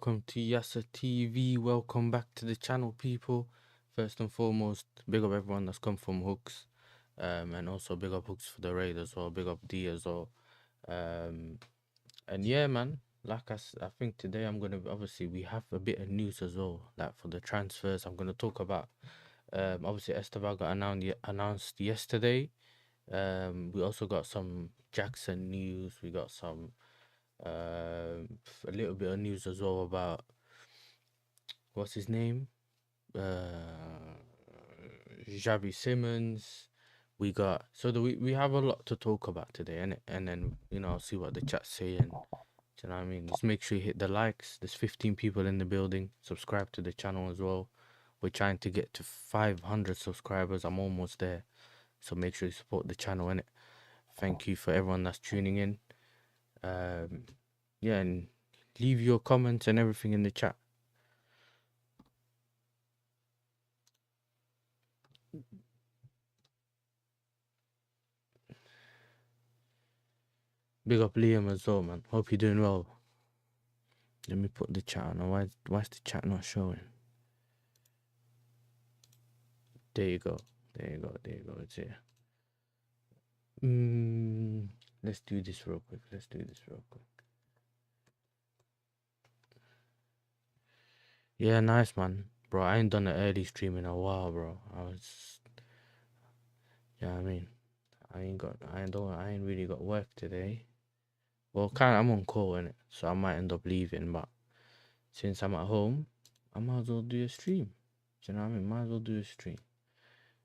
welcome to YASSERTV. Welcome back to the channel, people. First and foremost, big up everyone that's come from Hooks, and also big up Hooks for the raid as well. Big up D as well. And yeah, man, like I think today I'm gonna obviously we have a bit of news as well, like for the transfers. I'm gonna talk about obviously Estevao got announced yesterday. We also got some Jackson news. We got some a little bit of news as well about what's his name, Xavi Simmons. We have a lot to talk about today, and then I'll see what the chat's saying. Do you know what I mean? Just make sure you hit the likes. There's 15 people in the building. Subscribe to the channel as well. We're trying to get to 500 subscribers. I'm almost there, so make sure you support the channel, innit? Thank you for everyone that's tuning in. Yeah, and leave your comments and everything in the chat. Big up Liam as well, man. Hope you're doing well. Let me put the chat on. Why's the chat not showing? There you go. There you go. There you go. It's here. Let's do this real quick. Yeah, nice, man. Bro, I ain't done an early stream in a while, bro. You know what I mean? I ain't really got work today. Well, I'm on call, innit? So I might end up leaving, but since I'm at home, I might as well do a stream. Do you know what I mean? Might as well do a stream.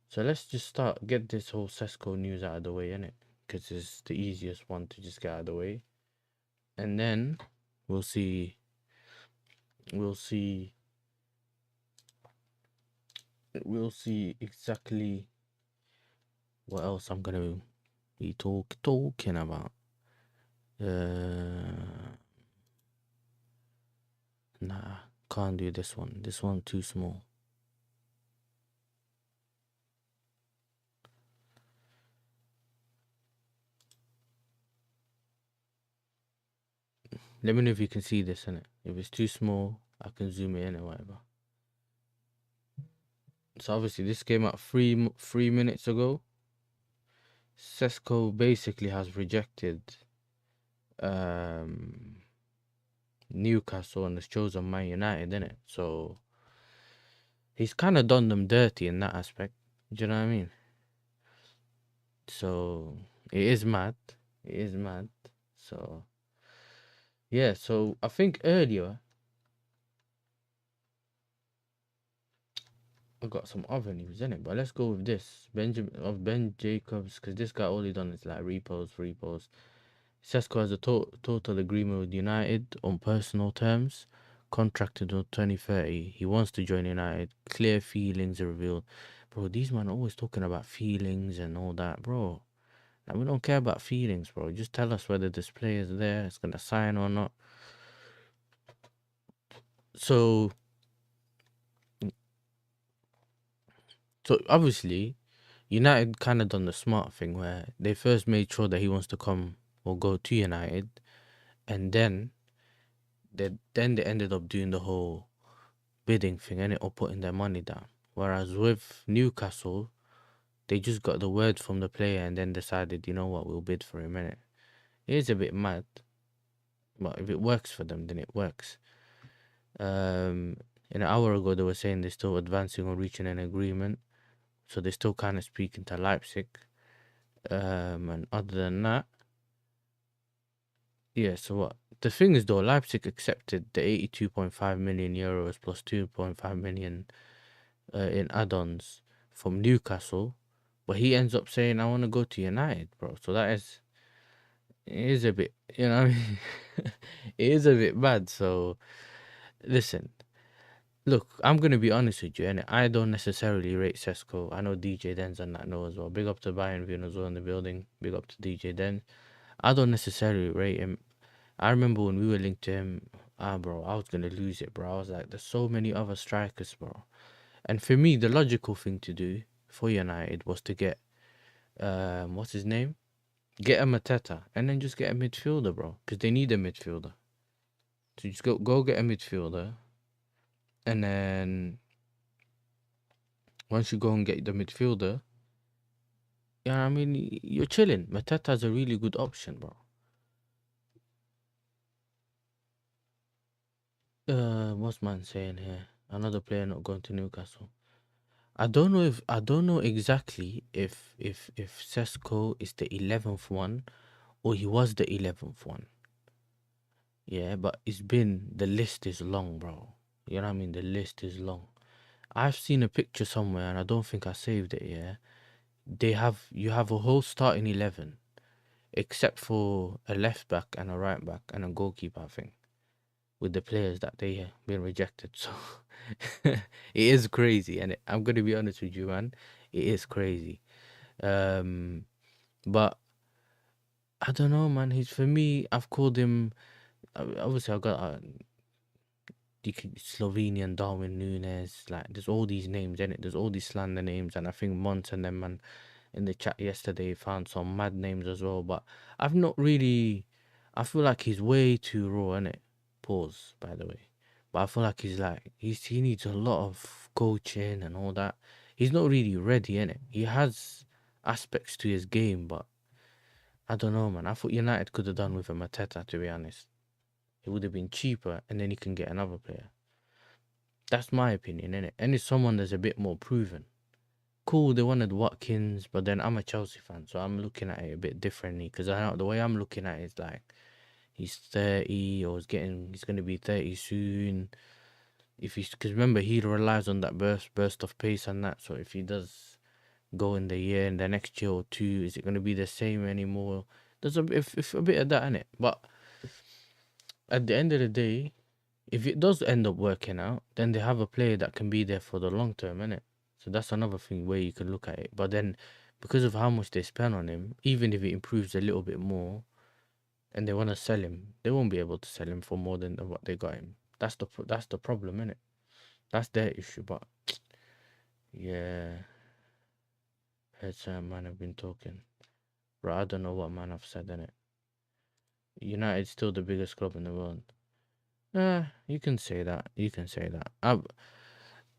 So let's just get this whole Sesko news out of the way, innit? Because it's the easiest one to just get out of the way. And then we'll see exactly what else I'm gonna be talking about. Nah, can't do this one. This one too small. Let me know if you can see this, innit? If it's too small, I can zoom it in or whatever. So obviously this came out three minutes ago. Sesko basically has rejected Newcastle and has chosen Man United, innit? So he's kind of done them dirty in that aspect. Do you know what I mean? So it is mad. So yeah, so I think earlier I got some other news in it, but let's go with this. Ben Jacobs, because this guy all he done is like repost. Sesko has a total agreement with United on personal terms, contracted until 2030. He wants to join United. Clear feelings are revealed. Bro, these men are always talking about feelings and all that, bro. Like, we don't care about feelings, bro. Just tell us whether this player is there, it's gonna sign or not. So obviously, United kind of done the smart thing where they first made sure that he wants to come or go to United, and then they ended up doing the whole bidding thing, innit, or putting their money down. Whereas with Newcastle, they just got the word from the player and then decided, you know what, we'll bid for him, innit. It is a bit mad, but if it works for them, then it works. An hour ago, they were saying they're still advancing or reaching an agreement, so they're still kind of speaking to Leipzig. And other than that, yeah, so what? The thing is, though, Leipzig accepted the 82.5 million euros plus 2.5 million in add-ons from Newcastle, but he ends up saying, I want to go to United, bro. So it is a bit, you know what I mean? It is a bit bad. So, listen, look, I'm going to be honest with you, and I don't necessarily rate Sesko. I know DJ Den's on that note as well. Big up to Bayern View as well in the building. Big up to DJ Den. I don't necessarily rate him. I remember when we were linked to him, bro, I was going to lose it, bro. I was like, there's so many other strikers, bro. And for me, the logical thing to do for United was to get, what's his name? Get a Mateta and then just get a midfielder, bro. Because they need a midfielder. So just go get a midfielder, and then once you go and get the midfielder, yeah, I mean you're chilling. Mateta's a really good option, bro. What's man saying here? Another player not going to Newcastle. I don't know exactly if Sesko is the 11th one or he was the 11th one. Yeah, but the list is long, bro. You know what I mean? The list is long. I've seen a picture somewhere and I don't think I saved it, yeah. You have a whole starting 11 except for a left back and a right back and a goalkeeper, I think, with the players that they have been rejected. So it is crazy, and I'm gonna be honest with you, man. It is crazy. Um, but I don't know, man. He's for me. I've called him. Obviously, I got Slovenian Darwin Nunes. Like, there's all these names in it. There's all these slander names, and I think Mont and them man in the chat yesterday found some mad names as well. But I've not really. I feel like he's way too raw, innit? Pause, by the way. But I feel like he needs a lot of coaching and all that. He's not really ready, innit? He has aspects to his game, but I don't know, man. I thought United could have done with a Mateta, to be honest. It would have been cheaper, and then you can get another player. That's my opinion, innit? And it's someone that's a bit more proven. Cool, they wanted Watkins, but then I'm a Chelsea fan, so I'm looking at it a bit differently. Because I know the way I'm looking at it is like he's 30 or he's going to be 30 soon. Because remember, he relies on that burst of pace and that. So if he does go in the next year or two, is it going to be the same anymore? There's a bit of that in it, but at the end of the day, if it does end up working out, then they have a player that can be there for the long term, innit? So that's another thing where you can look at it. But then, because of how much they spend on him, even if it improves a little bit more, and they want to sell him, they won't be able to sell him for more than what they got him. That's the problem, innit? That's their issue. But yeah, heads man have been talking. Bro, I don't know what man I've said, innit? United's still the biggest club in the world. You can say that. You can say that.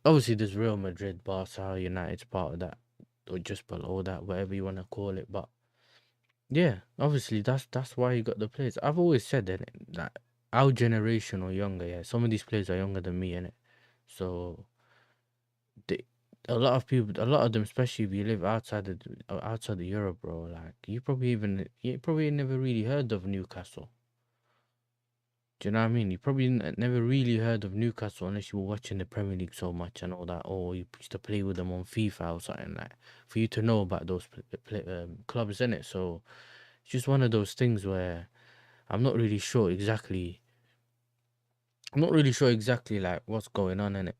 Obviously, there's Real Madrid, Barca, United's part of that, or just below that, whatever you want to call it. But yeah, obviously, that's why you got the players. I've always said that our generation or younger, yeah, some of these players are younger than me, innit? So they, a lot of people, a lot of them, especially if you live outside of Europe, bro, like you probably never really heard of Newcastle. Do you know what I mean? You probably never really heard of Newcastle unless you were watching the Premier League so much and all that, or you used to play with them on FIFA or something like. For you to know about those clubs, in it, so it's just one of those things where I'm not really sure exactly. I'm not really sure exactly like what's going on in it.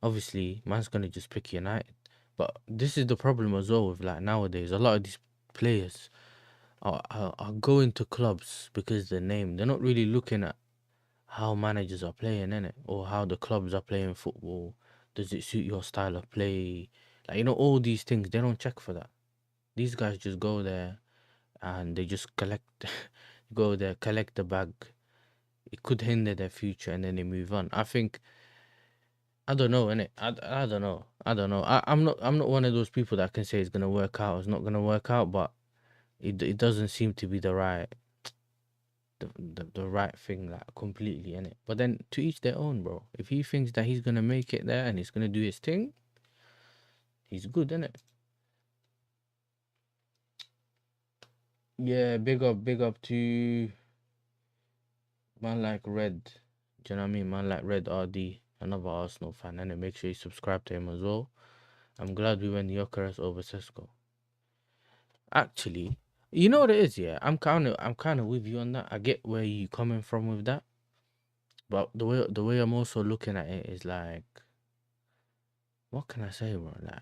Obviously, man's gonna just pick United, but this is the problem as well with like nowadays. A lot of these players are going to clubs because the name. They're not really looking at how managers are playing in it or how the clubs are playing football. Does it suit your style of play? Like, all these things, they don't check for that. These guys just go there and they just go there, collect the bag. It could hinder their future and then they move on. I don't know, innit? I don't know. I don't know. I'm not one of those people that can say it's gonna work out, it's not gonna work out, but it doesn't seem to be the right thing, like completely in it. But then to each their own, bro. If he thinks that he's gonna make it there and he's gonna do his thing, he's good, innit? Yeah, big up to man like Red. Do you know what I mean? Man like Red RD, another Arsenal fan, and make sure you subscribe to him as well. I'm glad we went Gyökeres over Sesko. Actually, you know what it is, yeah. I'm kind of with you on that. I get where you coming from with that, but the way I'm also looking at it is like, what can I say, bro? Like,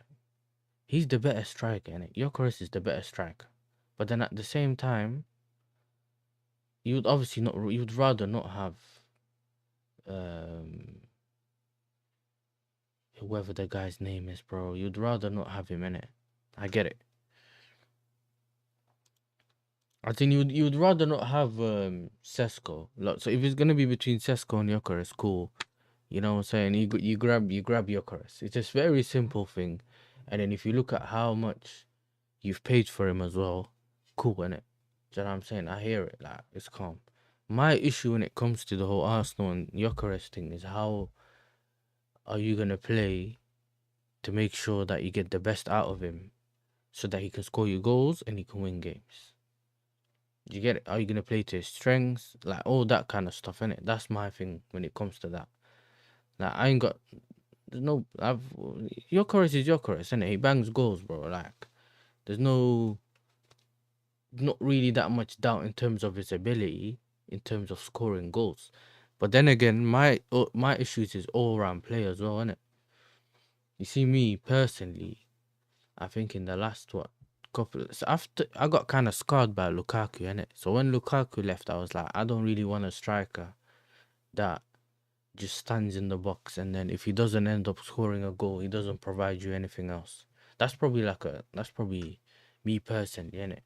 he's the better striker, and Gyökeres is the better striker. But then at the same time, you'd obviously not. You'd rather not have um whoever the guy's name is, bro. You'd rather not have him in it. I get it. I think you'd rather not have Sesko. Like, so if it's gonna be between Sesko and Gyökeres, cool. You know what I'm saying? You grab Gyökeres. It's just very simple thing. And then if you look at how much you've paid for him as well, cool, innit? Do you know what I'm saying? I hear it, like it's calm. My issue when it comes to the whole Arsenal and Gyökeres thing is how are you gonna play to make sure that you get the best out of him so that he can score you goals and he can win games. You get it? Are you gonna play to his strengths? Like all that kind of stuff, innit? That's my thing when it comes to that. Like I ain't got there's no I've Gyökeres is Gyökeres, innit? He bangs goals, bro. Like there's not really that much doubt in terms of his ability in terms of scoring goals. But then again, my issues is all round play as well, innit? You see me personally, I think in the last couple so after I got kind of scarred by Lukaku, innit? So when Lukaku left, I was like, I don't really want a striker that just stands in the box and then if he doesn't end up scoring a goal, he doesn't provide you anything else. That's probably me personally, innit?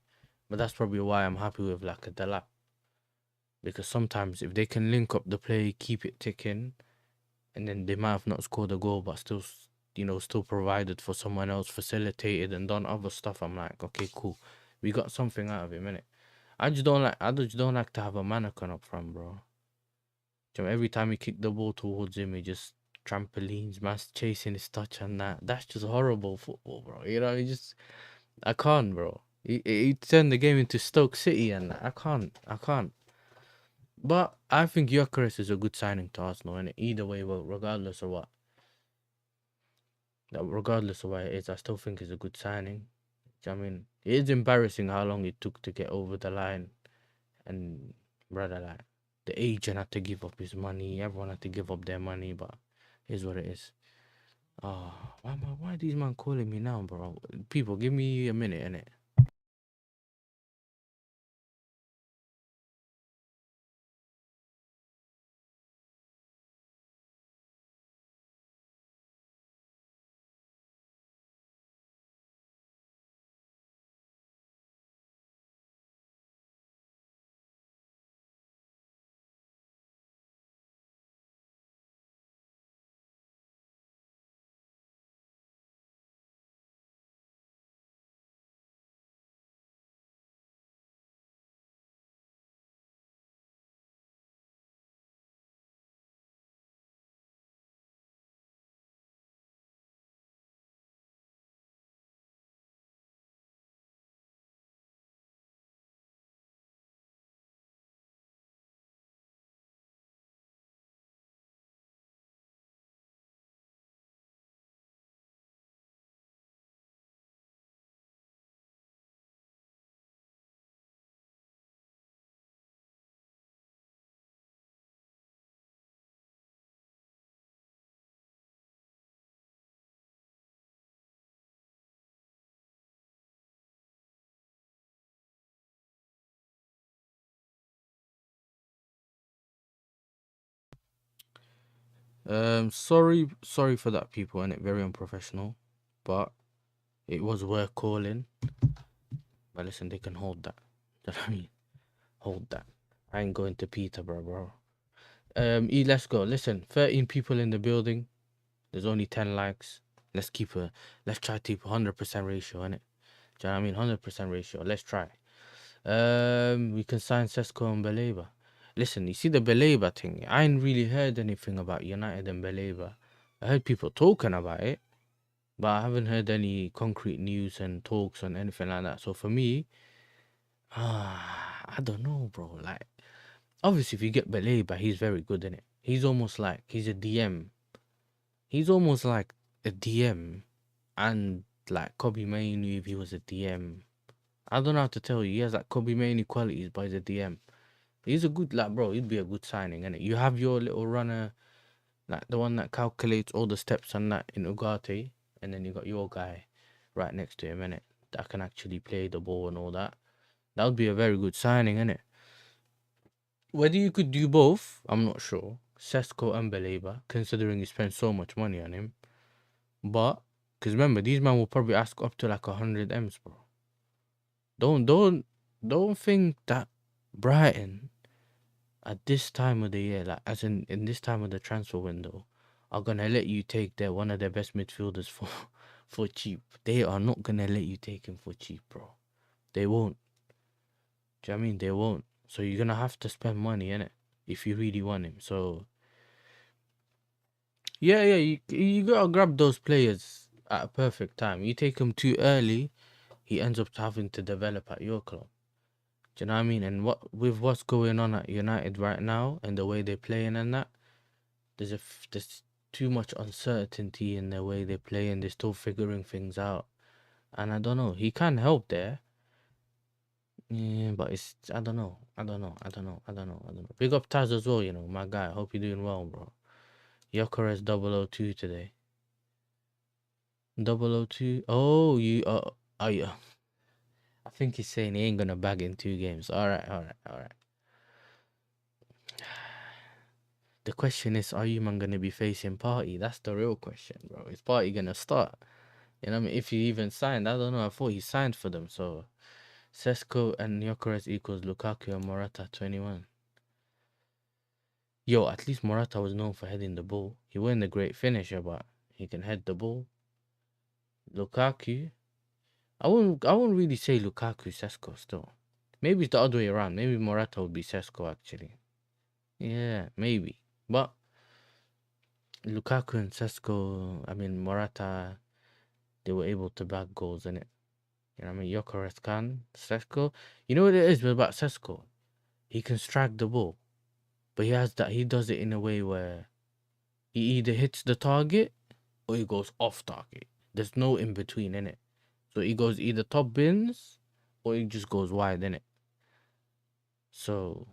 But that's probably why I'm happy with like a Delap. Because sometimes if they can link up the play, keep it ticking, and then they might have not scored a goal, but still, still provided for someone else, facilitated and done other stuff. I'm like, okay, cool, we got something out of him, innit? I just don't like to have a mannequin up front, bro. Every time we kick the ball towards him, he just trampolines, man's chasing his touch and that. That's just horrible football, bro. I can't, bro. He turned the game into Stoke City and I can't. But I think Gyökeres is a good signing to Arsenal, and either way, well, regardless of what it is, I still think it's a good signing. Do you know what I mean? It is embarrassing how long it took to get over the line, and brother, like the agent had to give up his money, everyone had to give up their money, but here's what it is. Oh, why are these man calling me now, bro? People, give me a minute, innit? Sorry for that, people, and it very unprofessional, but it was worth calling. But listen, they can hold that. You know what I mean? Hold that. I ain't going to Peterborough, bro. Let's go. Listen, 13 people in the building. There's only 10 likes. Let's try to keep 100% ratio, innit? Do you know what I mean? 100% ratio. Let's try. We can sign Sesko and Baleba. Listen, you see the Baleba thing. I ain't really heard anything about United and Baleba. I heard people talking about it, but I haven't heard any concrete news and talks on anything like that. So for me, I don't know, bro. Like, obviously, if you get Baleba, he's very good in it. He's almost like he's a DM. He's almost like a DM, and like Kobe Mainoo if he was a DM. I don't know how to tell you. He has like Kobe Mainoo qualities, but he's a DM. He's a good, like, bro. He'd be a good signing, innit? You have your little runner, like the one that calculates all the steps and that in Ugarte, and then you got your guy right next to him, innit? That can actually play the ball and all that. That would be a very good signing, innit? Whether you could do both, I'm not sure. Sesko and Baleba, considering you spent so much money on him. But, because remember, these men will probably ask up to like 100 M's, bro. Don't. don't think that Brighton at this time of the year, like as in this time of the transfer window, are gonna let you take one of their best midfielders for for cheap. They are not gonna let you take him for cheap, bro. They won't. Do you know what I mean? They won't. So you're gonna have to spend money in it if you really want him. So yeah, you gotta grab those players at a perfect time. You take him too early, he ends up having to develop at your club. Do you know what I mean? And what's going on at United right now and the way they're playing and that, there's too much uncertainty in the way they play and they're still figuring things out. And I don't know, he can help there. Yeah, but it's I don't know. Big up Taz as well, my guy. Hope you're doing well, bro. Yokeres 002 today. 002. Oh, you are you? I think he's saying he ain't gonna bag in 2 games. All right. The question is, are you man gonna be facing Party? That's the real question, bro. Is Party gonna start? You know what I mean? If he even signed, I don't know. I thought he signed for them. So Sesko and Gyökeres equals Lukaku and Morata 21. Yo, at least Morata was known for heading the ball. He wasn't a great finisher, but he can head the ball. Lukaku, I wouldn't really say Lukaku Sesko still. Maybe it's the other way around. Maybe Morata would be Sesko actually. Yeah, maybe. But Lukaku and Sesko, I mean Morata, they were able to bag goals in it. You know what I mean? Gyökeres can. Sesko, you know what it is about Sesko? He can strike the ball, but he does it in a way where he either hits the target or he goes off target. There's no in between in it. So he goes either top bins or he just goes wide in it. So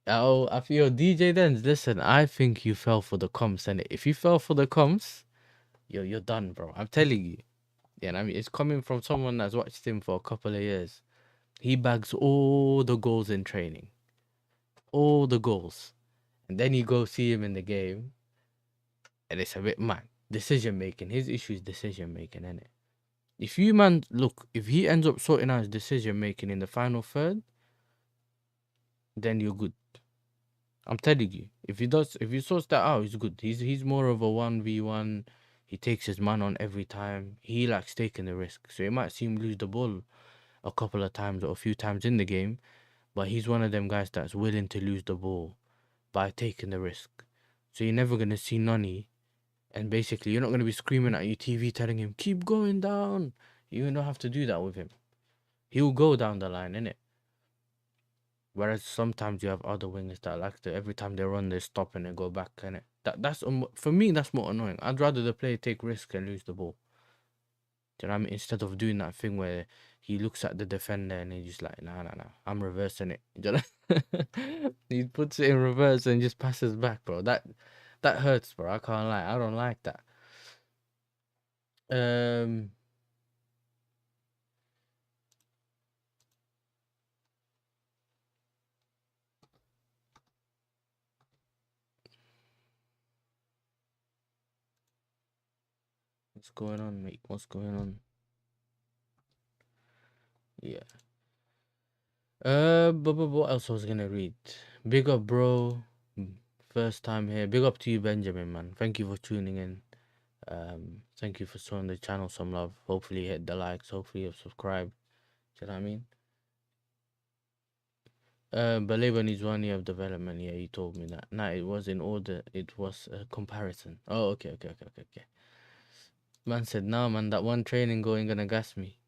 I feel DJ Dens, listen, I think you fell for the comps, and if you fell for the comps, you're done, bro. I'm telling you. Yeah, I mean it's coming from someone that's watched him for a couple of years. He bags all the goals in training. All the goals. And then you go see him in the game and it's a bit mad. Decision making. His issue is decision making, innit? If he ends up sorting out his decision making in the final third, then you're good. I'm telling you. If he sorts that out, he's good. He's more of a 1v1. He takes his man on every time. He likes taking the risk. So it might see him lose the ball a couple of times or a few times in the game, but he's one of them guys that's willing to lose the ball by taking the risk. So you're never gonna see Nani, and basically you're not gonna be screaming at your TV telling him keep going down. You don't have to do that with him. He'll go down the line, innit? Whereas sometimes you have other wingers that like to every time they run they stop and they go back, innit? That's for me that's more annoying. I'd rather the player take risk and lose the ball. Do you know what I mean? Instead of doing that thing where he looks at the defender and he's just like, nah, I'm reversing it. Do you know? He puts it in reverse and just passes back, bro. That hurts, bro. I can't lie. I don't like that. Um, what's going on, mate? What's going on? Yeah. But what else I was gonna read? Big up, bro. First time here. Big up to you, Benjamin, man. Thank you for tuning in. Thank you for showing the channel some love. Hopefully, you hit the likes. Hopefully, you've subscribed. Do you know what I mean? Baleba needs 1 year of development. Yeah, you told me that. Nah, it was in order. It was a comparison. Oh, okay. Man said, nah, man, that one training goal ain't gonna gas me.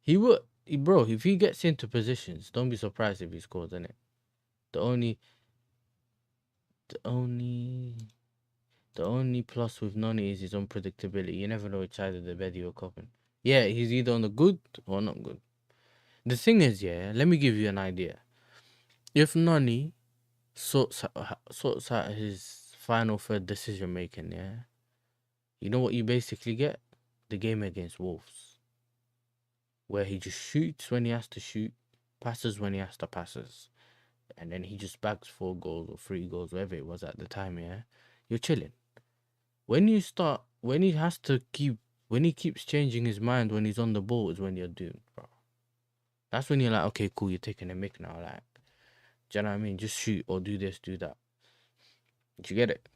He would, bro. If he gets into positions, don't be surprised if he scores in it. The only, the only, the only plus with Noni is his unpredictability. You never know which side of the bed you're coping. Yeah, he's either on the good or not good. The thing is, yeah, let me give you an idea. If Noni sorts out his final third decision making, yeah, you know what you basically get? The game against Wolves, where he just shoots when he has to shoot, passes when he has to passes, and then he just bags 4 goals or 3 goals, whatever it was at the time, yeah, you're chilling. When he keeps changing his mind when he's on the ball is when you're doomed, bro. That's when you're like, okay, cool, you're taking a mic now. Like, do you know what I mean? Just shoot or do this, do that. Did you get it?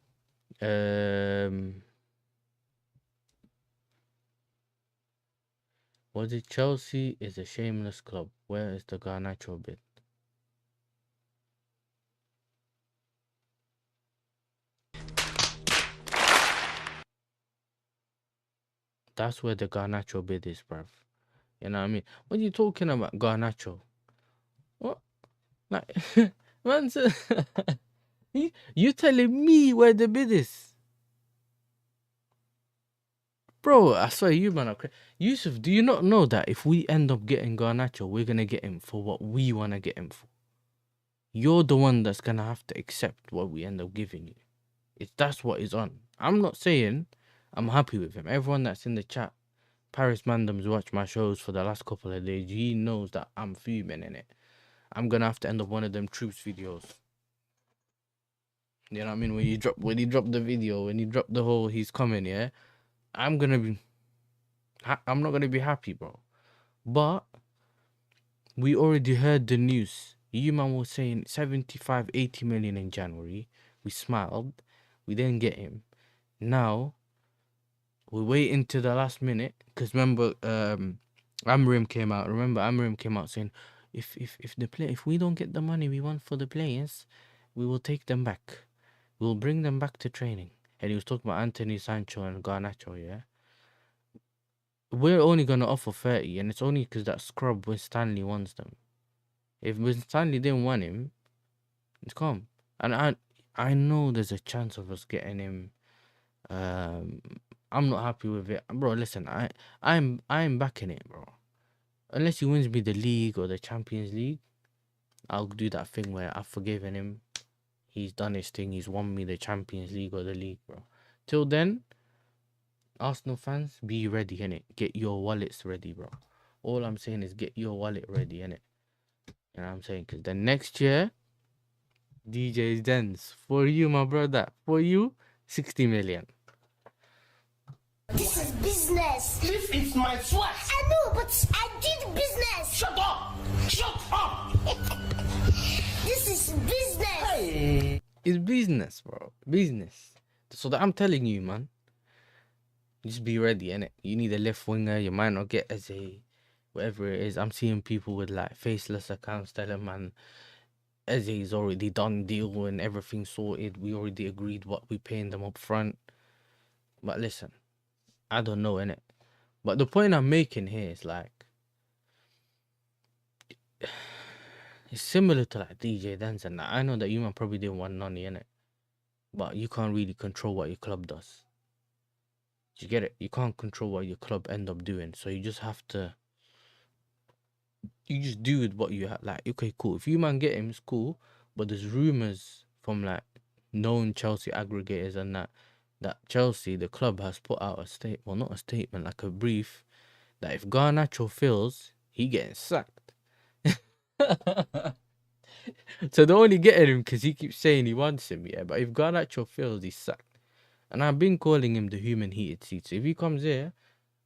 Was it Chelsea is a shameless club? Where is the Garnacho bit? That's where the Garnacho bid is, bruv. You know what I mean? What are you talking about, Garnacho? What? Like, man, you telling me where the bid is? Bro, I swear you, man, are crazy. Yusuf, do you not know that if we end up getting Garnacho, we're going to get him for what we want to get him for? You're the one that's going to have to accept what we end up giving you. That's what is on. I'm not saying I'm happy with him. Everyone that's in the chat, Paris Mandem's watched my shows for the last couple of days. He knows that I'm fuming in it. I'm gonna have to end up one of them troops videos. You know what I mean? When he drop the video, when he drop the whole he's coming, yeah. I'm not gonna be happy, bro. But we already heard the news. You man was saying 75, 80 million in January. We smiled. We didn't get him. Now we wait into the last minute because remember, Amrim came out. Remember, Amrim came out saying, if we don't get the money we want for the players, we will take them back. We'll bring them back to training. And he was talking about Anthony Sancho and Garnacho. Yeah, we're only gonna offer 30, and it's only because that scrub Win Stanley wants them. If Win Stanley didn't want him, it's calm. And I know there's a chance of us getting him. I'm not happy with it, bro. Listen, I'm backing it, bro. Unless he wins me the league or the Champions League, I'll do that thing where I've forgiven him. He's done his thing. He's won me the Champions League or the league, bro. Till then, Arsenal fans, be ready, innit? Get your wallets ready, bro. All I'm saying is get your wallet ready, innit? You know what I'm saying? Because the next year, DJ's Dance. For you, my brother. For you, 60 million. This is business. This is my sweat. I know, but I did business. Shut up! Shut up! This is business. Hey. It's business, bro. Business. So that I'm telling you, man. Just be ready, innit? You need a left winger. You might not get as a whatever it is. I'm seeing people with like faceless accounts telling man Eze's already done deal and everything sorted. We already agreed what we paying them up front. But listen, I don't know, innit? But the point I'm making here is like it's similar to like DJ Denson. I know that you man probably didn't want Nani, innit? But you can't really control what your club does. You get it? You can't control what your club end up doing. So you just have to do with what you have. Like, okay, cool. If you man get him, it's cool. But there's rumors from like known Chelsea aggregators and that Chelsea, the club, has put out a not a statement, like a brief, that if Garnacho fails, he getting sacked. So they're only getting him because he keeps saying he wants him, yeah. But if Garnacho fails, he's sacked. And I've been calling him the human heated seat. So if he comes here,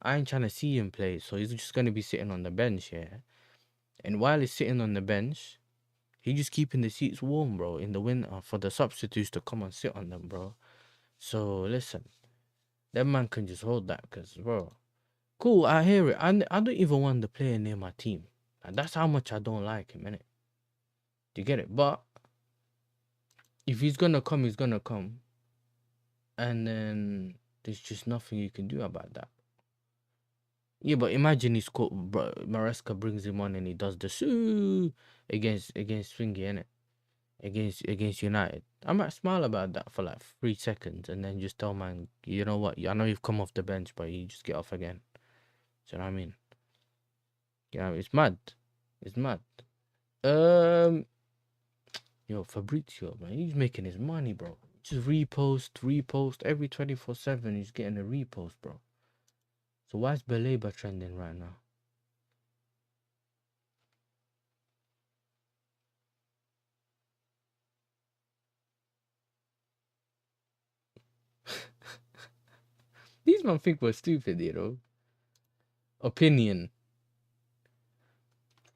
I ain't trying to see him play. So he's just gonna be sitting on the bench, yeah. And while he's sitting on the bench, he just keeping the seats warm, bro, in the winter for the substitutes to come and sit on them, bro. So listen, that man can just hold that, cause bro, cool, I hear it. I don't even want the player near my team. And that's how much I don't like him, innit? Do you get it? But if he's gonna come, he's gonna come. And then there's just nothing you can do about that. Yeah, but imagine he's caught, bro. Maresca brings him on and he does the soo against Swingy, innit? Against United. I might smile about that for like 3 seconds and then just tell man, you know what? I know you've come off the bench, but you just get off again. Do you know what I mean? Yeah, it's mad. It's mad. Yo, Fabrizio, man, he's making his money, bro. Just repost every 24/7. He's getting a repost, bro. So why is Baleba trending right now? These man think we're stupid, you know. Opinion.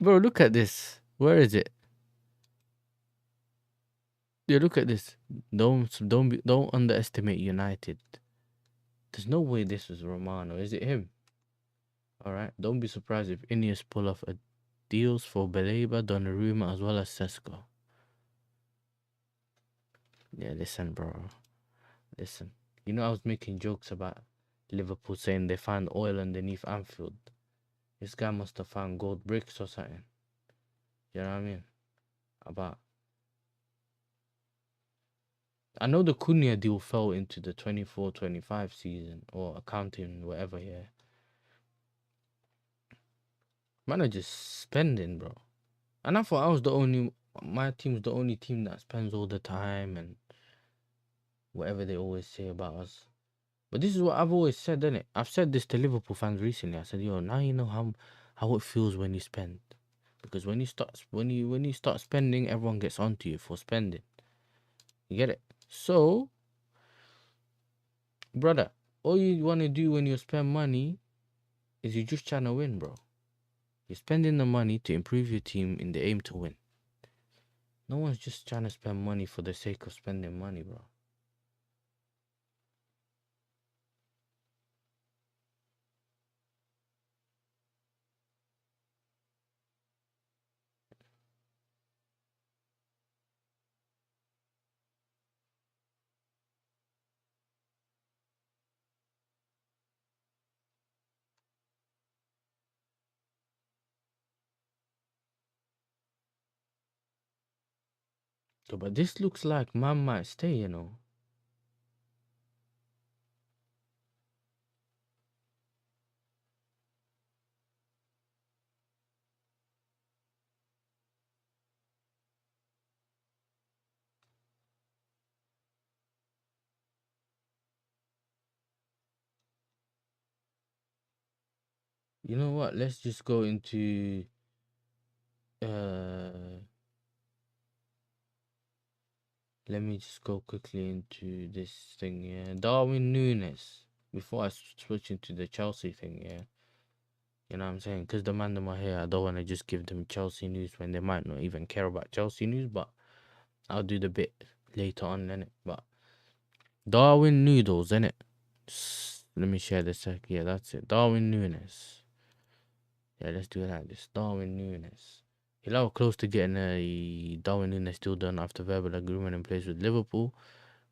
Bro, look at this. Where is it? Yeah, look at this. Don't underestimate United. There's no way this was Romano. Is it him? All right. Don't be surprised if Ineos pull off a deals for Baleba, Donnarumma, as well as Sesko. Yeah, listen, bro. Listen. You know, I was making jokes about Liverpool saying they found oil underneath Anfield. This guy must have found gold bricks or something. You know what I mean? About. I know the Cunha deal fell into the 24-25 season or accounting, whatever, yeah. Man are just spending, bro. And I thought I was my team's the only team that spends all the time and whatever they always say about us. But this is what I've always said, innit? I've said this to Liverpool fans recently. I said, yo, now you know how it feels when you spend. Because when you start spending, everyone gets onto you for spending. You get it? So, brother, all you want to do when you spend money is you're just trying to win, bro. You're spending the money to improve your team in the aim to win. No one's just trying to spend money for the sake of spending money, bro. So, but this looks like man might stay, you know. You know what? Let's just go into let me just go quickly into this thing, yeah. Darwin Nunes. Before I switch into the Chelsea thing, yeah. You know what I'm saying? Because the man in my hair, I don't want to just give them Chelsea news when they might not even care about Chelsea news, but I'll do the bit later on, innit? But Darwin Noodles, innit? Let me share this sec. Yeah, that's it. Darwin Nunes. Yeah, let's do it like this. Darwin Nunes. He's close to getting a Darwin Nunes deal done after verbal agreement in place with Liverpool.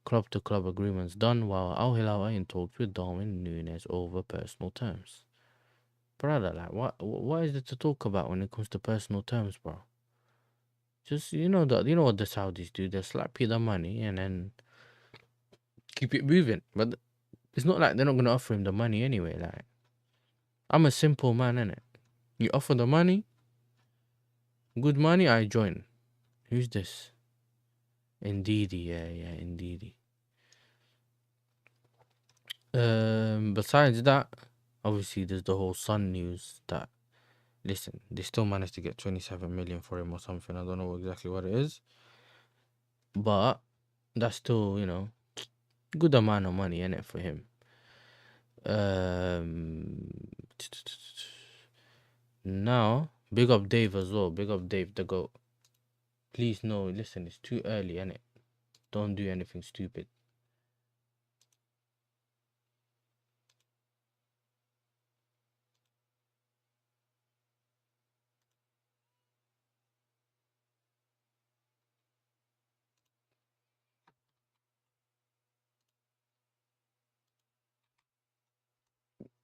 Club-to-club agreements done, while Al Hilal are in talks with Darwin Nunes over personal terms. Brother, like, what is there to talk about when it comes to personal terms, bro? Just, you know what the Saudis do? They slap you the money and then keep it moving. But it's not like they're not gonna offer him the money anyway. Like, I'm a simple man, innit? You offer the money, good money, I join. Who's this? Indeedy, yeah, Indeedy. Besides that, obviously there's the whole Sun news that, listen, they still managed to get 27 million for him or something. I don't know exactly what it is, but that's still, you know, good amount of money in it for him. Now, big up Dave as well. Big up Dave the GOAT. Please, no, listen, it's too early, innit? Don't do anything stupid.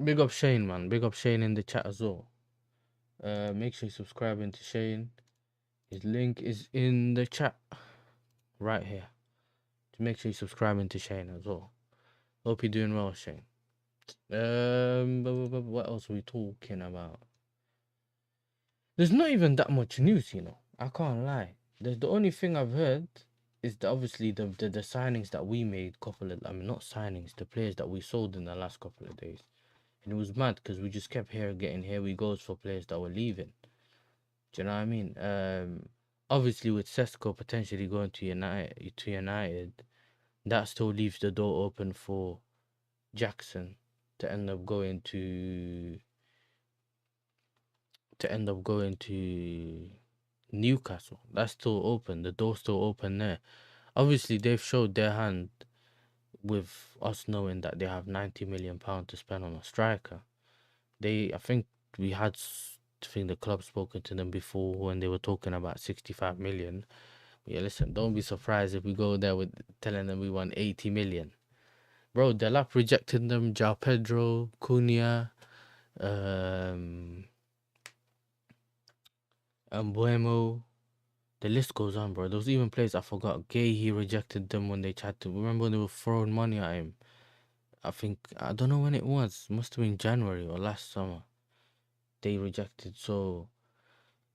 Big up Shane, man. Big up Shane in the chat as well. Make sure you subscribe to Shane. His link is in the chat right here. To make sure you subscribe to Shane as well. Hope you're doing well, Shane. What else are we talking about? There's not even that much news, you know. I can't lie. The only thing I've heard is obviously the signings that we made. Not signings, the players that we sold in the last couple of days. And it was mad because we just kept getting here we goes for players that were leaving. Do you know what I mean? Obviously with Sesko potentially going to United, that still leaves the door open for Jackson to end up going to to end up going to Newcastle. That's still open. The door's still open there. Obviously, they've showed their hand with us knowing that they have £90 million to spend on a striker. I think I think the club spoken to them before when they were talking about 65 million. Yeah, listen, don't be surprised if we go there with telling them we want 80 million. Bro, Delap rejected them, João Pedro, Cunha, Mbuemo. The list goes on, bro. There was even players I forgot. Gay, he rejected them when they tried to. Remember when they were throwing money at him? I don't know when it was. Must have been January or last summer. They rejected. So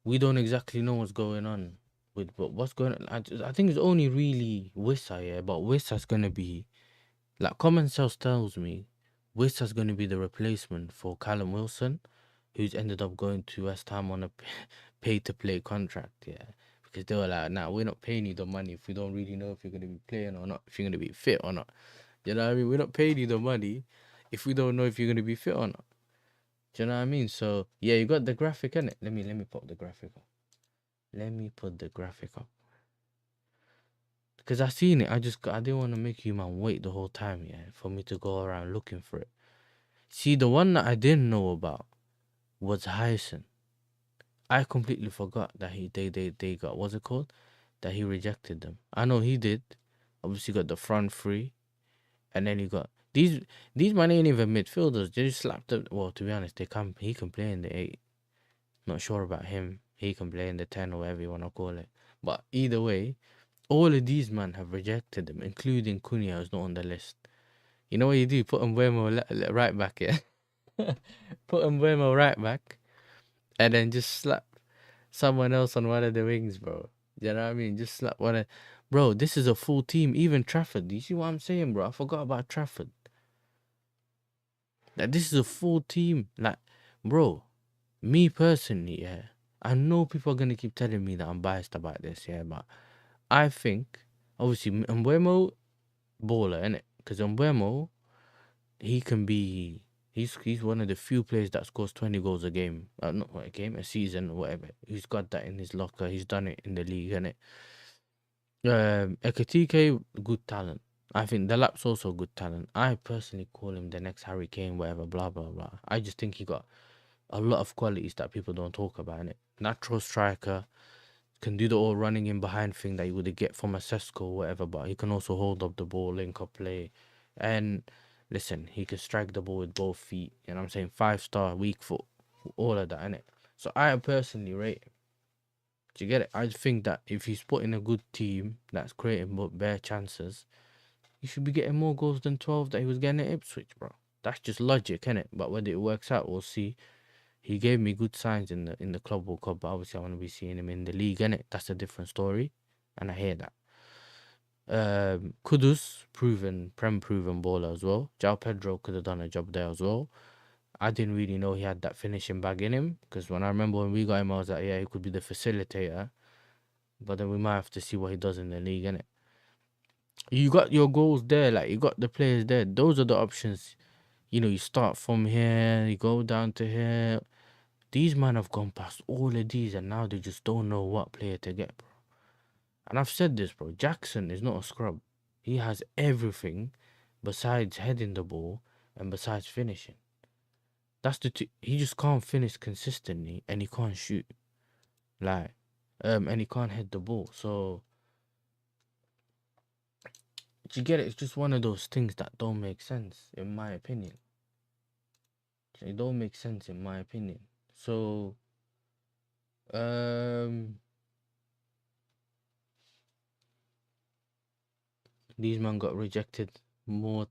we don't exactly know what's going on but what's going on. I think it's only really Wissa, yeah. But Wissa's gonna be like common sense tells me Wissa's gonna be the replacement for Callum Wilson, who's ended up going to West Ham on a pay to play contract, yeah. Because they were like, nah, we're not paying you the money if we don't really know if you're gonna be playing or not, if you're gonna be fit or not. You know what I mean? We're not paying you the money if we don't know if you're gonna be fit or not. Do you know what I mean? So yeah, you got the graphic in it. Let me pop the graphic up. Let me put the graphic up. Because I seen it, I didn't want to make you man wait the whole time, yeah, for me to go around looking for it. See, the one that I didn't know about was Hyson. I completely forgot that they got, what's it called? That he rejected them. I know he did. Obviously got the front three. And then he got these man ain't even midfielders. They just slapped them. Well, to be honest, he can play in the 8. Not sure about him. He can play in the 10 or whatever you wanna call it. But either way, all of these men have rejected him, including Cunha, who's not on the list. You know what you do? Put Mbuemo right back, yeah? Put Mbuemo right back, and then just slap someone else on one of the wings, bro. You know what I mean? Just slap one of... Bro, this is a full team. Even Trafford. Do you see what I'm saying, bro? I forgot about Trafford. Like, this is a full team. Like, bro, me personally, yeah, I know people are going to keep telling me that I'm biased about this, yeah, but I think, obviously, Mbuemo, baller, innit? Because Mbuemo, he can be... He's one of the few players that scores 20 goals a game. Not a game, a season, or whatever. He's got that in his locker. He's done it in the league, innit? Ekatike, good talent. I think Delap's also good talent. I personally call him the next Harry Kane, whatever, blah, blah, blah. I just think he got a lot of qualities that people don't talk about, innit? Natural striker, can do the all running in behind thing that you would get from a Sesko or whatever, but he can also hold up the ball, link up play. And listen, he can strike the ball with both feet. You know what I'm saying? 5-star, weak foot, all of that, innit? So I personally rate him. Do you get it? I think that if he's put in a good team that's creating bare chances, he should be getting more goals than 12 that he was getting at Ipswich, bro. That's just logic, innit? But whether it works out, we'll see. He gave me good signs in the Club World Cup, but obviously I want to be seeing him in the league, innit? That's a different story, and I hear that. Kudus, proven baller as well. João Pedro could have done a job there as well. I didn't really know he had that finishing bag in him, because when I remember when we got him, I was like, yeah, he could be the facilitator. But then we might have to see what he does in the league, innit? You got your goals there, like you got the players there. Those are the options. You know, you start from here, you go down to here. These men have gone past all of these, and now they just don't know what player to get, bro. And I've said this, bro. Jackson is not a scrub. He has everything besides heading the ball and besides finishing. That's he just can't finish consistently, and he can't shoot. Like, and he can't head the ball. So, do you get it? It's just one of those things that don't make sense, in my opinion. It don't make sense, in my opinion. So, these men got rejected more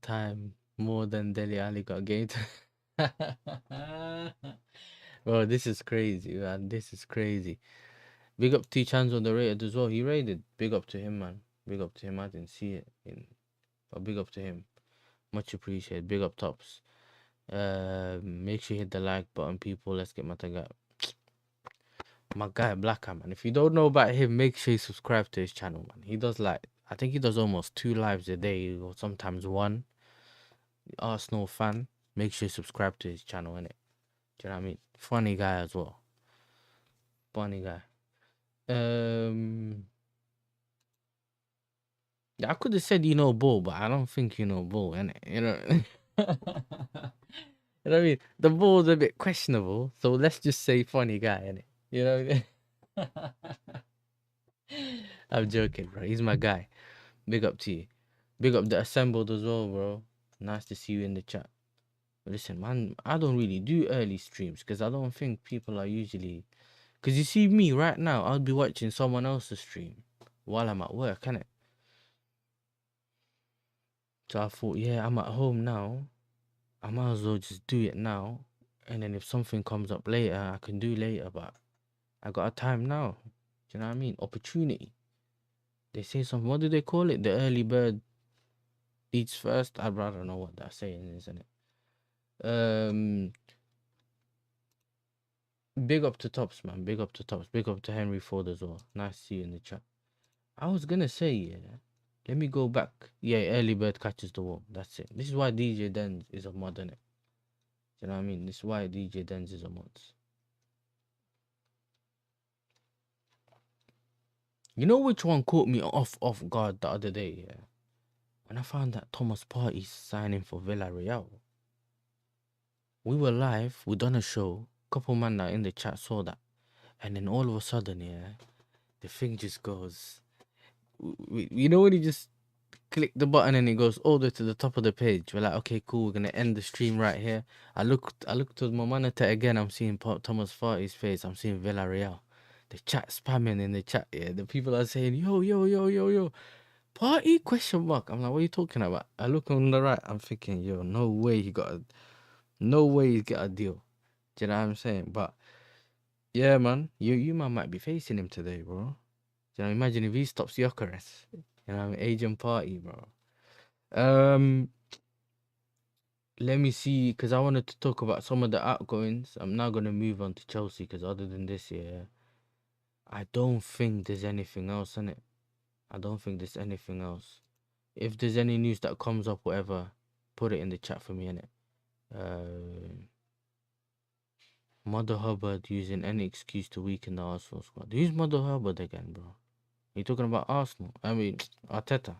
than Dele Alli got game time. Bro, this is crazy, man. This is crazy. Big up T Chan's on the rated as well. He rated. Big up to him, man. Big up to him. I didn't see it, but big up to him. Much appreciated. Big up Tops. Make sure you hit the like button, people. Let's get my guy Blacker, man. If you don't know about him, make sure you subscribe to his channel, man. He does I think he does almost 2 lives a day, or sometimes 1. Arsenal fan. Make sure you subscribe to his channel, innit? Do you know what I mean? Funny guy as well. Funny guy. Yeah, I could have said you know ball, but I don't think you know ball, innit? You know. You know what I mean? The ball's a bit questionable, so let's just say funny guy, innit? You know what I mean? I'm joking, bro. He's my guy. Big up to you. Big up the assembled as well, bro. Nice to see you in the chat. But listen, man, I don't really do early streams because I don't think people are usually. Because you see me right now, I'll be watching someone else's stream while I'm at work, innit? So I thought, yeah, I'm at home now. I might as well just do it now. And then if something comes up later, I can do later. But I got a time now. Do you know what I mean? Opportunity. They say something. What do they call it? The early bird eats first. I'd rather know what that saying is, isn't it? Big up to Tops, man. Big up to Tops. Big up to Henry Ford as well. Nice to see you in the chat. I was gonna say, yeah. Let me go back. Yeah, early bird catches the worm. That's it. This is why DJ Denz is a mod, innit? You know what I mean? This is why DJ Denz is a mod. You know which one caught me off guard the other day, yeah? When I found that Thomas Partey's signing for Villarreal. We were live, we done a show, couple man that in the chat saw that. And then all of a sudden, yeah, the thing just goes. You know when you just click the button and it goes all the way to the top of the page. We're like, okay, cool, we're gonna end the stream right here. I looked to my monitor again, I'm seeing Thomas Partey's face, I'm seeing Villarreal. The chat spamming in the chat, yeah. The people are saying, yo, Party question mark. I'm like, what are you talking about? I look on the right, I'm thinking, yo, no way he's got a deal. Do you know what I'm saying? But yeah, man, you man might be facing him today, bro. Do you know, imagine if he stops Gyökeres. You know, Agent Party, bro. Let me see, because I wanted to talk about some of the outgoings. I'm now gonna move on to Chelsea, because other than this, yeah, I don't think there's anything else in it. I don't think there's anything else. If there's any news that comes up, whatever, put it in the chat for me, innit? Mother Hubbard using any excuse to weaken the Arsenal squad. Who's Mother Hubbard again, bro? Are you talking about Arsenal? I mean, Arteta.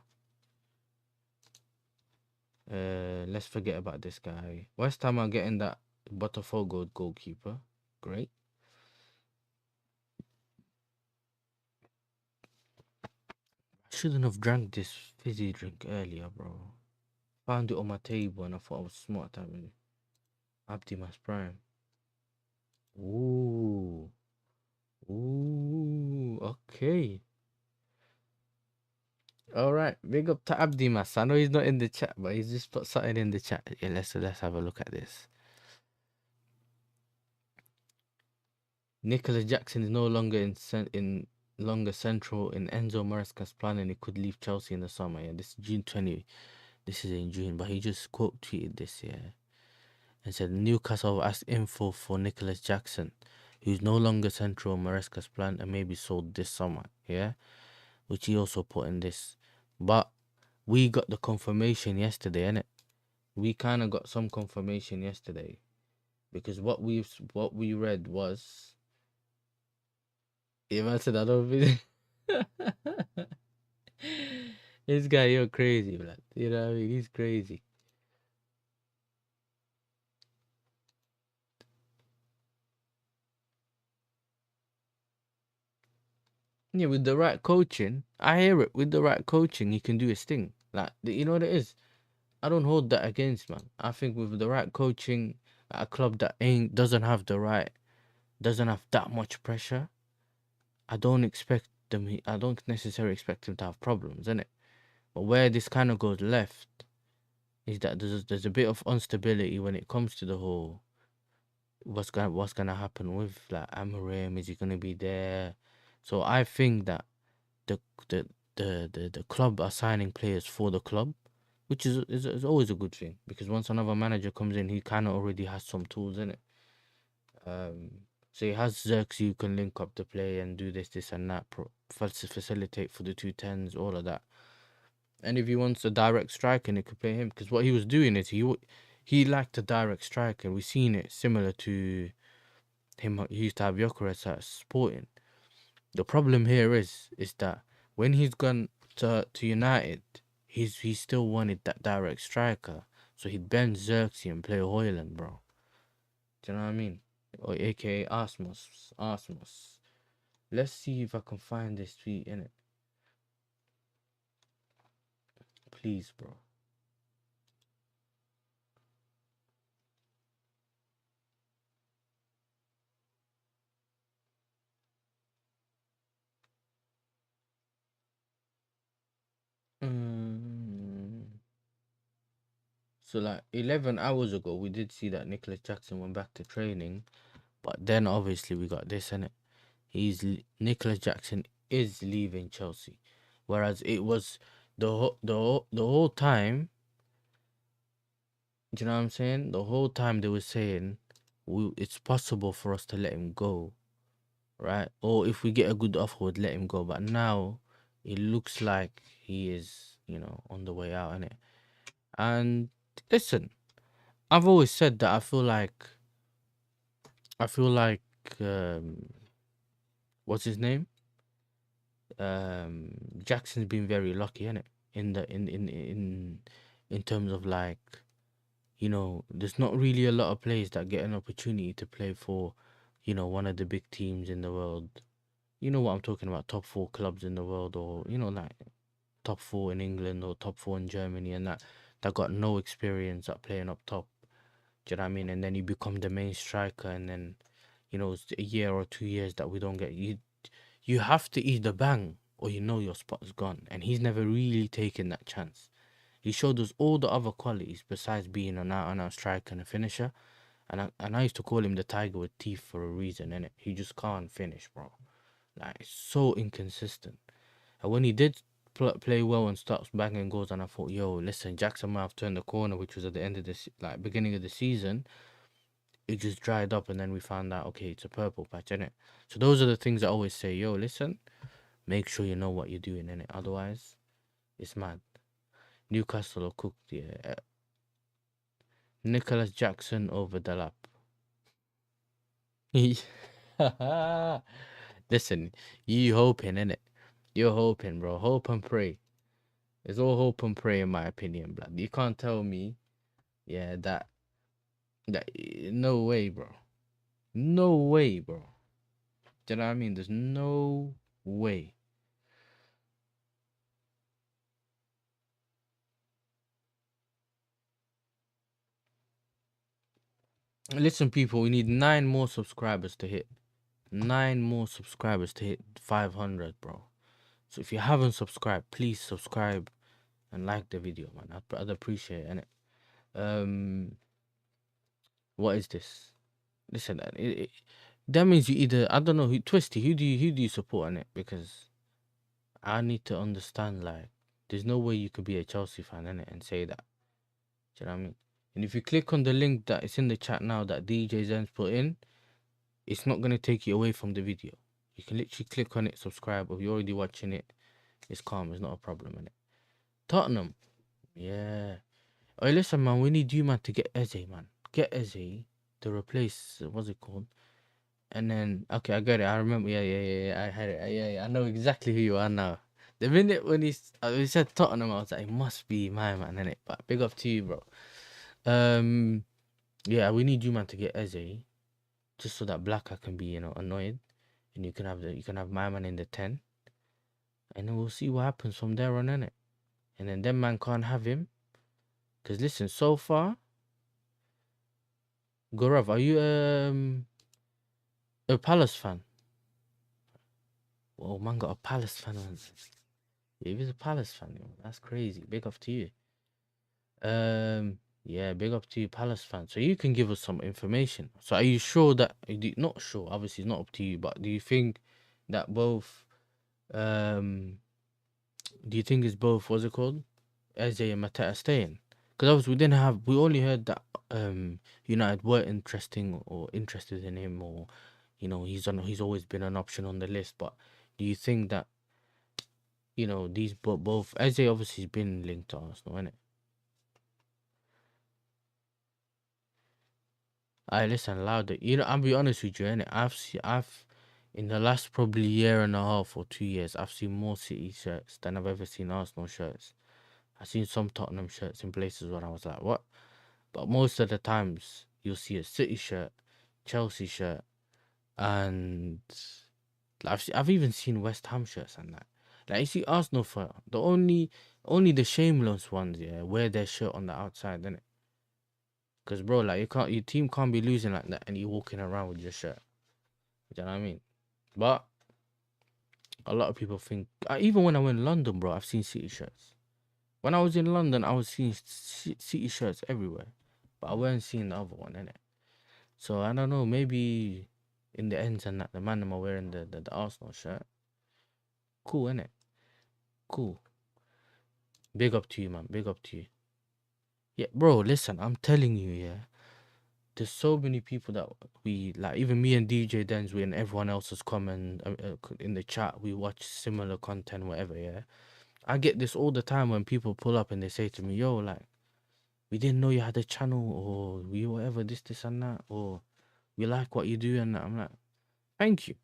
Let's forget about this guy. West Ham are getting that Botafogo goalkeeper. Great. I shouldn't have drank this fizzy drink earlier, bro. Found it on my table and I thought I was smart having it. Optimus Prime. Ooh. Ooh. Okay. All right. Big up to Abdimas. I know he's not in the chat, but he's just put something in the chat. Yeah, let's have a look at this. Nicolas Jackson is no longer longer central in Enzo Maresca's plan, and he could leave Chelsea in the summer. Yeah, this is June 20. This is in June, but he just quote tweeted this, yeah, and said Newcastle asked info for Nicolas Jackson, who's no longer central in Maresca's plan and may be sold this summer. Yeah, which he also put in this, but we got the confirmation yesterday, innit? We kind of got some confirmation yesterday, because what we read was. Yeah, man said I don't think. This guy, you're crazy, blood. You know what I mean? He's crazy. Yeah, with the right coaching, I hear it. With the right coaching, he can do his thing. Like, you know what it is? I don't hold that against, man. I think with the right coaching, at a club that doesn't have that much pressure, I don't necessarily expect him to have problems, innit? But where this kind of goes left is that there's a bit of instability when it comes to the whole what's gonna happen with like Amorim. Is he gonna be there? So I think that the the the club are signing players for the club, which is always a good thing, because once another manager comes in, he kind of already has some tools in it. So he has Zerks who can link up the play and do this and that, facilitate for the 210s, all of that. And if he wants a direct striker, he could play him, because what he was doing is he lacked a direct striker. We've seen it similar to He used to have Gyökeres at Sporting. The problem here is that when he's gone to United, he still wanted that direct striker. So he'd bend Xerxes and play Hoyland, bro. Do you know what I mean? Or aka Asmus. Asmus. Let's see if I can find this tweet in it. Please, bro. So like 11 hours ago, we did see that Nicholas Jackson went back to training, but then obviously we got this in it. Nicholas Jackson is leaving Chelsea, whereas it was the whole time. Do you know what I'm saying? The whole time they were saying it's possible for us to let him go, right? Or if we get a good offer, we'd let him go. But now it looks like he is, on the way out, innit? And listen, I've always said that I feel like what's his name? Jackson's been very lucky, innit? In terms of like, there's not really a lot of players that get an opportunity to play for, one of the big teams in the world. You know what I'm talking about, top 4 clubs in the world, or like top 4 in England or top 4 in Germany, and that got no experience at playing up top. Do you know what I mean? And then you become the main striker, and then it's a year or 2 years that we don't get you. You have to eat the bang, or your spot is gone. And he's never really taken that chance. He showed us all the other qualities besides being an out-and-out striker and a finisher. And I used to call him the tiger with teeth for a reason, innit? He just can't finish, bro. Like, it's so inconsistent. And when he did play well and starts banging goals, and I thought, yo, listen, Jackson might have turned the corner, which was at the end of this, like, beginning of the season. It just dried up, and then we found out, okay, it's a purple patch, innit? So those are the things I always say, yo, listen, make sure you know what you're doing, innit? Otherwise, it's mad. Newcastle are cooked, yeah. Nicholas Jackson over the lap. Listen, you hoping, innit? You're hoping, bro. Hope and pray. It's all hope and pray, in my opinion, blood. You can't tell me, yeah, that no way, bro. No way, bro. Do you know what I mean? There's no way. Listen, people, we need 9 more subscribers to hit. 9 more subscribers to hit 500, bro. So if you haven't subscribed, please subscribe and like the video, man. I'd appreciate it, innit? What is this? Listen, that means you either, I don't know, Twisty, who do you support on it? Because I need to understand, like, there's no way you could be a Chelsea fan, innit, and say that. Do you know what I mean? And if you click on the link that is in the chat now that DJ Zen's put in, it's not going to take you away from the video. You can literally click on it, subscribe, or if you're already watching it, it's calm, it's not a problem, innit? Tottenham, yeah. Oh, listen, man, we need you, man, to get Eze, man. Get Eze to replace, what's it called? And then, okay, I got it. I remember. Yeah. I had it. Yeah. I know exactly who you are now. The minute when he said Tottenham, I was like, it must be my man, innit? But big up to you, bro. Yeah, we need you, man, to get Eze, just so that Blacker can be, annoyed, and you can have my man in the 10, and then we'll see what happens from there on, innit? And then them man can't have him, cause listen, so far, Gorav, are you a Palace fan? Whoa, man, got a Palace fan on. Yeah, he was a Palace fan, that's crazy. Big up to you. Yeah, big up to you, Palace fan. So you can give us some information. So are you sure that, not sure, obviously it's not up to you, but do you think that both, do you think it's both, what's it called, Eze and Mateta staying? Because obviously we only heard that United were interested in him, or he's always been an option on the list. But do you think that these both Eze obviously has been linked to Arsenal, innit? I listen louder. You know, I'll be honest with you, innit? I've in the last probably year and a half or 2 years, I've seen more City shirts than I've ever seen Arsenal shirts. I've seen some Tottenham shirts in places where I was like, what? But most of the times, you'll see a City shirt, Chelsea shirt, and I've even seen West Ham shirts and that. Like you see Arsenal for the only the shameless ones, yeah, wear their shirt on the outside, innit? Cause bro, like your team can't be losing like that and you walking around with your shirt. Do you know what I mean? But a lot of people think even when I went to London, bro, I've seen City shirts. When I was in London, I was seeing City shirts everywhere, but I weren't seeing the other one, innit? So I don't know, maybe in the ends and that the man am wearing the Arsenal shirt. Cool, innit? Cool. Big up to you, man. Big up to you. Yeah, bro, listen, I'm telling you, yeah. There's so many people that we like, even me and DJ Densby and everyone else has comment in the chat. We watch similar content, whatever, yeah. I get this all the time when people pull up and they say to me, yo, like, we didn't know you had a channel, or we whatever, this and that, or we like what you do and that. I'm like, thank you.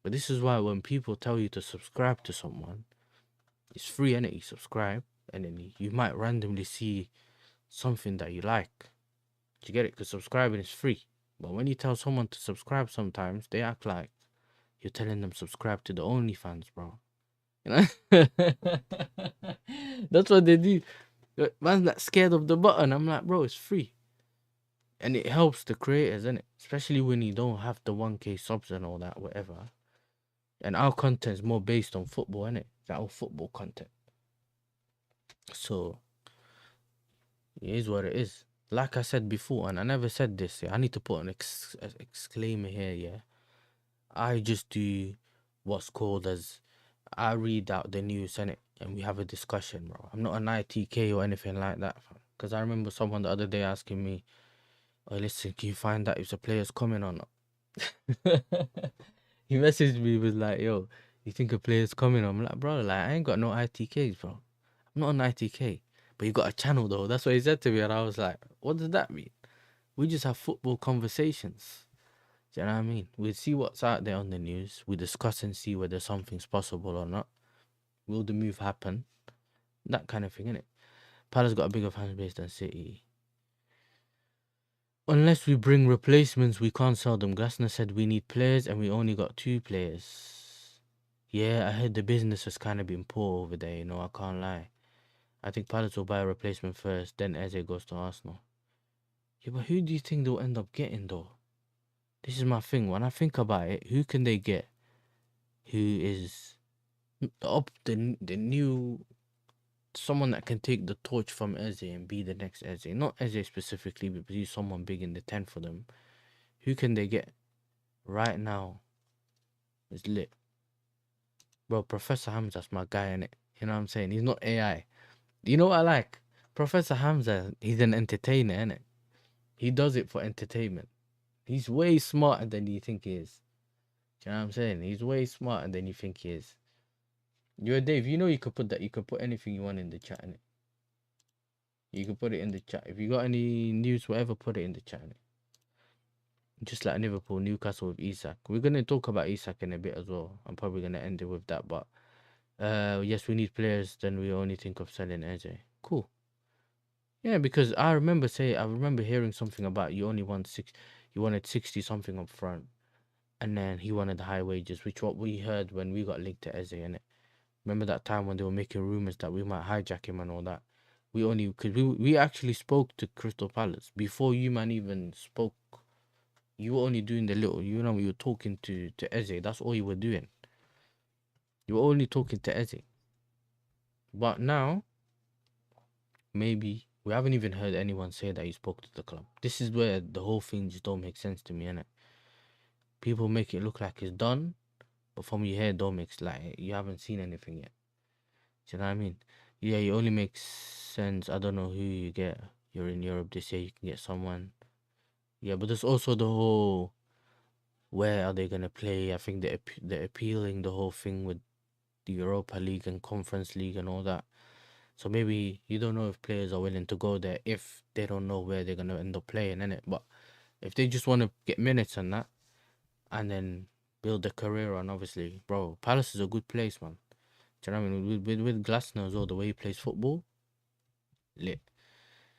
But this is why when people tell you to subscribe to someone, it's free, innit? You subscribe, and then you might randomly see something that you like. Do you get it? Because subscribing is free. But when you tell someone to subscribe, sometimes they act like you're telling them subscribe to the OnlyFans, bro. You know? That's what they do. Man's not scared of the button. I'm like, bro, it's free. And it helps the creators, innit? Especially when you don't have the 1K subs and all that, whatever. And our content is more based on football, innit? It's our football content. So, it is what it is. Like I said before, and I never said this, yeah, I need to put an exclaimer here, yeah. I just do what's called as, I read out the news, innit? And we have a discussion, bro. I'm not an ITK or anything like that. Because I remember someone the other day asking me, oh, listen, can you find out if the player's coming or not? He messaged me, was like, yo, you think a player's coming? I'm like, bro, like, I ain't got no ITKs, bro. I'm not an ITK. But you got a channel, though. That's what he said to me. And I was like, what does that mean? We just have football conversations. Do you know what I mean? We see what's out there on the news. We discuss and see whether something's possible or not. Will the move happen? That kind of thing, innit? Palace got a bigger fan base than City. Unless we bring replacements, we can't sell them. Glasner said we need players and we only got 2 players. Yeah, I heard the business has kind of been poor over there, you know, I can't lie. I think Palace will buy a replacement first, then Eze goes to Arsenal. Yeah, but who do you think they'll end up getting, though? This is my thing. When I think about it, who can they get who is the new, someone that can take the torch from Eze and be the next Eze? Not Eze specifically, but be someone big in the 10 for them. Who can they get right now? Is lit. Bro, Professor Hamza's my guy, innit? You know what I'm saying? He's not AI. You know what I like? Professor Hamza, he's an entertainer, innit? He does it for entertainment. He's way smarter than you think he is. Do you know what I'm saying? He's way smarter than you think he is. You're Dave, you know you could put that, you could put anything you want in the chat, innit? You can put it in the chat. If you got any news, whatever, put it in the chat, innit? Just like Liverpool, Newcastle with ISAK. We're going to talk about ISAK in a bit as well. I'm probably going to end it with that. But yes, we need players. Then we only think of selling Eze. Cool. Yeah, because I remember hearing something about you wanted 60 something up front. And then he wanted the high wages, which what we heard when we got linked to Eze, innit? Remember that time when they were making rumors that we might hijack him and all that? Because we actually spoke to Crystal Palace before you man even spoke. You were only doing the little, you know, you were talking to Eze. That's all you were doing. You were only talking to Eze. But now, maybe, we haven't even heard anyone say that he spoke to the club. This is where the whole thing just don't make sense to me, innit? People make it look like it's done, but from your head, don't make like you haven't seen anything yet. Do you know what I mean? Yeah, it only makes sense. I don't know who you get. You're in Europe, they say you can get someone. Yeah, but there's also the whole, where are they gonna play? I think they're appealing the whole thing with the Europa League and Conference League and all that. So maybe you don't know if players are willing to go there if they don't know where they're gonna end up playing, innit? But If they just want to get minutes and that, and then build a career on, obviously, bro, Palace is a good place, man. Do you know what I mean? With Glasner as well, the way he plays football, lit.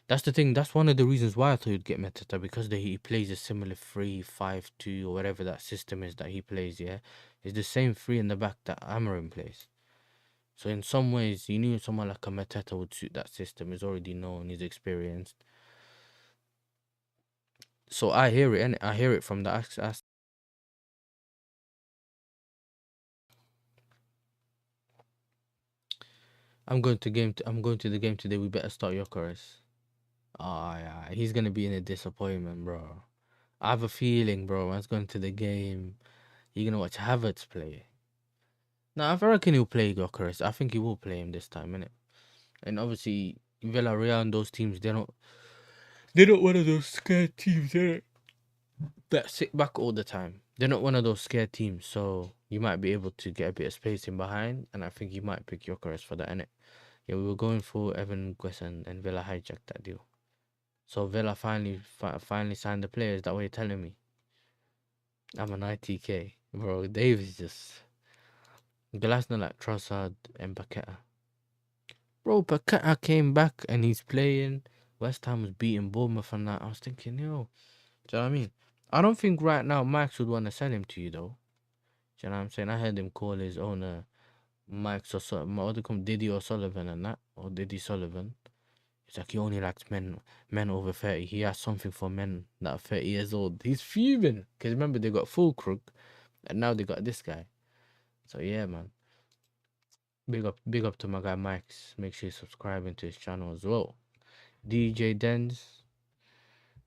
That's the thing. That's one of the reasons why I thought he'd get Mateta, because he plays a similar 3-5-2 or whatever that system is that he plays. Yeah, it's the same three in the back that Amarim plays. So in some ways, you knew someone like a Mateta would suit that system. He's already known, he's experienced. So I hear it, and I hear it from the I'm going to the game today. We better start Yokeres. Oh yeah, he's gonna be in a disappointment, bro. I have a feeling, bro. Man's going to the game. You're gonna watch Havertz play. No, I reckon he'll play Gyökeres. I think he will play him this time, innit? And obviously, Villarreal and those teams, they're not one of those scared teams, innit? That sit back all the time. They're not one of those scared teams, so you might be able to get a bit of space in behind, and I think you might pick Gyökeres for that, innit? Yeah, we were going for Evan Guesson, and Villa hijacked that deal. So Villa finally signed the players. That way you're telling me. I'm an ITK. Bro, Dave is just... Glasner like Trossard and Paqueta. Bro, Paqueta came back and he's playing. West Ham was beating Bournemouth and that. I was thinking, yo, do you know what I mean? I don't think right now Max would want to sell him to you, though. Do you know what I'm saying? I heard him call his owner Max or something. What do they call him? Diddy O'Sullivan and that. Or Diddy Sullivan. He's like, he only likes men over 30. He has something for men that are 30 years old. He's fuming. Because remember, they got Full Crook. And now they got this guy. So yeah, man. Big up to my guy Max. Make sure you subscribing to his channel as well. DJ Denz.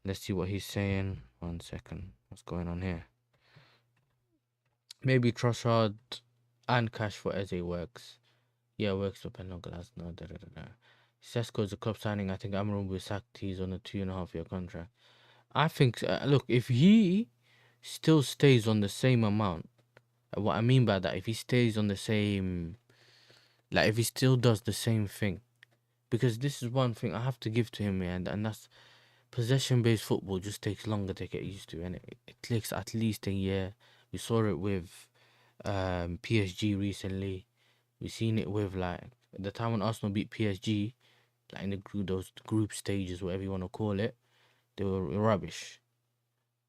Let's see what he's saying. 1 second. What's going on here? Maybe Trossard and cash for Eze works. Yeah, works for Penoglas. No, Sesko is a club signing. I think Amarim will be sacked. He's on a 2.5-year contract. I think, look, if he still stays on the same amount, what I mean by that, if he stays on the same, like if he still does the same thing, because this is one thing I have to give to him, man, and that's possession-based football just takes longer to get used to, and it takes at least a year. We saw it with PSG recently. We've seen it with like the time when Arsenal beat PSG, like in those group stages, whatever you want to call it, they were rubbish.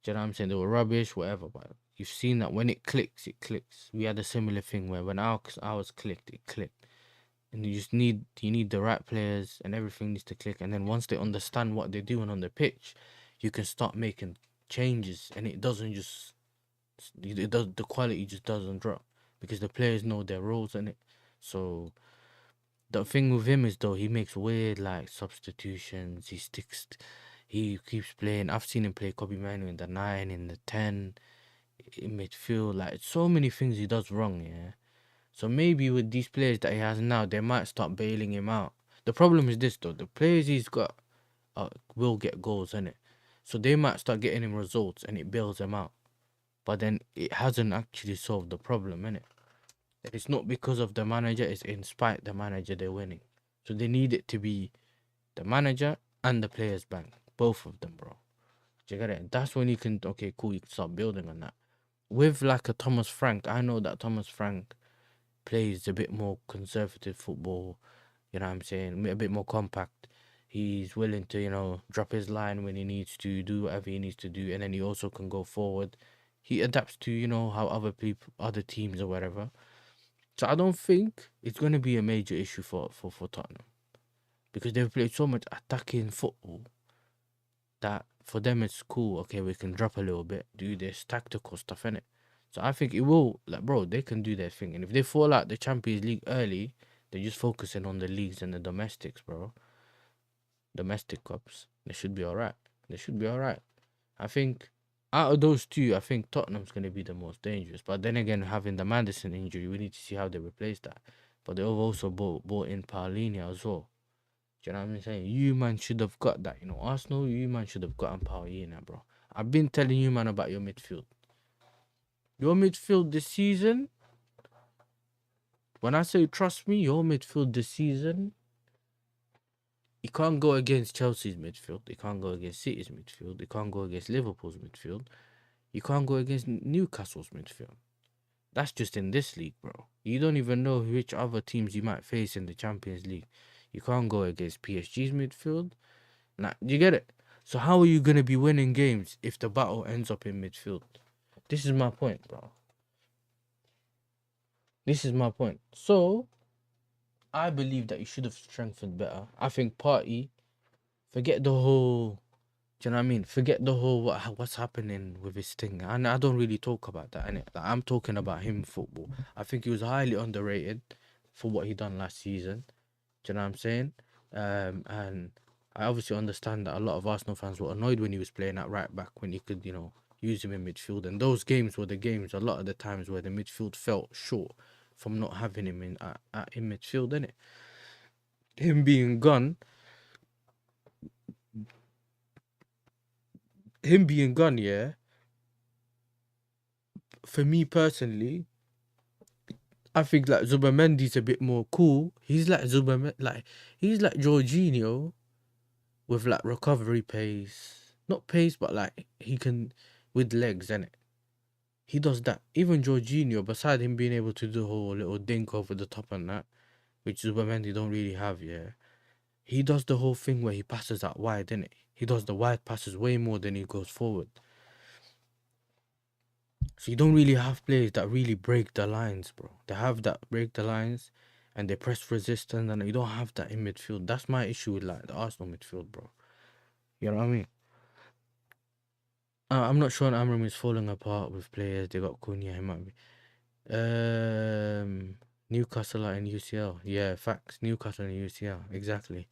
Do you know what I'm saying? They were rubbish, whatever. But you've seen that when it clicks, it clicks. We had a similar thing where when ours clicked, it clicked. And you need the right players, and everything needs to click. And then once they understand what they're doing on the pitch, you can start making changes, and it doesn't just the quality just doesn't drop because the players know their roles in it. So the thing with him is, though, he makes weird like substitutions. He keeps playing. I've seen him play Kobe Manu in the 9, in the 10, in midfield. Like, so many things he does wrong, yeah. So maybe with these players that he has now, they might start bailing him out. The problem is this, though. The players he's got will get goals, innit? So they might start getting him results and it bails him out. But then it hasn't actually solved the problem, innit? It's not because of the manager, it's in spite of the manager they're winning. So they need it to be the manager and the players bank. Both of them, bro. Do you get it? That's when you can, okay, cool, you can start building on that. With like a Thomas Frank, I know that Thomas Frank plays a bit more conservative football, you know what I'm saying? A bit more compact. He's willing to, you know, drop his line when he needs to, do whatever he needs to do, and then he also can go forward. He adapts to, you know, how other teams or whatever. So I don't think it's going to be a major issue for Tottenham, because they've played so much attacking football that for them it's cool. Okay, we can drop a little bit, do this tactical stuff, innit? So I think it will, like, bro, they can do their thing. And if they fall out the Champions League early, they're just focusing on the leagues and the domestics, bro. Domestic cups. They should be alright. They should be alright. I think out of those two, I think Tottenham's going to be the most dangerous. But then again, having the Madison injury, we need to see how they replace that. But they've also bought in Paulinho as well. Do you know what I'm saying? You, man, should have got that. You know, Arsenal, you, man, should have gotten Paulinho, bro. I've been telling you, man, about your midfield. Your midfield this season, when I say trust me, your midfield this season, He can't go against Chelsea's midfield. He can't go against City's midfield. He can't go against Liverpool's midfield. You can't go against Newcastle's midfield. That's just in this league, bro. You don't even know which other teams you might face in the Champions League. You can't go against PSG's midfield. Nah, you get it? So how are you going to be winning games if the battle ends up in midfield? This is my point, bro. This is my point. So, I believe that you should have strengthened better. I think Partey, forget the whole... Do you know what I mean? Forget the whole what's happening with his thing. And I don't really talk about that, innit? Like, I'm talking about him football. I think he was highly underrated for what he done last season. Do you know what I'm saying? And I obviously understand that a lot of Arsenal fans were annoyed when he was playing at right back, when you could, you know, use him in midfield. And those games were the games a lot of the times where the midfield felt short from not having him in midfield, innit? Him being gone, yeah. For me personally, I think like Zubamendi's a bit more cool. He's like he's like Jorginho with like recovery pace. Not pace, but like he can with legs, innit? He does that. Even Jorginho, beside him being able to do the whole little dink over the top and that, which Zubamendi don't really have, yeah. He does the whole thing where he passes out wide, innit? He does the wide passes way more than he goes forward. So you don't really have players that really break the lines, bro. They have that break the lines and they press resistance, and you don't have that in midfield. That's my issue with like the Arsenal midfield, bro. You know what I mean? I'm not sure Amram is falling apart with players. They got Cunha, he might be. Newcastle and UCL. Yeah, facts. Newcastle and UCL. Exactly.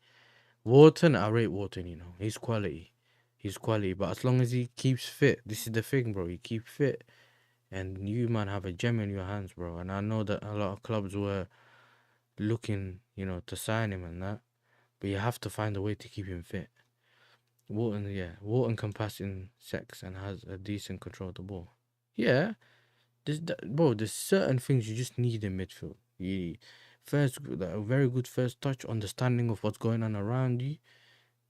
Wharton, I rate Wharton, you know. He's quality. He's quality. But as long as he keeps fit, this is the thing, bro. He keep fit. And you, man, have a gem in your hands, bro. And I know that a lot of clubs were looking, you know, to sign him and that. But you have to find a way to keep him fit. Wharton can pass in sex and has a decent control of the ball. Yeah. There's certain things you just need in midfield. A very good first touch, understanding of what's going on around you.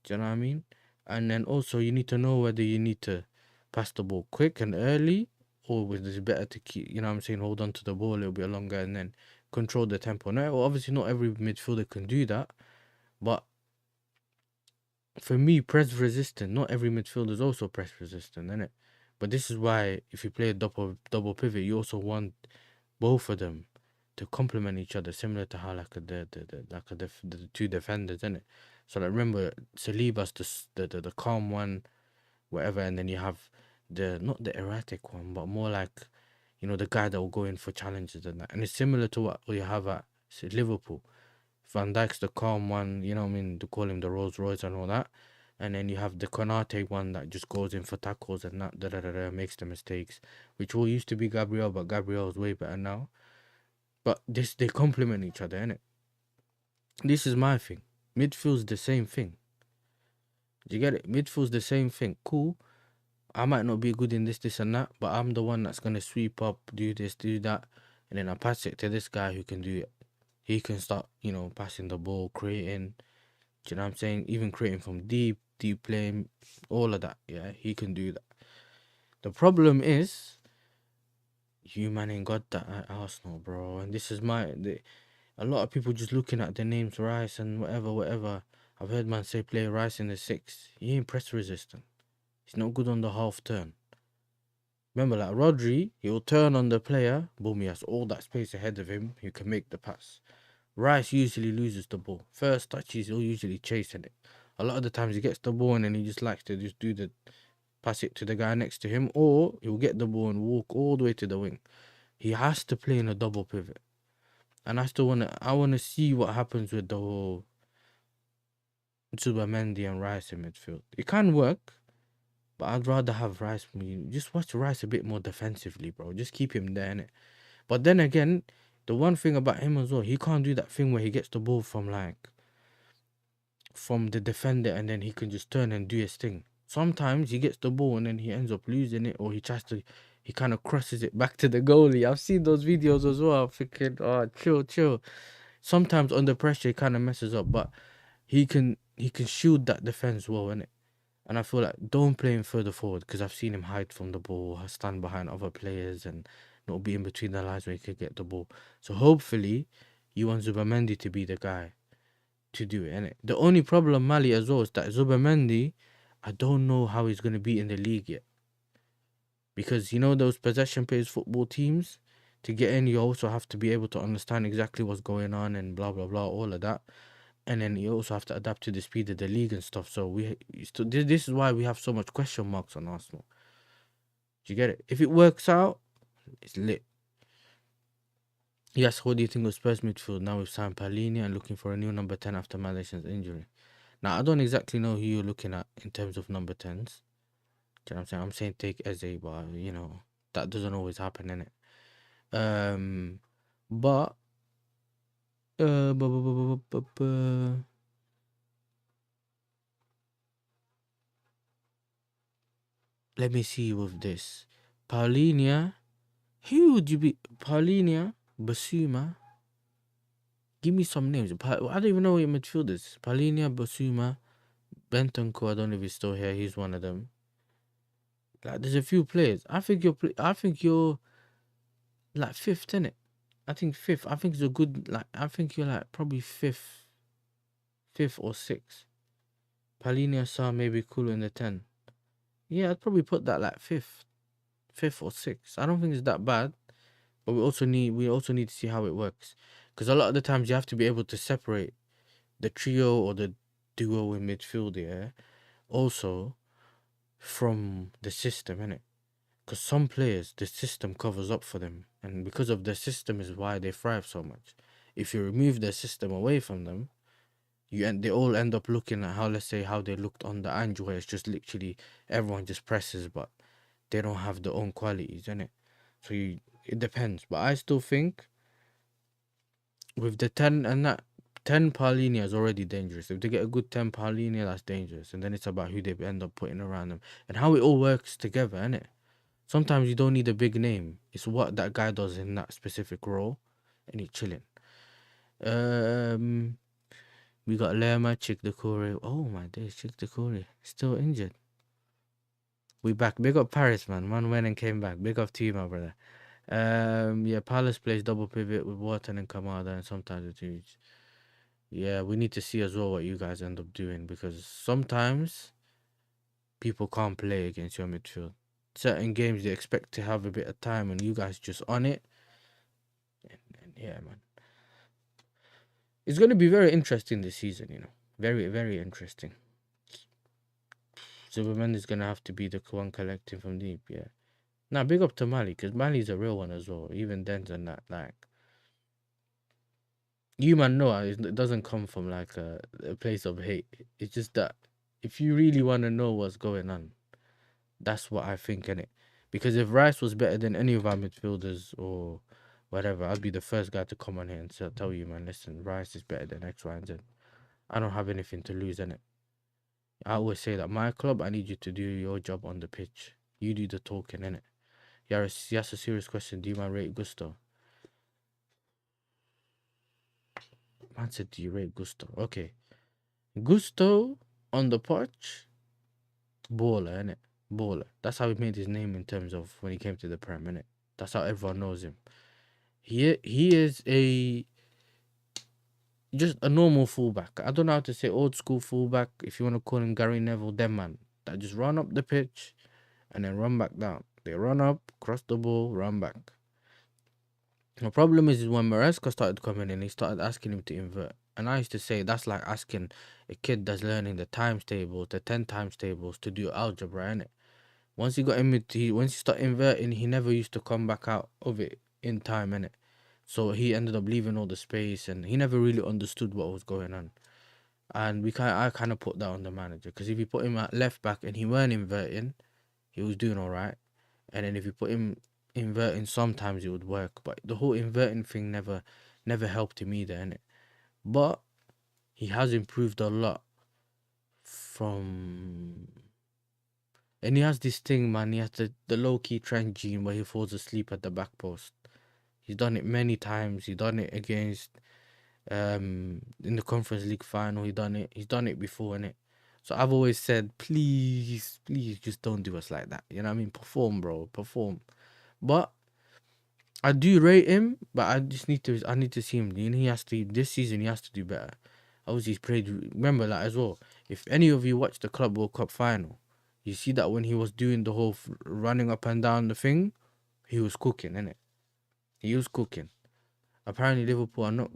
Do you know what I mean? And then also you need to know whether you need to pass the ball quick and early, or whether it's better to keep, you know what I'm saying, hold on to the ball a little bit longer and then control the tempo. Now, obviously not every midfielder can do that, but for me, press resistant, not every midfielder is also press resistant, innit? But this is why if you play a double pivot, you also want both of them to complement each other, similar to how the two defenders, innit? So like remember, Saliba's the calm one, whatever, and then you have not the erratic one, but more like, you know, the guy that will go in for challenges and that. And it's similar to what you have at Liverpool. Van Dijk's the calm one, you know what I mean? They call him the Rolls Royce and all that. And then you have the Konate one that just goes in for tackles and that makes the mistakes, which all used to be Gabriel, but Gabriel's way better now. But they complement each other, innit? This is my thing. Midfield's the same thing. Do you get it? Midfield's the same thing. Cool. I might not be good in this and that, but I'm the one that's gonna sweep up, do this, do that, and then I pass it to this guy who can do it. He can start, you know, passing the ball, creating. Do you know what I'm saying? Even creating from deep playing, all of that. Yeah, he can do that. The problem is, you man ain't got that at Arsenal, bro. And this is a lot of people just looking at the names Rice and whatever. I've heard man say play Rice in the 6. He ain't press resistant. He's not good on the half turn. Remember, like Rodri, he'll turn on the player. Boom, he has all that space ahead of him. He can make the pass. Rice usually loses the ball. First touches, he'll usually chasing it. A lot of the times he gets the ball and then he just likes to just pass it to the guy next to him, or he'll get the ball and walk all the way to the wing. He has to play in a double pivot. And I wanna see what happens with the whole Zubamendi and Rice in midfield. It can work, but I'd rather have Rice. Just watch Rice a bit more defensively, bro. Just keep him there, innit? But then again, the one thing about him as well, he can't do that thing where he gets the ball from the defender and then he can just turn and do his thing. Sometimes he gets the ball and then he ends up losing it, or he kind of crosses it back to the goalie. I've seen those videos as well. I'm thinking, oh, chill. Sometimes under pressure he kind of messes up, but he he can shield that defense well, innit? And I feel like don't play him further forward because I've seen him hide from the ball, stand behind other players, and not be in between the lines when he could get the ball. So hopefully, you want Zubamendi to be the guy to do it, innit? The only problem, Mali, as well, is that Zubamendi, I don't know how he's going to be in the league yet. Because, you know, those possession-based football teams, to get in, you also have to be able to understand exactly what's going on and blah, blah, blah, all of that. And then you also have to adapt to the speed of the league and stuff. So this is why we have so much question marks on Arsenal. Do you get it? If it works out, it's lit. Yes, what do you think of Spurs midfield? Now we've signed Palini and looking for a new number 10 after Malaysian's injury. Now, I don't exactly know who you're looking at in terms of number 10s. Do you know what I'm saying? I'm saying take Eze, but, you know, that doesn't always happen, innit? But let me see with this. Paulinia. Who would you be? Paulinia, Basuma. Give me some names. I don't even know what your midfield is. Paulinia, Basuma, Bentancur. I don't know if he's still here. He's one of them. Like, there's a few players. I think you're like fifth, innit? I think fifth. I think it's a good, like, I think you're like probably fifth or sixth. Paulinia, Sa, maybe cooler in the 10. Yeah, I'd probably put that like fifth or sixth. I don't think it's that bad. But we also need to see how it works, because a lot of the times you have to be able to separate the trio or the duo in midfield, yeah, also from the system, innit? Because some players, the system covers up for them, and because of the system is why they thrive so much. If you remove the system away from them, they all end up looking at how they looked on the Ange, where it's just literally everyone just presses, but they don't have their own qualities, innit? So it depends, but I still think with the 10 and that 10 Paulinia is already dangerous. If they get a good 10 Paulinia, that's dangerous. And then it's about who they end up putting around them and how it all works together, innit? Sometimes you don't need a big name. It's what that guy does in that specific role, and he's chilling. We got Lerma, Chick Decore. Oh my days, Chick Decore still injured. We back. Big up Paris, man. One went and came back. Big up to you, my brother. Yeah, Palace plays double pivot with Wharton and Kamada, and sometimes it's huge. Yeah, we need to see as well what you guys end up doing, because sometimes people can't play against your midfield. Certain games they expect to have a bit of time, and you guys just on it. And yeah, man, it's going to be very interesting this season. You know, very, very interesting. Superman is gonna have to be the one collecting from deep. Yeah. Now, big up to Mali, because Mali's a real one as well. Even Den's and that, like, you man know it doesn't come from like a place of hate. It's just that if you really want to know what's going on, that's what I think, innit? Because if Rice was better than any of our midfielders or whatever, I'd be the first guy to come on here and tell you, man, listen, Rice is better than X, Y, and Z. I don't have anything to lose, innit? I always say that my club, I need you to do your job on the pitch. You do the talking, innit? Yeah, that's a serious question. Do you man rate Gusto? Man said, do you rate Gusto? Okay. Gusto on the pitch, baller, innit? Baller. That's how he made his name in terms of when he came to the Prem, innit? That's how everyone knows him. He is just a normal fullback. I don't know how to say old school fullback. If you want to call him Gary Neville, them man that just run up the pitch and then run back down. They run up, cross the ball, run back. The problem is when Maresca started coming in, he started asking him to invert. And I used to say that's like asking a kid that's learning the times tables, the 10 times tables, to do algebra, innit? Once he got him, once he started inverting, he never used to come back out of it in time, innit? So he ended up leaving all the space, and he never really understood what was going on. And I kind of put that on the manager, because if you put him at left back and he weren't inverting, he was doing all right. And then if you put him inverting, sometimes it would work, but the whole inverting thing never helped him either, innit? But he has improved a lot from, and he has this thing, man. He has the low-key trend gene where he falls asleep at the back post. He's done it many times. He done it against In the Conference League final, he done it. He's done it before, innit? So I've always said, please, please, just don't do us like that. You know what I mean? Perform, bro, perform. But I do rate him, but I need to see him. You know, he has to this season. He has to do better. Obviously, he's played. Remember that as well. If any of you watched the Club World Cup final, you see that when he was doing the whole running up and down the thing, he was cooking, innit? He was cooking. Apparently, Liverpool are not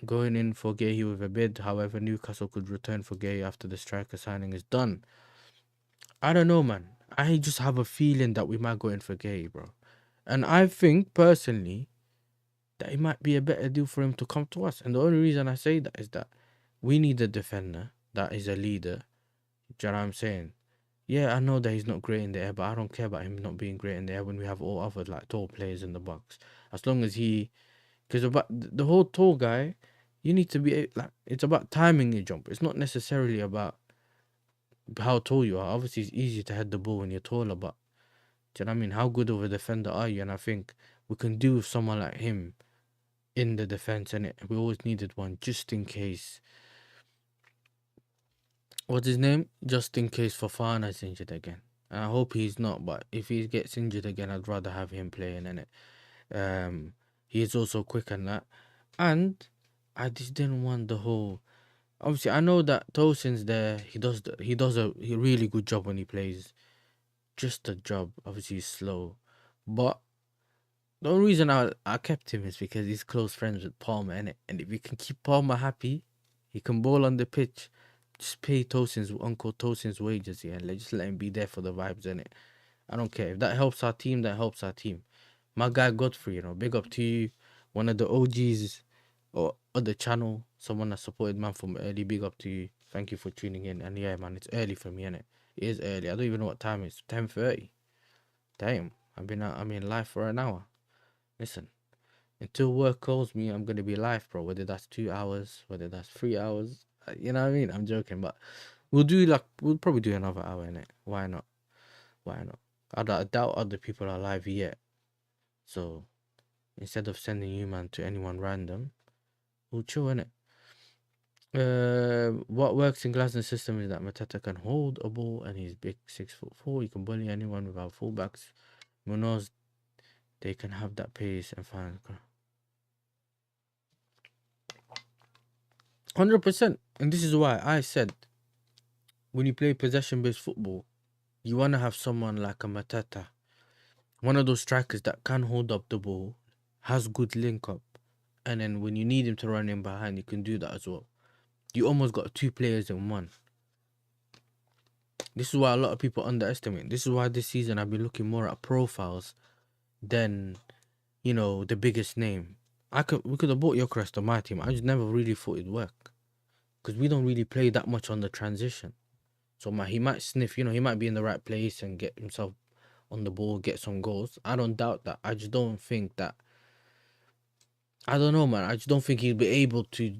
going in for Gay with a bid. However, Newcastle could return for Gay after the striker signing is done. I don't know, man. I just have a feeling that we might go in for Gay, bro. And I think personally that it might be a better deal for him to come to us. And the only reason I say that is that we need a defender that is a leader. Do you know what I'm saying? Yeah, I know that he's not great in the air, but I don't care about him not being great in the air when we have all other like tall players in the box. As long as because about the whole tall guy, you need to be like, it's about timing your jump. It's not necessarily about how tall you are. Obviously, it's easy to head the ball when you're taller, but do you know what I mean? How good of a defender are you? And I think we can do with someone like him in the defense, and we always needed one just in case. What's his name? Just in case Fofana's injured again. And I hope he's not, but if he gets injured again, I'd rather have him playing in it. He is also quick and that. And I just didn't want the whole. Obviously, I know that Tosin's there. He does a really good job when he plays. Just a job. Obviously, he's slow, but the only reason I kept him is because he's close friends with Palmer, innit? And if you can keep Palmer happy, he can ball on the pitch. Just pay Uncle Tosin's wages, yeah, and just let him be there for the vibes, innit? I don't care. If that helps our team, that helps our team. My guy Godfrey, big up to you. One of the OGs or other channel, someone that supported man from early, big up to you. Thank you for tuning in. And yeah, man, it's early for me, innit? It is early. I don't even know what time it's 10:30. Damn, I'm in live for an hour. Listen, until work calls me, I'm gonna be live, bro. Whether that's 2 hours, whether that's 3 hours, you know what I mean? I'm joking, but we'll probably do another hour in it. Why not? Why not? I doubt other people are live yet, so instead of sending you man to anyone random, we'll chill in it. What works in Glasnow's system is that Mateta can hold a ball and he's big, 6'4". He can bully anyone without fullbacks. Munoz, they can have that pace and find. 100%. And this is why I said when you play possession-based football, you want to have someone like a Mateta, one of those strikers that can hold up the ball, has good link-up, and then when you need him to run in behind, you can do that as well. You almost got two players in one. This is why a lot of people underestimate. This is why this season I've been looking more at profiles than, the biggest name. We could have bought Gyökeres to my team. I just never really thought it'd work. Because we don't really play that much on the transition. So he might sniff, he might be in the right place and get himself on the ball, get some goals. I don't doubt that. I just don't think that. I don't know, man. I just don't think he'd be able to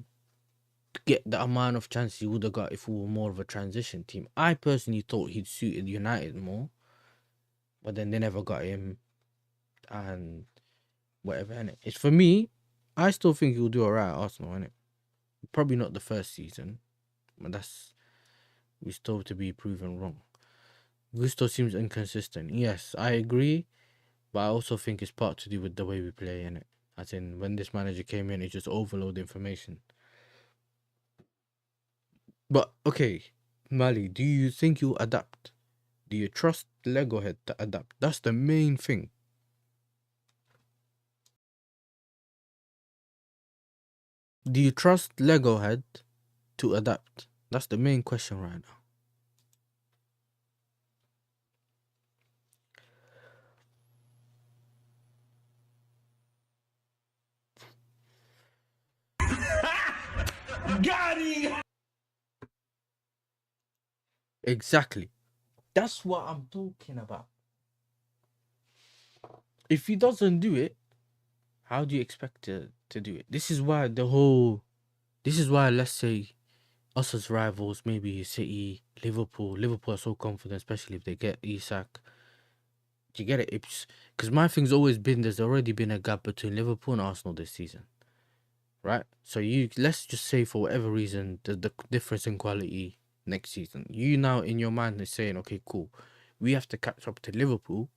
get the amount of chances he would have got if we were more of a transition team. I personally thought he'd suited United more. But then they never got him. And whatever, innit? It's for me, I still think he'll do alright at Arsenal, innit? Probably not the first season. But we still to be proven wrong. Gusto seems inconsistent. Yes, I agree, but I also think it's part to do with the way we play, innit? As in, when this manager came in, it just overload information. But okay, Mali, do you think you'll adapt? Do you trust Lego Head to adapt? That's the main thing. Do you trust Lego Head to adapt? That's the main question right now. Got him! Exactly. That's what I'm talking about. If he doesn't do it, how do you expect to do it? This is why let's say us as rivals, maybe City, Liverpool are so confident, especially if they get ISAK. Do you get it? It's because my thing's always been there's already been a gap between Liverpool and Arsenal this season. right? So you let's just say for whatever reason the difference in quality next season, you now in your mind is saying, okay, cool, we have to catch up to Liverpool.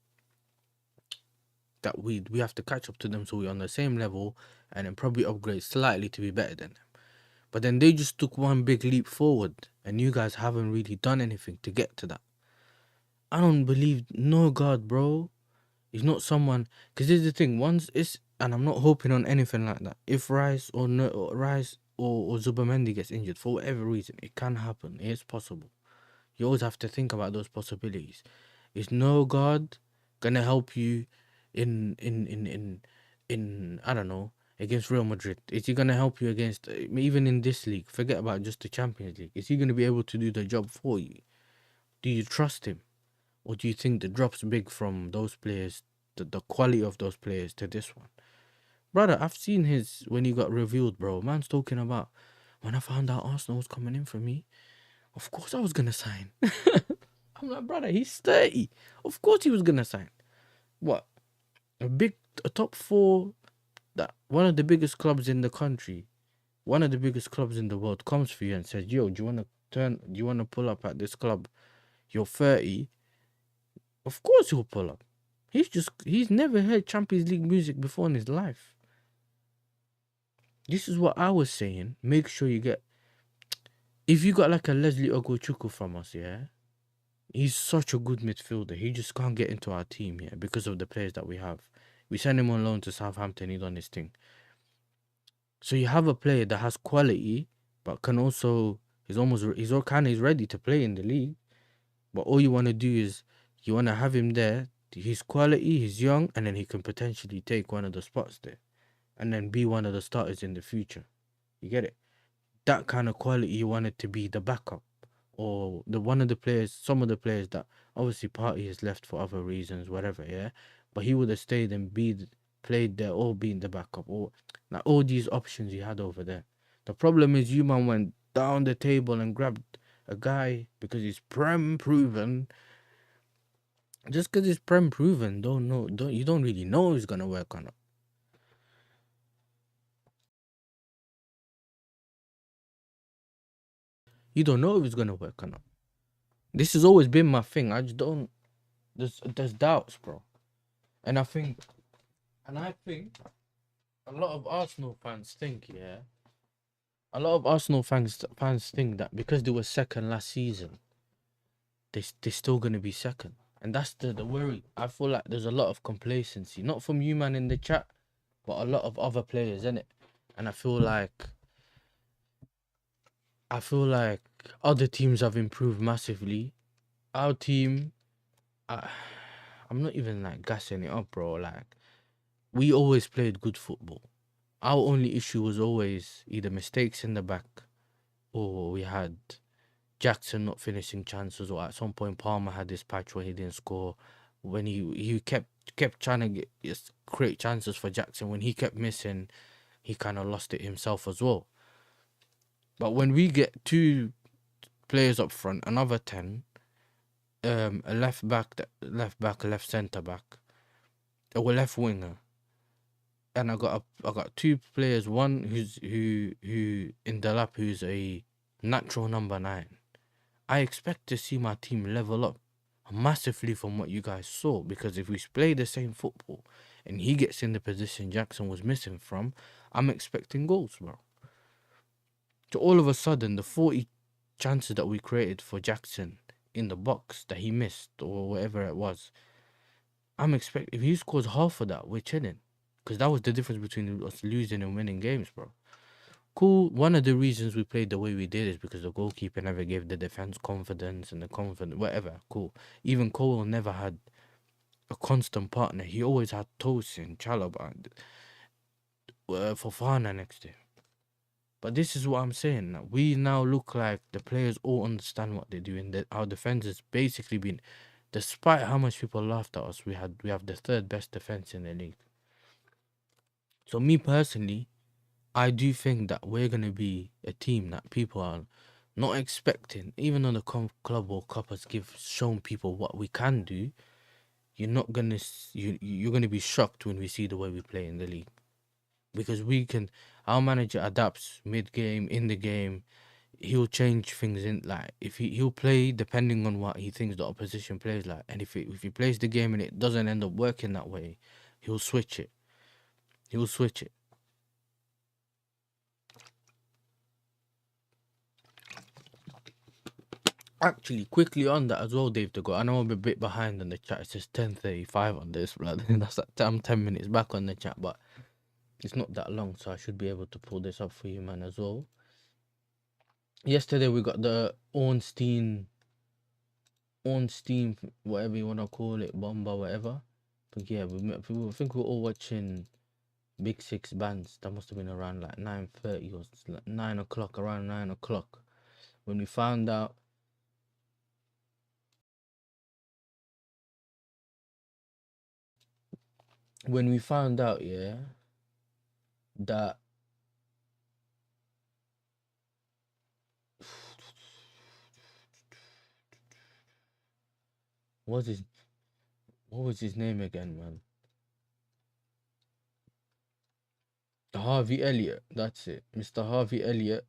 That we have to catch up to them so we're on the same level, and then probably upgrade slightly to be better than them. But then they just took one big leap forward, and you guys haven't really done anything to get to that. I don't believe no God, bro. He's not someone. Because here's the thing. Once it's, and I'm not hoping on anything like that. If Rice or no, or Rice or Zubamendi gets injured for whatever reason, it can happen. It's possible. You always have to think about those possibilities. Is no God gonna help you in I don't know, against Real Madrid? Is he gonna help you against even in this league? Forget about just the Champions League. Is he gonna be able to do the job for you? Do you trust him? Or do you think the drop's big from those players, the quality of those players to this one? Brother, I've seen his when he got revealed, bro. Man's talking about when I found out Arsenal was coming in for me, of course I was gonna sign. I'm like, brother, he's 30. Of course he was gonna sign. What? A top four, that one of the biggest clubs in the country, one of the biggest clubs in the world comes for you and says, yo, do you wanna pull up at this club? You're 30. Of course he'll pull up. He's never heard Champions League music before in his life. This is what I was saying. Make sure you get, if you got like a Leslie Ogochukwu from us, yeah, he's such a good midfielder. He just can't get into our team here because of the players that we have. We send him on loan to Southampton. He done his thing. So you have a player that has quality, but can also he's ready to play in the league. But all you want to do is you want to have him there. He's quality. He's young, and then he can potentially take one of the spots there, and then be one of the starters in the future. You get it? That kind of quality you want it to be the backup. Or some of the players that obviously Party has left for other reasons, whatever, yeah. But he would have stayed and played there or been the backup, or like all these options he had over there. The problem is you man went down the table and grabbed a guy because he's prem proven. Just because he's prem proven, you don't really know he's gonna work or not. You don't know if it's gonna work or not. This has always been my thing. I just don't. There's doubts, bro. And I think a lot of Arsenal fans think, yeah. A lot of Arsenal fans think that because they were second last season, they're still gonna be second, and that's the worry. I feel like there's a lot of complacency, not from you man in the chat, but a lot of other players in it, and I feel like other teams have improved massively. Our team, I'm not even like gassing it up, bro. Like, we always played good football. Our only issue was always either mistakes in the back, or we had Jackson not finishing chances, or at some point Palmer had this patch where he didn't score. When he kept trying to create chances for Jackson, when he kept missing, he kind of lost it himself as well. But when we get two players up front, another 10, a left back, a left centre back, a left winger, and I got two players. One who in the lap who's a natural number 9. I expect to see my team level up massively from what you guys saw, because if we play the same football and he gets in the position Jackson was missing from, I'm expecting goals, bro. So all of a sudden, the 40 chances that we created for Jackson in the box that he missed or whatever it was, I'm expecting if he scores half of that, we're chilling. Because that was the difference between us losing and winning games, bro. Cool. One of the reasons we played the way we did is because the goalkeeper never gave the defense confidence and whatever. Cool. Even Cole never had a constant partner. He always had Tosin, Chalobah, Fofana next to him. But this is what I'm saying. We now look like the players all understand what they're doing. That our defense has basically been, despite how much people laughed at us, we have the third best defense in the league. So me personally, I do think that we're going to be a team that people are not expecting. Even though the Club World Cup has shown people what we can do, you're going to be shocked when we see the way we play in the league. because our manager adapts mid game, in the game. He'll change things in, like, if he'll play depending on what he thinks the opposition plays like, and if he plays the game and it doesn't end up working that way, he'll switch it. He'll switch it. Actually, quickly on that as well, Dave, to go. I know I'm a bit behind on the chat. It says 10:35 on this, blood. That's like, I'm 10 minutes back on the chat, but it's not that long, so I should be able to pull this up for you, man, as well. Yesterday we got the Ornstein, whatever you want to call it, bomba, whatever. But yeah, I think we were all watching Big Six bands. That must have been around like 9:30 or like 9 o'clock, around 9 o'clock. When we found out, yeah, that what was his name again, man? Harvey Elliott, that's it. Mr. Harvey Elliott.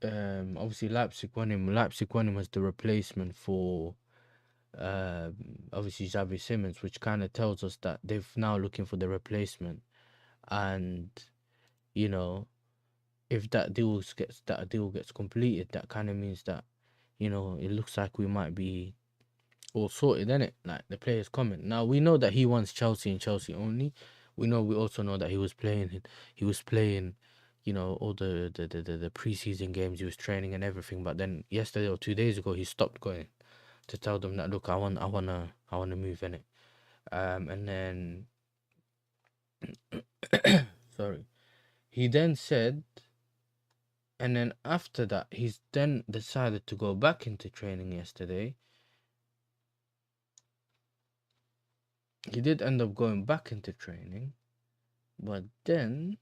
Obviously Leipzig won him. Leipzig won him as the replacement for obviously Xavi Simons, which kind of tells us that they've now looking for the replacement. And you know, if that deal gets completed, that kind of means that, you know, it looks like we might be all sorted, innit? Like the players coming. Now we know that he wants Chelsea and Chelsea only. We also know that he was playing, you know, all the preseason games, he was training and everything. But then yesterday or 2 days ago, he stopped going to tell them that, look, I wanna move, innit? And then sorry. He then said, and then after that, he's then decided to go back into training yesterday. He did end up going back into training, but then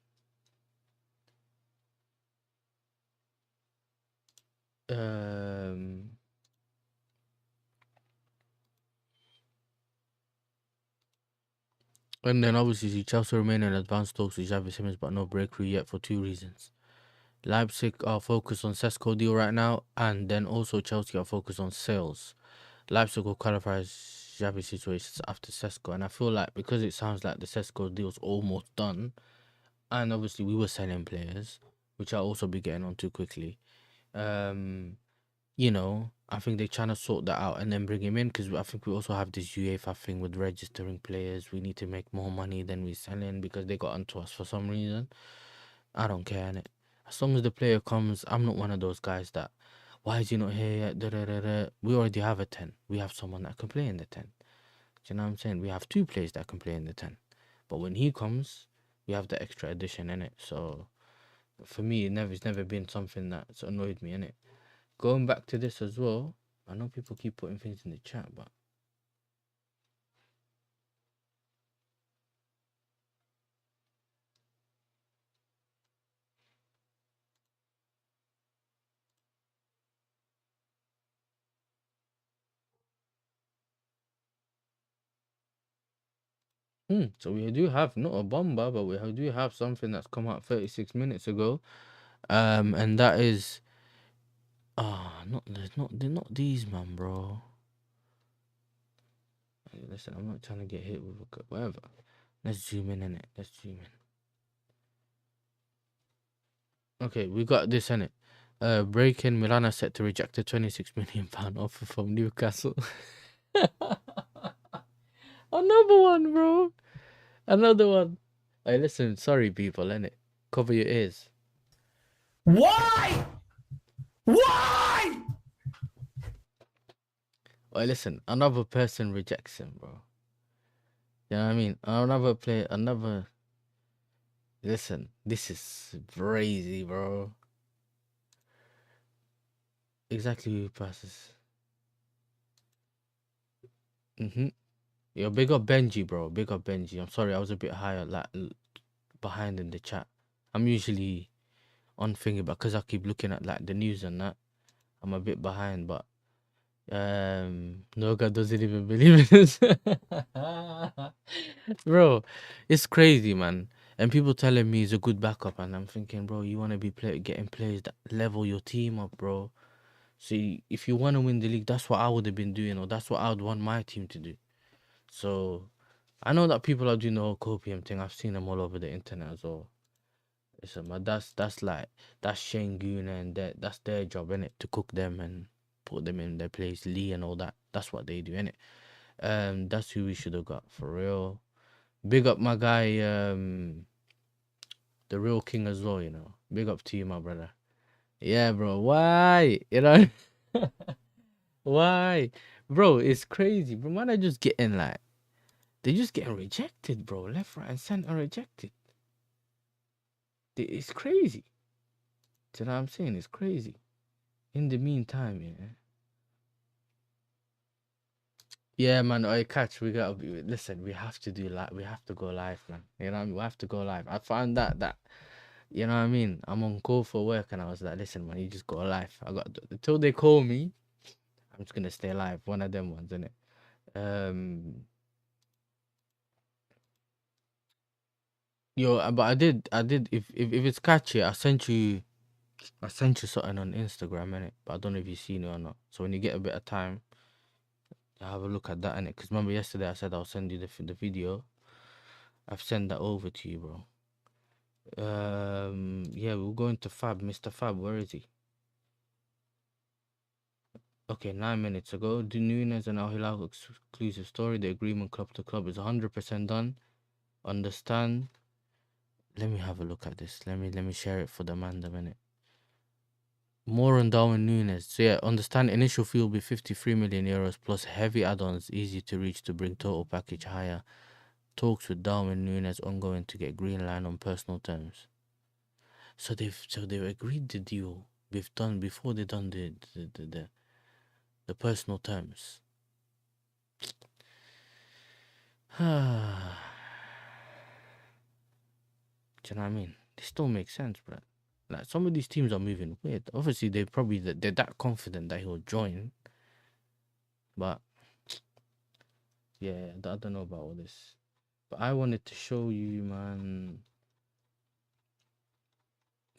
and then obviously Chelsea remain in advanced talks with Xavi Simons, but no breakthrough yet for 2 reasons. Leipzig are focused on Sesko deal right now, and then also Chelsea are focused on sales. Leipzig will clarify Xavi situations after Sesko, and I feel like because it sounds like the Sesko deal's almost done, and obviously we were selling players, which I'll also be getting on too quickly. You know, I think they're trying to sort that out and then bring him in, because I think we also have this UEFA thing with registering players. We need to make more money than we're selling because they got onto us for some reason. I don't care, innit? As long as the player comes, I'm not one of those guys that, why is he not here yet? Da, da, da, da. We already have a 10. We have someone that can play in the 10. Do you know what I'm saying? We have 2 players that can play in the 10. But when he comes, we have the extra addition in it. So for me, it's never been something that's annoyed me, innit? Going back to this as well, I know people keep putting things in the chat, but so we do have not a bomber, but we do have something that's come out 36 minutes ago. And that is they're not these, man, bro. Listen, I'm not trying to get hit with whatever. Let's zoom in it. Let's zoom in. Okay, we got this in it. Breaking, Milan are set to reject a £26 million offer from Newcastle. Another one, bro. Another one. Hey, listen, sorry, people, innit? Cover your ears. Why? Why? Hey, listen, another person rejects him, bro. You know what I mean? Another player, another. Listen, this is crazy, bro. Exactly who passes. Yo, big up Benji, bro. Big up Benji. I'm sorry, I was a bit higher, like behind in the chat. I'm usually on thingy, but because I keep looking at like the news and that, I'm a bit behind. But Noga doesn't even believe in this, bro. It's crazy, man. And people telling me he's a good backup, and I'm thinking, bro, you want to be getting players that level your team up, bro. See, if you want to win the league, that's what I would have been doing, or that's what I would want my team to do. So I know that people are doing the whole copium thing. I've seen them all over the internet as well. Listen, but that's Shane Guna and that's their job, innit? To cook them and put them in their place, Lee and all that. That's what they do, innit? That's who we should have got for real. Big up my guy, the real king as well, you know. Big up to you, my brother. Yeah, bro. Why? You know? Why? Bro, it's crazy. Bro, man, they're just getting rejected, bro. Left, right, and center rejected. It's crazy. Do you know what I'm saying? It's crazy. In the meantime, yeah. Yeah, man. I catch. We gotta be. Listen, we have to do like. We have to go live, man. You know what I mean? We have to go live. I found that. You know what I mean? I'm on call for work, and I was like, listen, man, you just go live. I got until they call me. I'm just gonna stay live. One of them ones, innit? Yo, but I did. If it's catchy, I sent you something on Instagram, innit? But I don't know if you've seen it or not. So when you get a bit of time, have a look at that, innit? Because remember yesterday I said I'll send you the video. I've sent that over to you, bro. Yeah, we're going to Fab. Mr. Fab, where is he? Okay, 9 minutes ago. The Nunes and Al Hilal exclusive story. The agreement club to club is 100% done. Understand? Let me have a look at this. Let me share it for the man a minute. More on Darwin Nunes. So yeah, understand initial fee will be 53 million euros plus heavy add-ons, easy to reach to bring total package higher. Talks with Darwin Nunes ongoing to get green line on personal terms. So they've agreed the deal we've done before they done the personal terms. Do you know what I mean? This don't make sense, bro. Like some of these teams are moving weird. Obviously, they're that confident that he'll join, but yeah, I don't know about all this. But I wanted to show you, man,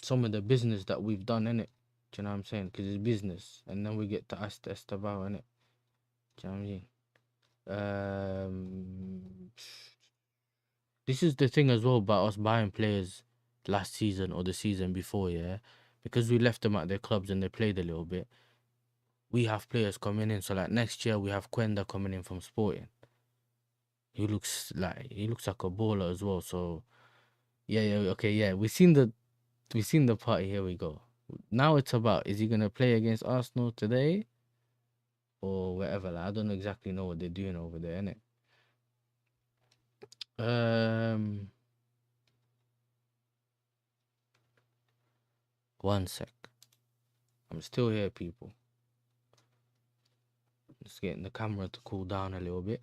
some of the business that we've done in it. Do you know what I'm saying? Because it's business, and then we get to ask the Estevao in it. Do you know what I mean? This is the thing as well about us buying players last season or the season before, yeah. Because we left them at their clubs and they played a little bit. We have players coming in. So like next year we have Quenda coming in from Sporting. He looks like a baller as well. So yeah, okay, yeah. We've seen the party. Here we go. Now it's about, is he gonna play against Arsenal today or wherever? Like, I don't exactly know what they're doing over there, innit? One sec. I'm still here, people. Just getting the camera to cool down a little bit.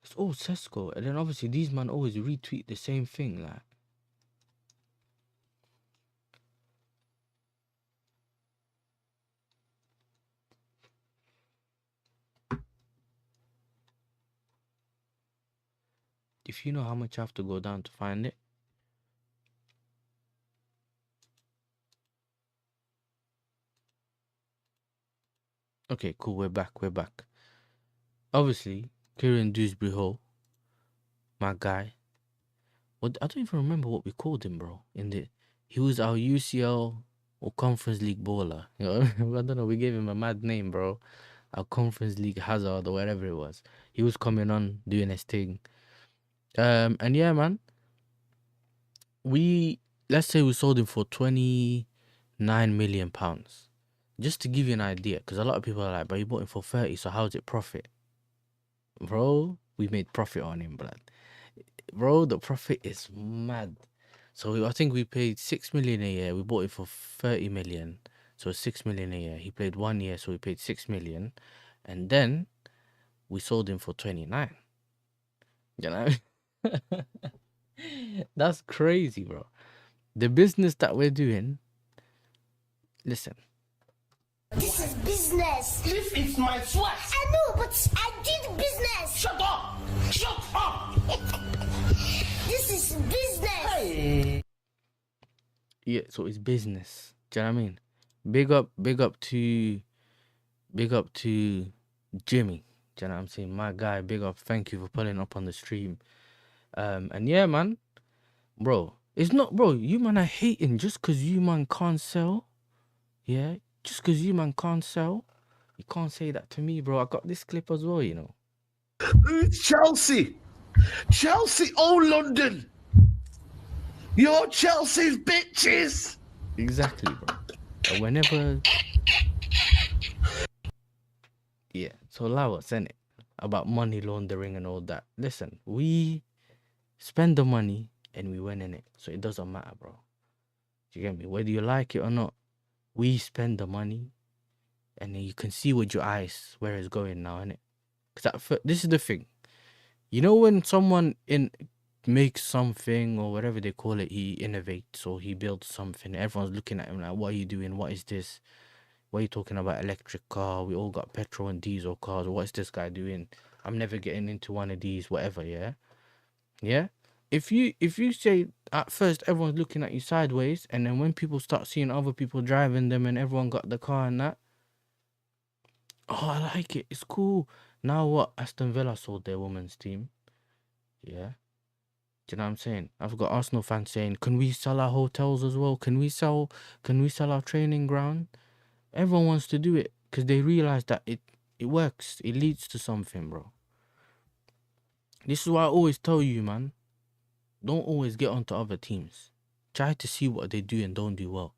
It's all Sesko, and then obviously these man always retweet the same thing, like. If you know how much I have to go down to find it. Okay, cool, we're back. Obviously, Kieran Dewsbury Hall, my guy. What, I don't even remember what we called him, bro. He was our UCL or Conference League baller. You know, I don't know, we gave him a mad name, bro. Our Conference League Hazard or whatever it was. He was coming on, doing his thing. And yeah, man. Let's say we sold him for £29 million. Just to give you an idea, because a lot of people are like, but you bought him for 30, so how's it profit? Bro, we made profit on him, blood. Bro, the profit is mad. So I think we paid 6 million a year. We bought it for 30 million. So 6 million a year. He played 1 year, so we paid 6 million. And then we sold him for 29. You know? That's crazy, bro. The business that we're doing, listen, This is business. This is my sweat. I know, but I did business. Shut up. Shut up. This is business. Hey. Yeah, so it's business. Do you know what I mean? Big up to Jimmy. Do you know what I'm saying? My guy, big up. Thank you for pulling up on the stream. And yeah, man, bro, it's not, bro. You man are hating just cause you man can't sell. Yeah, just cause you man can't sell. You can't say that to me, bro. I got this clip as well, you know. Chelsea. Chelsea, oh London. You're Chelsea's bitches. Exactly, bro. And whenever, yeah. So allow us, innit? About money laundering and all that. Listen, we spend the money and we win in it, so it doesn't matter, bro. Do you get me? Whether you like it or not, we spend the money, and then you can see with your eyes where it's going now, innit? Because this is the thing. You know when someone makes something or whatever they call it, he innovates or he builds something, everyone's looking at him like, what are you doing? What is this? What are you talking about? Electric car? We all got petrol and diesel cars. What's this guy doing? I'm never getting into one of these, whatever, yeah? Yeah? If you say at first everyone's looking at you sideways, and then when people start seeing other people driving them and everyone got the car and that, oh, I like it, it's cool. Now what? Aston Villa sold their women's team. Yeah. Do you know what I'm saying? I've got Arsenal fans saying, can we sell our hotels as well? Can we sell our training ground? Everyone wants to do it because they realize that it works. It leads to something, bro. This is why I always tell you, man. Don't always get onto other teams. Try to see what they do and don't do well.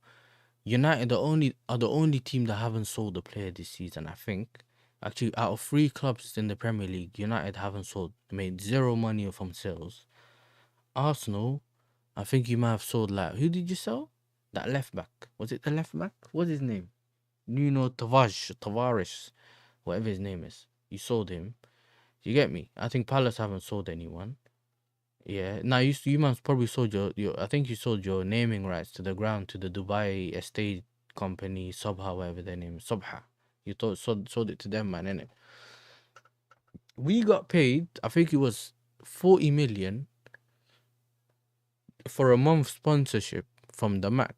United are the only team that haven't sold a player this season, I think. Actually, out of 3 clubs in the Premier League, United haven't sold. Made 0 money from sales. Arsenal, I think you might have sold, like, who did you sell? That left back. Was it the left back? What's his name? Nuno Tavares, whatever his name is. You sold him. You get me? I think Palace haven't sold anyone. Yeah. Now you must probably sold your I think you sold your naming rights to the ground to the Dubai estate company, Sobha, whatever their name is. Sobha. You sold it to them, man, innit? We got paid, I think it was 40 million for a month sponsorship from the Mac,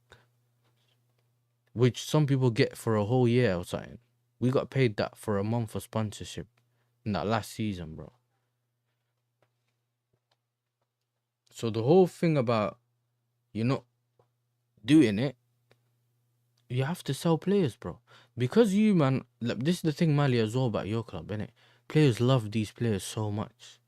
which some people get for a whole year or something. We got paid that for a month of sponsorship in that last season, bro. So the whole thing about you not doing it, you have to sell players, bro. Because you, man, like, this is the thing, Mali, as well about your club, innit? Players love these players so much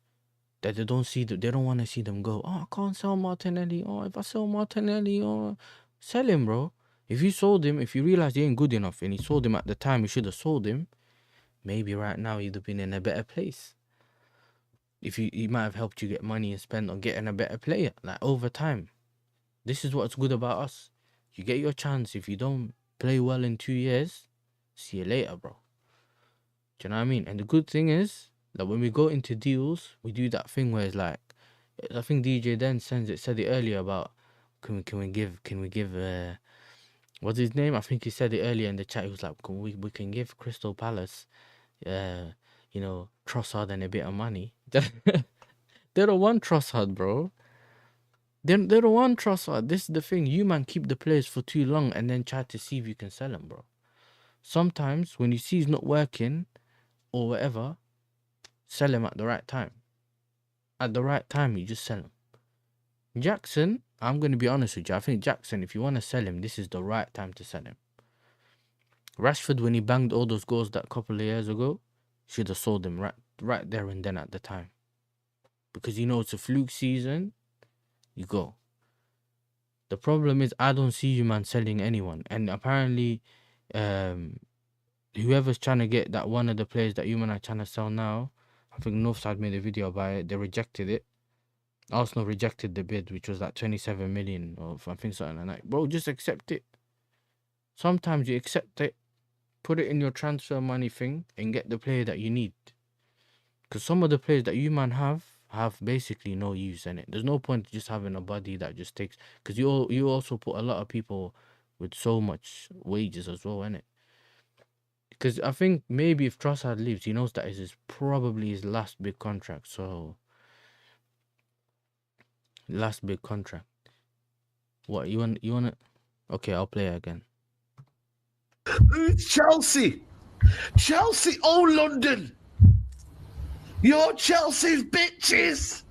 that they don't want to see them go. Oh, I can't sell Martinelli. Oh, if I sell Martinelli, oh, sell him, bro. If you sold him, if you realize he ain't good enough and he sold him at the time you should have sold him, maybe right now he'd have been in a better place. If he might have helped you get money and spend on getting a better player, like, over time. This is what's good about us. You get your chance. If you don't play well in 2 years, see you later, bro. Do you know what I mean? And the good thing is that when we go into deals, we do that thing where it's like, I think DJ Den said it earlier about can we give what's his name? I think he said it earlier in the chat. He was like, we can give Crystal Palace Trossard and a bit of money. They don't want Trossard, bro. They don't want Trossard. This is the thing. You, man, keep the players for too long and then try to see if you can sell them, bro. Sometimes when you see it's not working or whatever, sell him at the right time. At the right time, you just sell him. Jackson, I'm going to be honest with you. I think Jackson, if you want to sell him, this is the right time to sell him. Rashford, when he banged all those goals that couple of years ago, should have sold him right there and then at the time. Because you know it's a fluke season, you go. The problem is I don't see you, man, selling anyone. And apparently, whoever's trying to get that one of the players that you, man, are trying to sell now, I think Northside made a video about it. They rejected it. Arsenal rejected the bid, which was like 27 million or I think something like that. Bro, just accept it. Sometimes you accept it, put it in your transfer money thing, and get the player that you need. Because some of the players that you, man, have basically no use in it. There's no point just having a body that just takes... Because you also put a lot of people with so much wages as well, innit? Because I think maybe if Trossard leaves, he knows that is probably his last big contract. So last big contract. What you want? You want to? Okay, I'll play it again. Chelsea. Chelsea own London. You're Chelsea's bitches.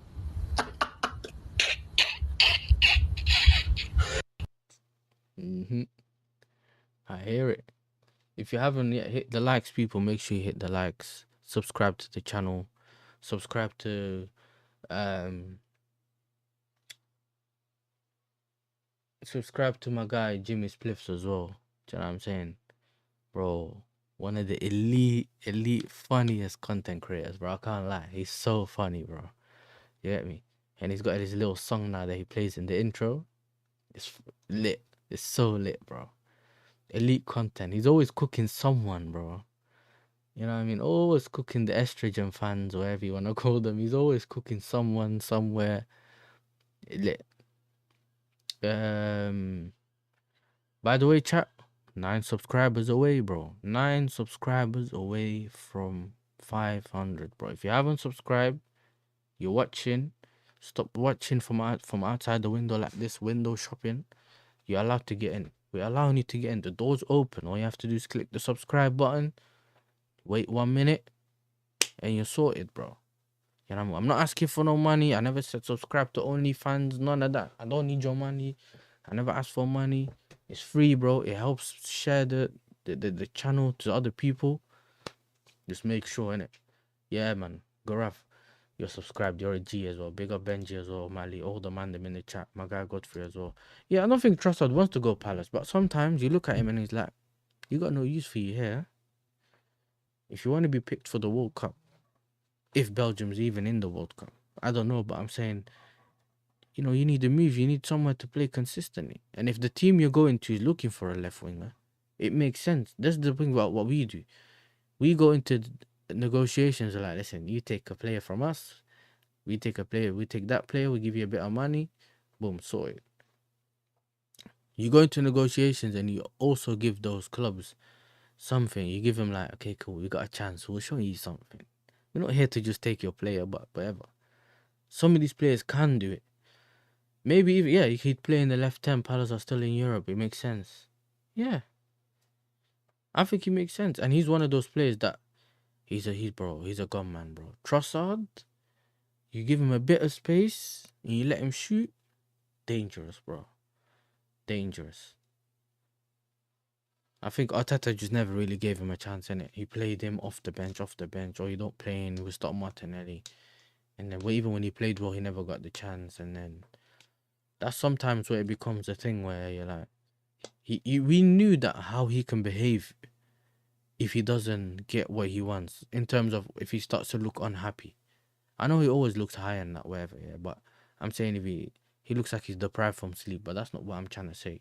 I hear it. If you haven't yet hit the likes, people, make sure you hit the likes. Subscribe to the channel. Subscribe to subscribe to my guy Jimmy Spliffs as well. Do you know what I'm saying? Bro, one of the elite funniest content creators, bro. I can't lie. He's so funny, bro. You get me? And he's got his little song now that he plays in the intro. It's lit. It's so lit, bro. Elite content. He's always cooking someone, bro. You know what I mean? Always cooking the estrogen fans, whatever you want to call them. He's always cooking someone somewhere. Lit. By the way, chat, 9 subscribers away, bro. 9 subscribers away from 500, bro. If you haven't subscribed, you're watching. Stop watching from outside the window like this, window shopping. You're allowed to get in. We're allowing you to get in. The door's open. All you have to do is click the subscribe button. Wait 1 minute, and you're sorted, bro. You know, I'm not asking for no money. I never said subscribe to OnlyFans. None of that. I don't need your money. I never asked for money. It's free, bro. It helps share the channel to other people. Just make sure, innit? Yeah, man. Garaf, you're subscribed. You're a G as well. Big up Benji as well, Mali. All the man them in the chat. My guy Godfrey as well. Yeah, I don't think Trossard wants to go Palace, but sometimes you look at him and he's like, you got no use for you here. If you want to be picked for the World Cup, if Belgium's even in the World Cup, I don't know, but I'm saying, you know, you need to move. You need somewhere to play consistently. And if the team you're going to is looking for a left winger, it makes sense. That's the thing about what we do. We go into negotiations like, listen, you take a player from us, we take a player, we take that player, we give you a bit of money, boom, sorted. You go into negotiations and you also give those clubs something. You give them like, okay, cool, we got a chance. We'll show you something. We're not here to just take your player, but whatever. Some of these players can do it. Maybe even, yeah, he'd play in the left 10. Palace are still in Europe. It makes sense. Yeah. I think he makes sense. And he's one of those players that he's a gun man, bro. Trossard, you give him a bit of space and you let him shoot. Dangerous, bro. Dangerous. I think Arteta just never really gave him a chance, innit? He played him off the bench, or you don't play him, we start Martinelli. And then even when he played well, he never got the chance. And then that's sometimes where it becomes a thing where you're like, we knew that how he can behave if he doesn't get what he wants, in terms of if he starts to look unhappy. I know he always looks high and that, whatever, yeah, but I'm saying if he looks like he's deprived from sleep, but that's not what I'm trying to say.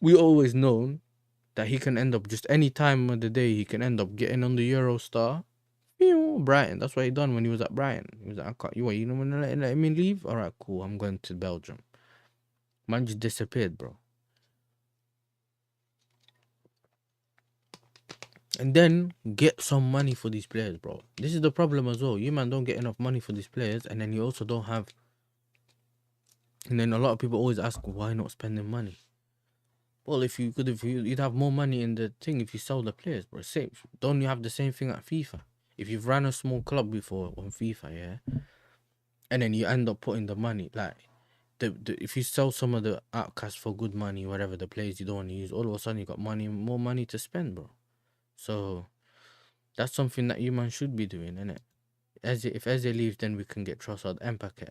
We always known that he can end up just any time of the day, he can end up getting on the Eurostar. Brighton. That's what he done when he was at Brighton. He was like, I can't, you don't want to let me leave? All right, cool. I'm going to Belgium. Man just disappeared, bro. And then get some money for these players, bro. This is the problem as well. You, man, don't get enough money for these players, and then you also don't have. And then a lot of people always ask, why not spending money? Well, you'd have more money in the thing if you sell the players, bro. Same. Don't you have the same thing at FIFA? If you've ran a small club before on FIFA, yeah, and then you end up putting the money, like, if you sell some of the outcasts for good money, whatever, the players you don't want to use, all of a sudden you got more money to spend, bro. So that's something that you, man, should be doing, innit? If Eze leaves, then we can get Trossard and Paqueta.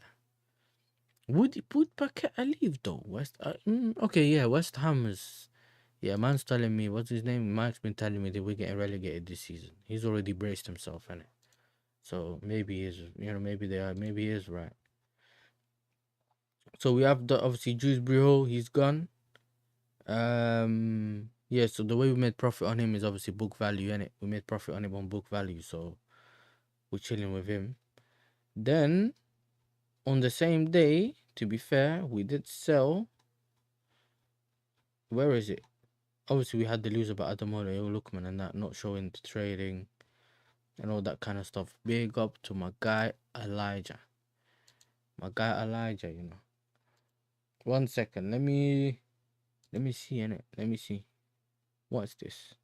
Would Paqueta leave though? Okay, yeah, West Ham is. Yeah, man's telling me, what's his name? Mike's been telling me that we're getting relegated this season. He's already braced himself, innit? So maybe he's, maybe he is right. So we have obviously Dewsbury, he's gone. Yeah, so the way we made profit on him is obviously book value, innit? We made profit on him on book value, so we're chilling with him. Then on the same day, to be fair, we did sell. Where is it? obviously we had the news about Adamola Lookman and that not showing the trading and all that kind of stuff. Big up to my guy Elijah. My guy Elijah, you know. 1 second, let me see innit. Let me see. What's this?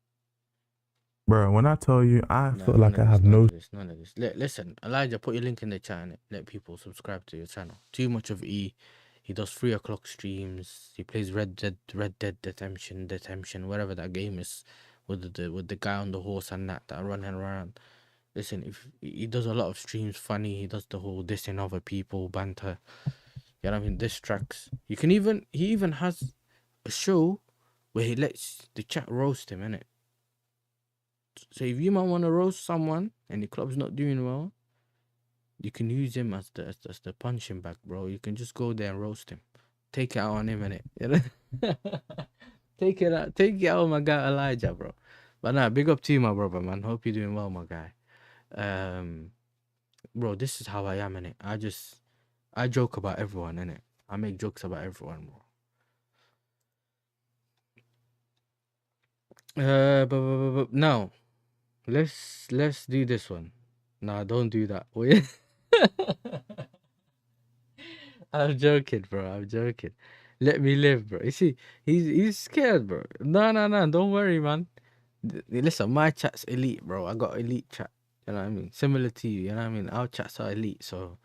Bro, when I tell you, I No, feel none like of I this, have none no. of this, none of this. Listen, Elijah, put your link in the chat and let people subscribe to your channel. Too much of E. He does 3 o'clock streams. He plays Red Dead Redemption, whatever that game is, with the guy on the horse and that running around. Listen, if he does a lot of streams, funny. He does the whole dissing other people, banter. You know what I mean? Diss tracks. He even has a show where he lets the chat roast him, innit? So if you might want to roast someone and the club's not doing well, you can use him as the punching bag, bro. You can just go there and roast him. Take it out on him, innit? You know? Take it out on my guy Elijah, bro. But nah, big up to you, my brother, man. Hope you're doing well, my guy. Bro, this is how I am, innit? I joke about everyone, innit? I make jokes about everyone, bro. But now let's do this one. Nah, don't do that. Wait. I'm joking, bro. I'm joking. Let me live, bro. You see, he's scared, bro. No. Don't worry, man. Listen, my chat's elite, bro. I got elite chat. You know what I mean? Similar to you. You know what I mean? Our chats are elite, so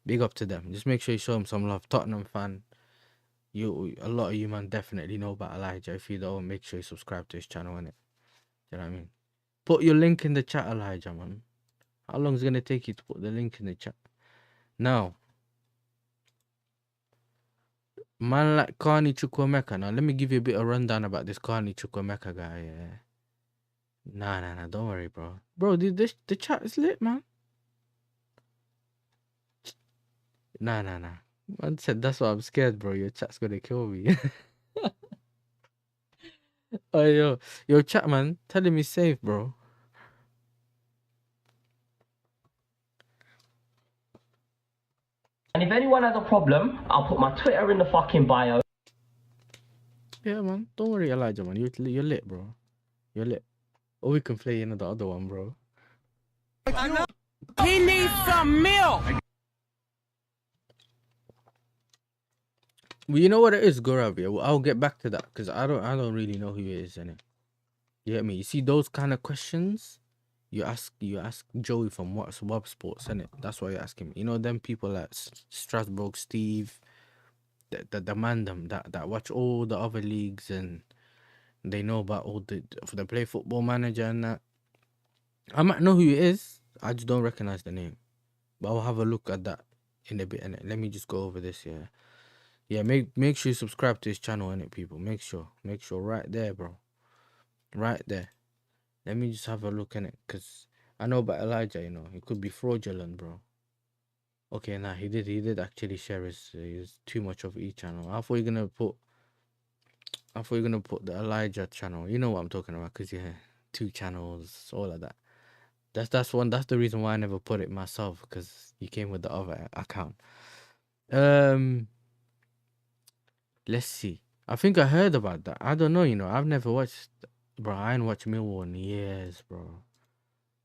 big up to them. Just make sure you show them some love. Tottenham fan. A lot of you, man, definitely know about Elijah. If you don't, make sure you subscribe to his channel, innit? You know what I mean? Put your link in the chat, Elijah, man. How long is it gonna take you to put the link in the chat? Now, man like Carney Chukwemeka. Now, let me give you a bit of rundown about this Carney Chukwemeka guy. Yeah. Nah. Don't worry, bro. Bro, the chat is lit, man. Nah. Man said that's why I'm scared, bro. Your chat's gonna kill me. Oh, yo, chat, man. Tell him he's safe, bro. And if anyone has a problem, I'll put my Twitter in the fucking bio. Yeah, man. Don't worry, Elijah, man. You're lit, bro. You're lit. Or we can play another other one, bro. He needs some milk. Well, you know what it is, Gorav. Yeah, well, I'll get back to that because I don't really know who he is, innit? You get me? You see those kind of questions, you ask Joey from what's Web Sports, innit? That's why you're asking me. You know them people like Strasbourg, Steve, the man them that watch all the other leagues and they know about all they play Football Manager and that. I might know who he is. I just don't recognize the name. But I'll have a look at that in a bit, innit? Let me just go over this, yeah. Yeah, make sure you subscribe to his channel, innit, people. Make sure right there, bro. Right there. Let me just have a look in it, because I know about Elijah, you know. He could be fraudulent, bro. Okay, nah, he did actually share his too much of each channel. I thought you're gonna put the Elijah channel. You know what I'm talking about, because yeah, 2 channels, all of that. That's the reason why I never put it myself, because he came with the other account. Let's see. I think I heard about that. I don't know, you know. I've never watched, bro. I ain't watched Millwall in years, bro.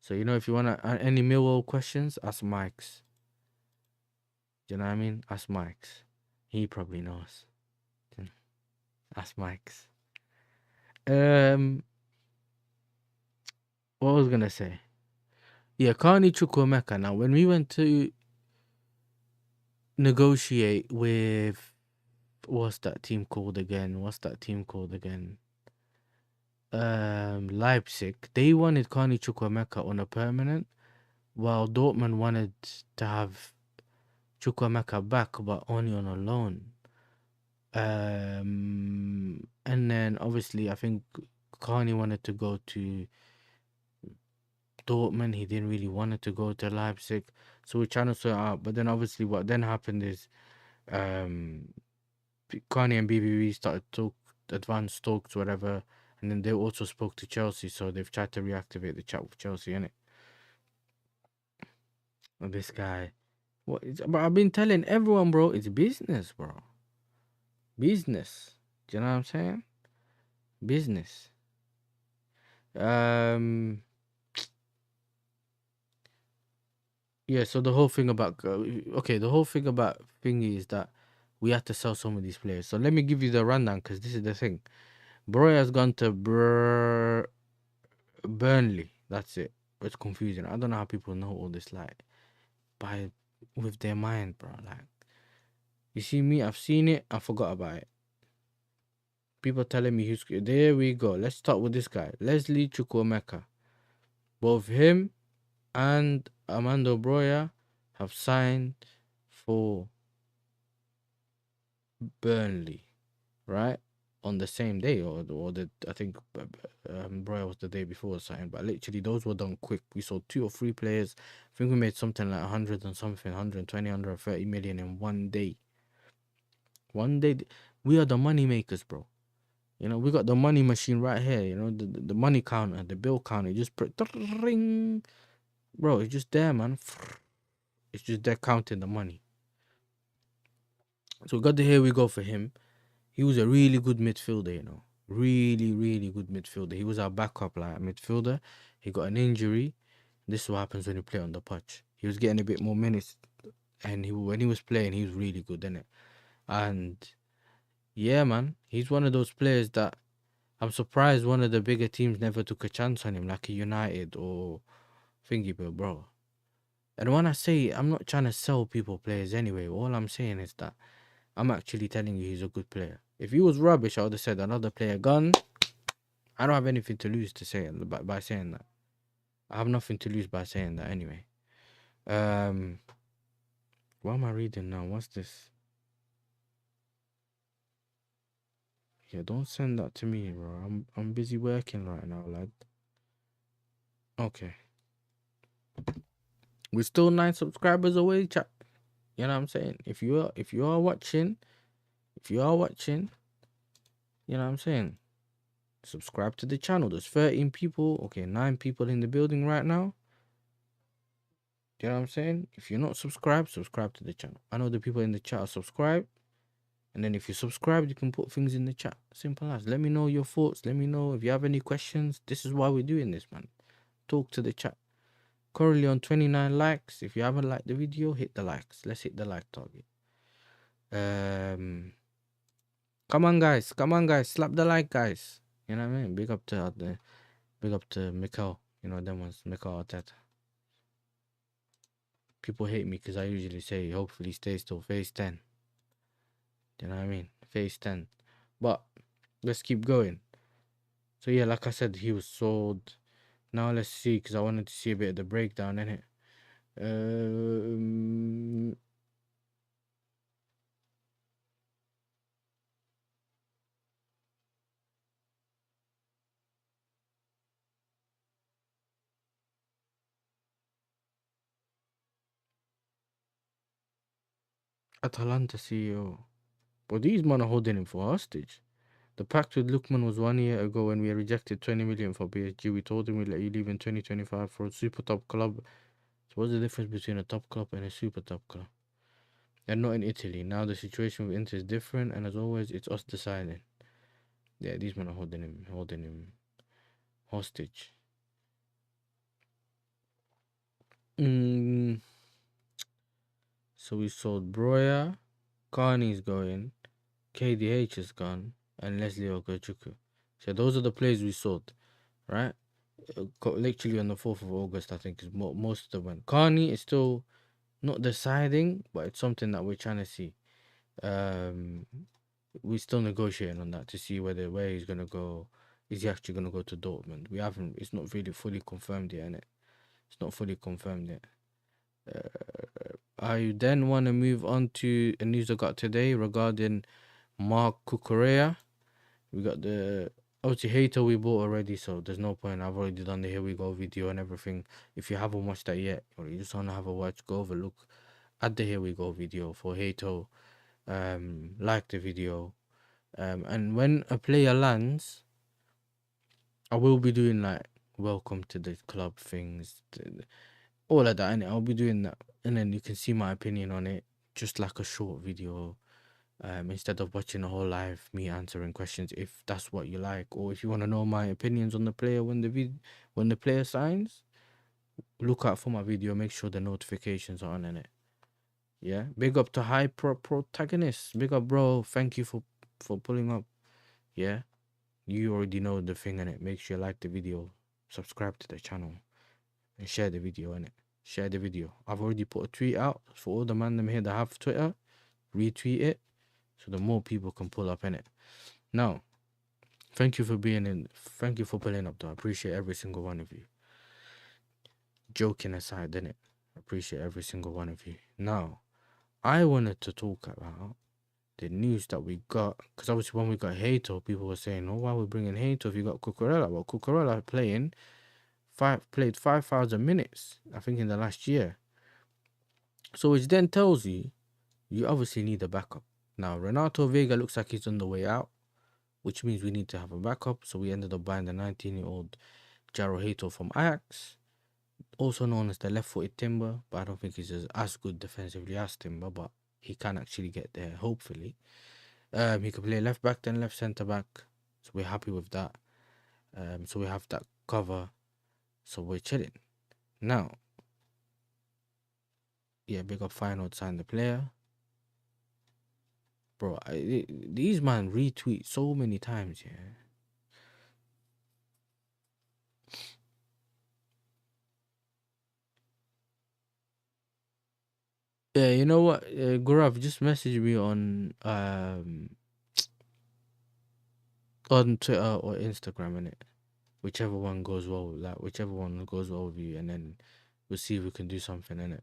So, you know, if you want any Millwall questions, ask Mike's. Do you know what I mean? Ask Mike's. He probably knows. Ask Mike's. What was I gonna say? Yeah, Carney Chukwemeka. Now, when we went to negotiate with what's that team called again? Leipzig. They wanted Carney Chukwemeka on a permanent, while Dortmund wanted to have Chukwemeka back, but only on a loan. And then obviously I think Carney wanted to go to Dortmund. He didn't really want to go to Leipzig, so we're trying to sort it out. But then obviously what then happened is, Carney and BBB started advanced talks, whatever, and then they also spoke to Chelsea, so they've tried to reactivate the chat with Chelsea, innit? And this guy, but I've been telling everyone, bro, it's business, bro. Business. Do you know what I'm saying? Business. Yeah, so the whole thing about the whole thing about thingy is that we had to sell some of these players. So let me give you the rundown because this is the thing. Broy has gone to Burnley. That's it. It's confusing. I don't know how people know all this like by with their mind, bro. Like you see me, I've seen it, I forgot about it. People telling me who's there we go. Let's start with this guy. Leslie Chukwuemeka. Both him and Armando Broya have signed for Burnley, right? On the same day, or the I think Broya was the day before signed, but literally those were done quick. We saw 2 or 3 players. I think we made something like 100 and something, 120, 130 million in one day. One day, we are the money makers, bro. You know, we got the money machine right here. You know, the money counter, the bill counter. You just put ring, bro. It's just there, man. It's just there counting the money. So we got the here we go for him. He was a really good midfielder, you know. Really, really good midfielder. He was our backup like midfielder. He got an injury. This is what happens when you play on the pitch. He was getting a bit more minutes, and when he was playing, he was really good, innit? And yeah, man, he's one of those players that I'm surprised one of the bigger teams never took a chance on him, like a United or thingy, bro. And when I say I'm not trying to sell people players anyway, all I'm saying is that I'm actually telling you he's a good player. If he was rubbish, I would have said another player gone. I don't have anything to lose to say by saying that. I have nothing to lose by saying that anyway. What am I reading now? What's this? Yeah, don't send that to me, bro. I'm busy working right now, lad. Okay. We're still 9 subscribers away, chat. You know what I'm saying? If you are watching, you know what I'm saying? Subscribe to the channel. There's 13 people. Okay, 9 people in the building right now. You know what I'm saying? If you're not subscribed, subscribe to the channel. I know the people in the chat are subscribed. And then if you subscribe, you can put things in the chat. Simple as. Let me know your thoughts. Let me know if you have any questions. This is why we're doing this, man. Talk to the chat. Currently on 29 likes. If you haven't liked the video, hit the likes. Let's hit the like target. Come on, guys. Slap the like, guys. You know what I mean? Big up to Mikel. You know them ones. Mikel Arteta. People hate me because I usually say hopefully stays till phase 10. You know what I mean? Phase 10. But let's keep going. So yeah, like I said, he was sold. Now let's see, because I wanted to see a bit of the breakdown in it. Atalanta CEO. But these men are holding him for hostage. The pact with Lookman was 1 year ago when we rejected 20 million for PSG. We told him we'd let you leave in 2025 for a super top club. So what's the difference between a top club and a super top club? And not in Italy. Now the situation with Inter is different, and as always, it's us deciding. Yeah, these men are holding him hostage. So we sold Broya, Carney's going, KDH is gone, and Leslie Ogochukwu. So those are the players we sold, right? Literally on the 4th of August, I think, is most of them went. Carney is still not deciding, but it's something that we're trying to see. We're still negotiating on that to see where he's gonna go. Is he actually gonna go to Dortmund? We haven't. It's not really fully confirmed yet, innit? It's not fully confirmed yet. I then want to move on to a news I got today regarding Mark Cucurella. We got the obviously Hater we bought already, so there's no point. I've already done the Here We Go video and everything. If you haven't watched that yet, or you just want to have a watch, go over look at the Here We Go video for Hater. Like the video. And when a player lands, I will be doing like welcome to the club things, all of that, and I'll be doing that, and then you can see my opinion on it, just like a short video. instead of watching a whole live me answering questions, if that's what you like, or if you want to know my opinions on the player when the player signs, look out for my video. Make sure the notifications are on in it. Yeah, big up to high protagonist. Big up, bro. Thank you for pulling up. Yeah, you already know the thing in it. Make sure you like the video, subscribe to the channel, and share the video in it. Share the video. I've already put a tweet out for all the man them here that have Twitter. Retweet it so the more people can pull up in it. Now, thank you for being in. Thank you for pulling up, though. I appreciate every single one of you. Joking aside, innit? I appreciate every single one of you. Now, I wanted to talk about the news that we got, because obviously when we got Hato, people were saying, "Oh, why are we bringing Hato if you got Cucurella?" Well, Cucurella played 5,000 minutes, I think, in the last year. So which then tells you, you obviously need a backup. Now, Renato Vega looks like he's on the way out, which means we need to have a backup. So we ended up buying the 19-year-old Jaro Hato from Ajax, also known as the left-footed Timber, but I don't think he's as good defensively as Timber, but he can actually get there, hopefully. He can play left back, then left centre back, so we're happy with that. So we have that cover, so we're chilling. Now, yeah, big up Feyenoord signed the player. Bro, these man retweet so many times, yeah. Yeah, you know what? Gaurav, just message me on Twitter or Instagram, innit? Whichever one goes well, whichever one goes well with you, and then we'll see if we can do something, innit?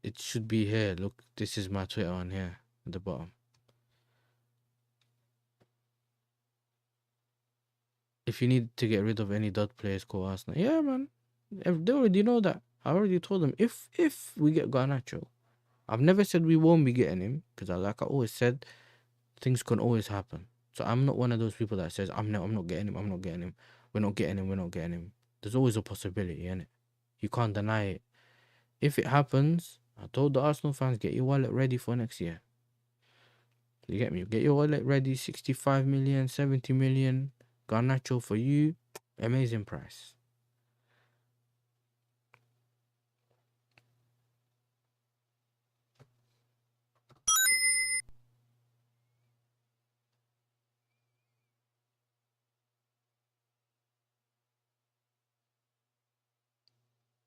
It should be here. Look, this is my Twitter on here at the bottom. If you need to get rid of any dud players, call Arsenal. Yeah, man. They already know that. I already told them if we get Garnacho, I've never said we won't be getting him, because like I always said, things can always happen. So I'm not one of those people that says I'm not getting him. I'm not getting him. We're not getting him. We're not getting him. There's always a possibility, innit? You can't deny it. If it happens, I told the Arsenal fans, get your wallet ready for next year. You get me? Get your wallet ready. 65 million, 70 million. Garnacho for you. Amazing price.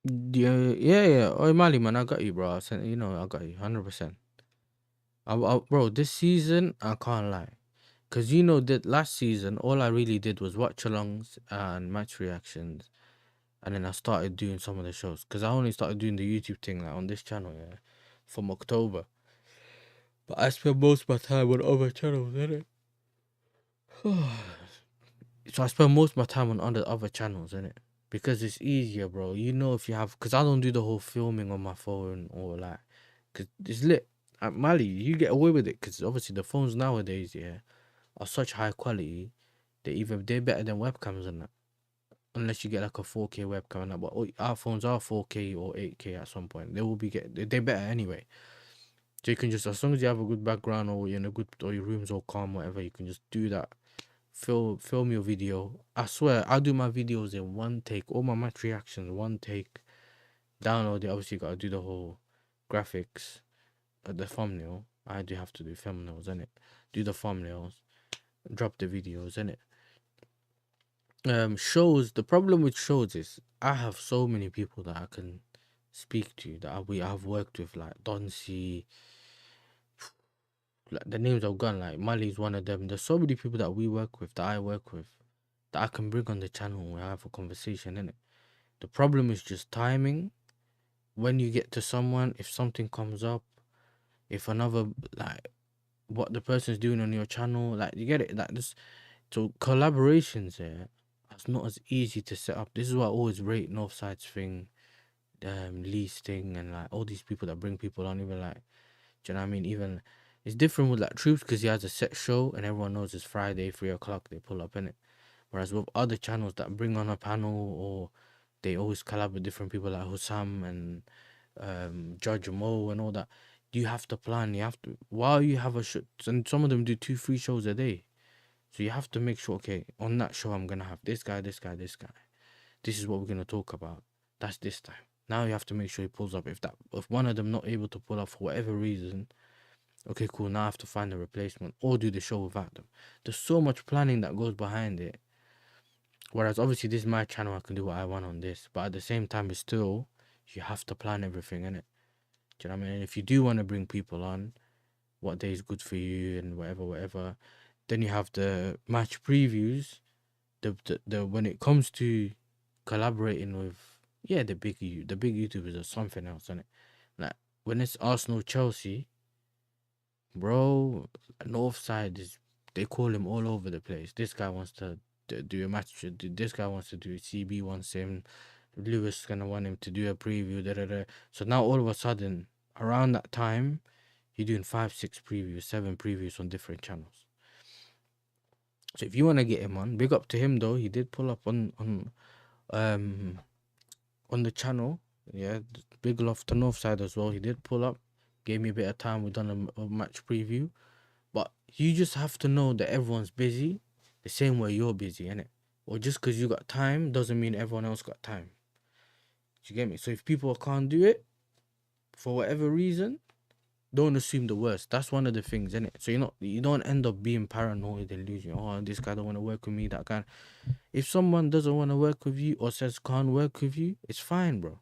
Yeah. Oh, Mali, man, I got you, bro. I got you, 100%. Bro, this season, I can't lie. Because that last season, all I really did was watch alongs and match reactions. And then I started doing some of the shows. Because I only started doing the YouTube thing like on this channel, yeah, from October. But I spent most of my time on other channels, innit? So I spend most of my time on other channels, innit? Because it's easier, bro. If you have... Because I don't do the whole filming on my phone or like... Because it's lit. At Mali, you get away with it. Because obviously the phones nowadays, yeah, are such high quality. They're better than webcams and that. Unless you get like a 4K webcam and that. But our phones are 4K or 8K at some point. They're better anyway. So you can just... As long as you have a good background or you're in a good... Or your room's all calm, whatever, you can just do that. Film your video. I swear, I do my videos in one take. All my match reactions, one take. Download it. Obviously, you gotta do the whole graphics, the thumbnail. I do have to do thumbnails, innit? Do the thumbnails, drop the videos, innit? Shows. The problem with shows is I have so many people that I can speak to that I've worked with, like Don C. Like the names I've gone, like Mali's one of them. There's so many people that I work with, that I can bring on the channel and have a conversation, innit? The problem is just timing. When you get to someone, if something comes up, if another, like, what the person's doing on your channel, like, you get it? Like this. So collaborations, yeah, it's not as easy to set up. This is why I always rate Northside's thing, Lee's thing, and like all these people that bring people on, even like, do you know what I mean? Even it's different with like Troops because he has a set show and everyone knows it's Friday, 3 o'clock, they pull up in it. Whereas with other channels that bring on a panel, or they always collab with different people like Hussam and Judge Mo and all that, you have to plan. You have to, while you have a show, and some of them do 2-3 shows a day. So you have to make sure, okay, on that show, I'm going to have this guy, this guy, this guy. This is what we're going to talk about. That's this time. Now you have to make sure he pulls up. If one of them not able to pull up for whatever reason, okay, cool, now I have to find a replacement or do the show without them. There's so much planning that goes behind it. Whereas obviously this is my channel, I can do what I want on this. But at the same time, it's still, you have to plan everything, innit? Do you know what I mean? And if you do want to bring people on, what day is good for you and whatever. Then you have the match previews. The when it comes to collaborating with the big YouTubers or something else, innit? Like when it's Arsenal Chelsea, bro, North side is, they call him all over the place. This guy wants to do a match. This guy wants to do it. CB wants him. Lewis is gonna want him to do a preview. So now all of a sudden, around that time, you're doing 5, 6 previews, 7 previews on different channels. So if you want to get him on, big up to him though. He did pull up on the channel. Yeah, big love to Northside as well. He did pull up, gave me a bit of time. We done a match preview, but you just have to know that everyone's busy, the same way you're busy, innit? Or just because you got time doesn't mean everyone else got time. Do you get me? So if people can't do it for whatever reason, don't assume the worst. That's one of the things, innit? So you don't end up being paranoid and losing. Oh, this guy don't want to work with me. That guy. If someone doesn't want to work with you or says can't work with you, it's fine, bro.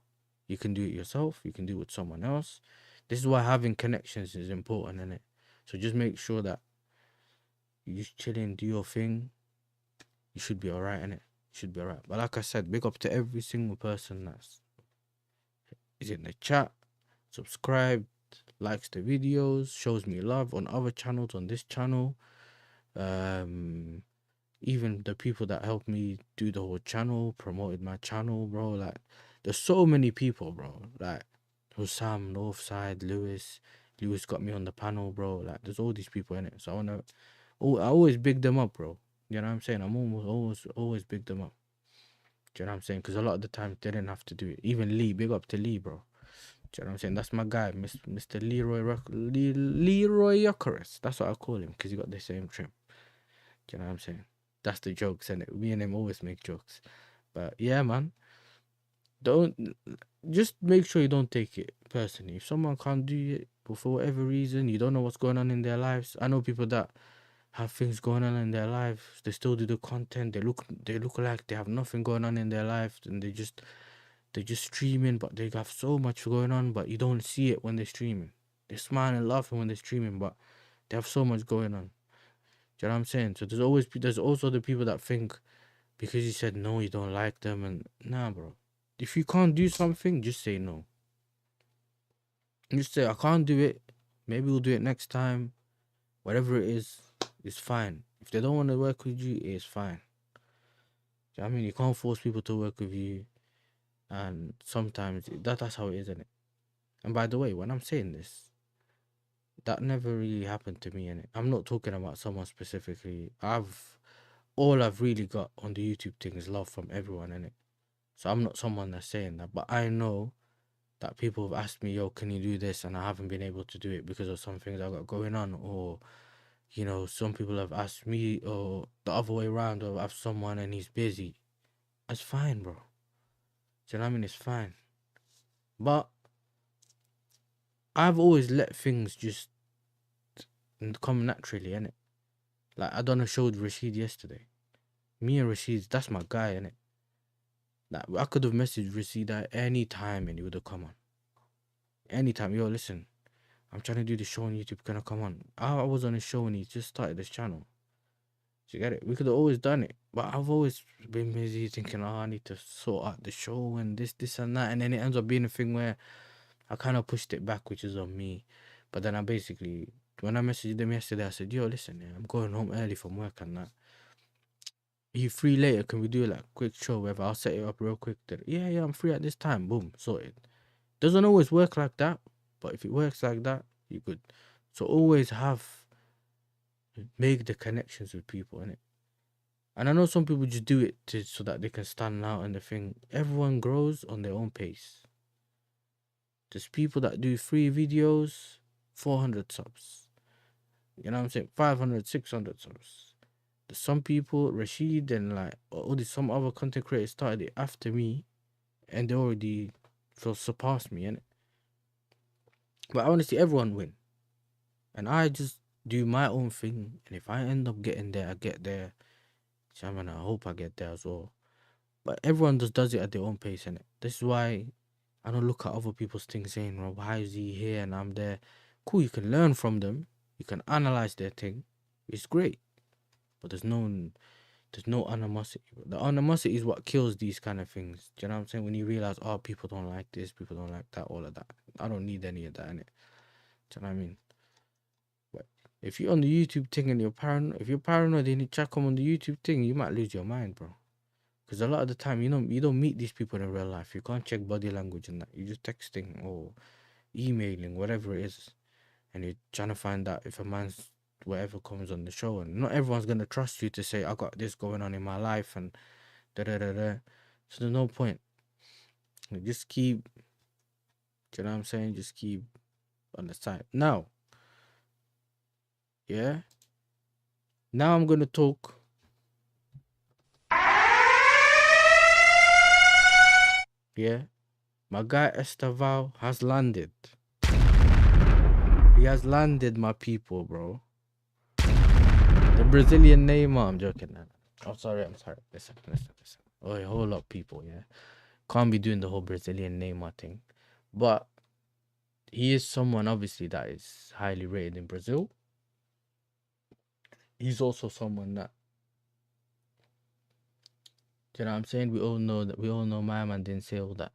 You can do it yourself. You can do it with someone else. This is why having connections is important, innit? So just make sure that you just chill and do your thing. You should be alright, innit? You should be alright. But like I said, big up to every single person that's is in the chat, subscribed, likes the videos, shows me love on other channels, on this channel. Even the people that helped me do the whole channel, promoted my channel, bro. Like, there's so many people, bro. Like, Hussam, Northside, Lewis got me on the panel, bro. Like, there's all these people in it. So I always big them up, bro. You know what I'm saying? I'm always big them up. Do you know what I'm saying? Because a lot of the time they didn't have to do it. Even Lee, big up to Lee, bro. Do you know what I'm saying? That's my guy, Mr. Leroy Yokeris. That's what I call him, because he got the same trim. Do you know what I'm saying? That's the jokes, innit? Me and him always make jokes. But yeah, man. Just make sure you don't take it personally. If someone can't do it, but for whatever reason, you don't know what's going on in their lives. I know people that have things going on in their lives. They still do the content. They look like they have nothing going on in their lives, and they're just streaming, but they have so much going on, but you don't see it when they're streaming. They're smiling and laughing when they're streaming, but they have so much going on. Do you know what I'm saying? So there's also the people that think because you said no, you don't like them, and nah, bro. If you can't do something, just say no. Just say I can't do it. Maybe we'll do it next time. Whatever it is, it's fine. If they don't want to work with you, it's fine. Do you know what I mean? You can't force people to work with you. And sometimes that's how it is, isn't it? And by the way, when I'm saying this, that never really happened to me, innit? I'm not talking about someone specifically. All I've really got on the YouTube thing is love from everyone, innit? So I'm not someone that's saying that, but I know that people have asked me, yo, can you do this? And I haven't been able to do it because of some things I got going on, or some people have asked me, or the other way around, or I've someone and he's busy. That's fine, bro. Do you know what I mean? It's fine. But I've always let things just come naturally, innit? Like, I done a show with Rashid yesterday. Me and Rashid, that's my guy, innit? Like, I could have messaged Rashid at any time and he would have come on. Anytime. Yo, listen, I'm trying to do the show on YouTube. Can I come on? I was on a show and he just started this channel. Do you get it? We could have always done it. But I've always been busy thinking, I need to sort out the show and this and that. And then it ends up being a thing where I kind of pushed it back, which is on me. But then I basically, when I messaged them yesterday, I said, yo, listen, I'm going home early from work and that. Are you free later? Can we do like a quick show? Whatever, I'll set it up real quick. Yeah, I'm free at this time. Boom, sorted. Doesn't always work like that, but if it works like that, you're good. So always make the connections with people, innit? And I know some people just do it so that they can stand out and the thing. Everyone grows on their own pace. There's people that do free videos 400 subs. You know what I'm saying? 500, 600 subs. There's some people, Rashid and like all these some other content creators started it after me, and they already feel surpassed me, innit? But I want to see everyone win, and I just do my own thing. And if I end up getting there, I get there. So, I mean, I hope I get there as well. But everyone just does it at their own pace, innit? This is why I don't look at other people's things saying, well, why is he here and I'm there? Cool, you can learn from them. You can analyze their thing. It's great. But there's no animosity. The animosity is what kills these kind of things. Do you know what I'm saying? When you realize, oh, people don't like this, people don't like that, all of that. I don't need any of that, innit? Do you know what I mean? But if you're on the YouTube thing and you're paranoid, if you're paranoid and you check them on the YouTube thing, you might lose your mind, bro. Because a lot of the time, you don't meet these people in real life. You can't check body language and that. You're just texting or emailing, whatever it is. And you're trying to find out if a man's whatever comes on the show. And not everyone's going to trust you to say, I got this going on in my life and da-da-da-da. So there's no point. Like, just keep, do you know what I'm saying? Just keep on the side. Now, yeah? Now I'm going to talk. Yeah? My guy Estevao has landed. He has landed, my people, bro. The Brazilian Neymar. I'm joking, man. I'm sorry. Listen. Oh, a whole lot of people, yeah. Can't be doing the whole Brazilian Neymar thing. But he is someone, obviously, that is highly rated in Brazil. He's also someone that, do you know what I'm saying? We all know my man didn't say all that.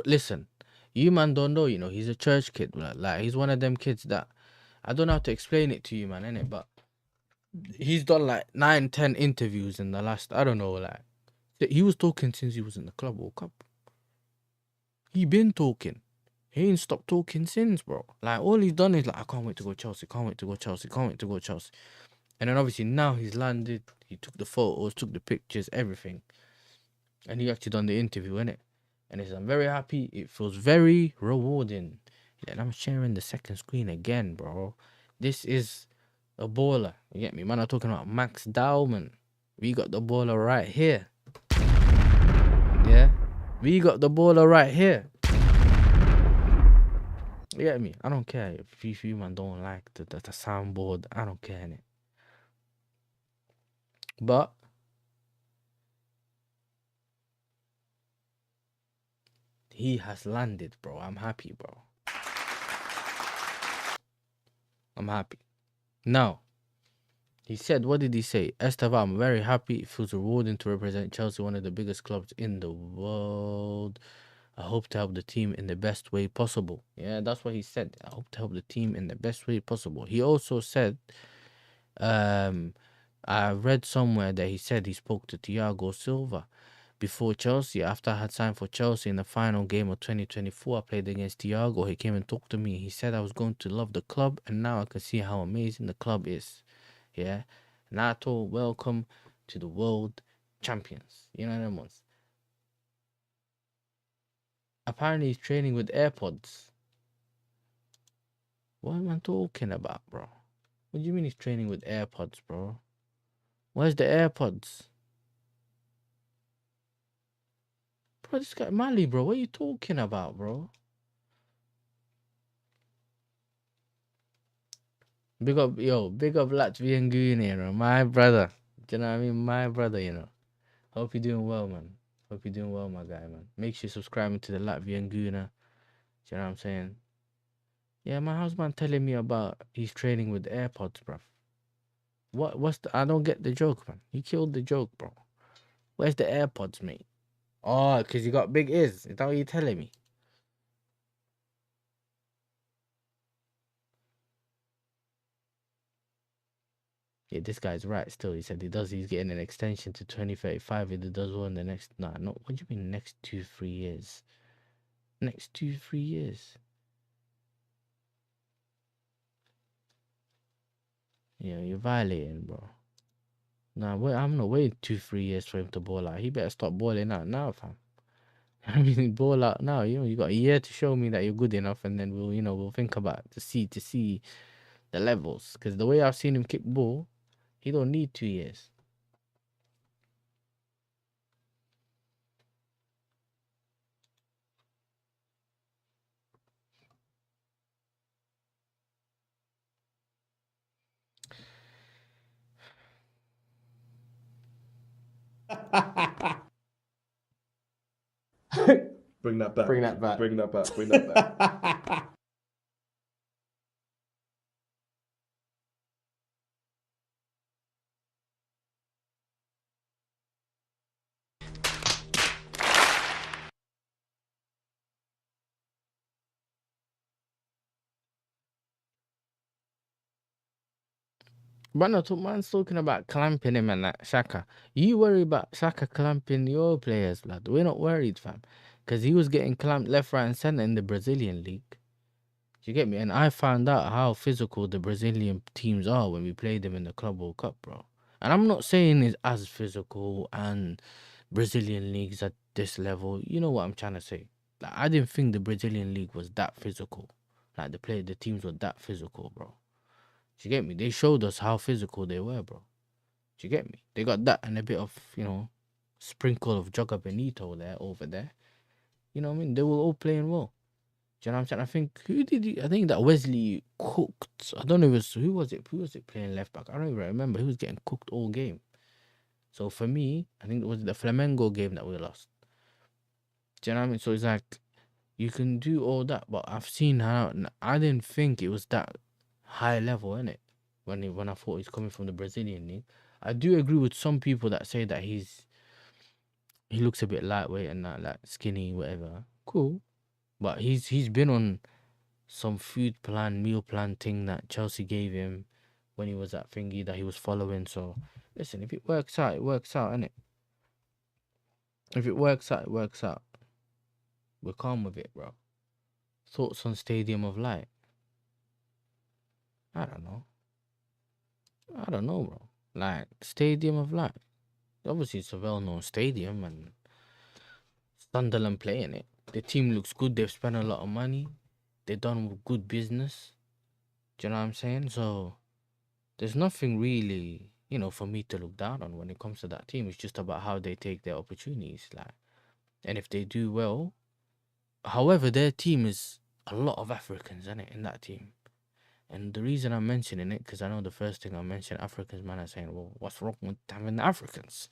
Listen, you man don't know, he's a church kid. Like, he's one of them kids that, I don't know how to explain it to you, man, innit? But he's done like 9, 10 interviews in the last, I don't know, like, he was talking since he was in the Club World Cup. He been talking. He ain't stopped talking since, bro. Like, all he's done is like, I can't wait to go Chelsea, can't wait to go Chelsea, can't wait to go Chelsea. And then obviously now he's landed, he took the photos, took the pictures, everything. And he actually done the interview, innit? And he said, I'm very happy. It feels very rewarding. And I'm sharing the second screen again, bro. This is a baller. You get me? Man, I'm talking about Max Dowman. We got the baller right here. Yeah? We got the baller right here. You get me? I don't care if you man don't like the soundboard. I don't care, innit? But he has landed, bro. I'm happy, bro. I'm happy. Now, he said, what did he say? Estevao, I'm very happy. It feels rewarding to represent Chelsea, one of the biggest clubs in the world. I hope to help the team in the best way possible. Yeah, that's what he said. I hope to help the team in the best way possible. He also said, I read somewhere that he said he spoke to Thiago Silva before Chelsea. After I had signed for Chelsea in the final game of 2024, I played against Thiago. He came and talked to me. He said I was going to love the club, and now I can see how amazing the club is. Yeah, NATO, welcome to the world champions. You know them ones. Apparently, he's training with AirPods. What am I talking about, bro? What do you mean he's training with AirPods, bro? Where's the AirPods? Bro, this guy Mali, bro. What are you talking about, bro? Big up Latvian Goon, my brother. Do you know what I mean? My brother. Hope you're doing well, man. Hope you're doing well, my guy, man. Make sure you're subscribing to the Latvian Gooner. Do you know what I'm saying? Yeah, my husband telling me about he's training with AirPods, bro. I don't get the joke, man. You killed the joke, bro. Where's the AirPods, mate? Oh, because you got big ears. Is that what you're telling me? Yeah, this guy's right still. He said he's getting an extension to 2035 if he does well in the next, what do you mean next 2-3 years? Next 2-3 years. Yeah, you're violating, bro. Nah, I'm not waiting 2-3 years for him to ball out. He better stop balling out now, fam. I mean, ball out now. You got a year to show me that you're good enough, and then we'll think about to see the levels. Because the way I've seen him kick ball, he don't need 2 years. Bring that back. Bring that back. Bring that back. Bring that back. But no, man's talking about clamping him and that Shaka. You worry about Shaka clamping your players, lad. We're not worried, fam, because he was getting clamped left, right, and center in the Brazilian league. You get me? And I found out how physical the Brazilian teams are when we played them in the Club World Cup, bro. And I'm not saying it's as physical and Brazilian leagues at this level. You know what I'm trying to say? Like, I didn't think the Brazilian league was that physical. Like the teams were that physical, bro. Do you get me? They showed us how physical they were, bro. Do you get me? They got that and a bit of, sprinkle of Joga Benito over there. You know what I mean? They were all playing well. Do you know what I'm saying? I think I think that Wesley cooked. I don't know who was it playing left back? I don't even remember. He was getting cooked all game. So for me, I think it was the Flamengo game that we lost. Do you know what I mean? So it's like you can do all that, but I've seen how I didn't think it was that high level, innit? When I thought he's coming from the Brazilian league. I do agree with some people that say that he looks a bit lightweight and not like skinny, whatever. Cool. But he's been on some meal plan thing that Chelsea gave him when he was at thingy that he was following. So listen, if it works out, it works out, innit? If it works out, it works out. We're calm with it, bro. Thoughts on Stadium of Light? I don't know. Bro. Like, Stadium of Light. Obviously, it's a well-known stadium and Sunderland playing it. The team looks good. They've spent a lot of money. They've done good business. Do you know what I'm saying? So, there's nothing really, for me to look down on when it comes to that team. It's just about how they take their opportunities. And if they do well. However, their team is a lot of Africans, isn't it, in that team? And the reason I'm mentioning it, because I know the first thing I mentioned Africans, man, are saying, well, what's wrong with having the Africans?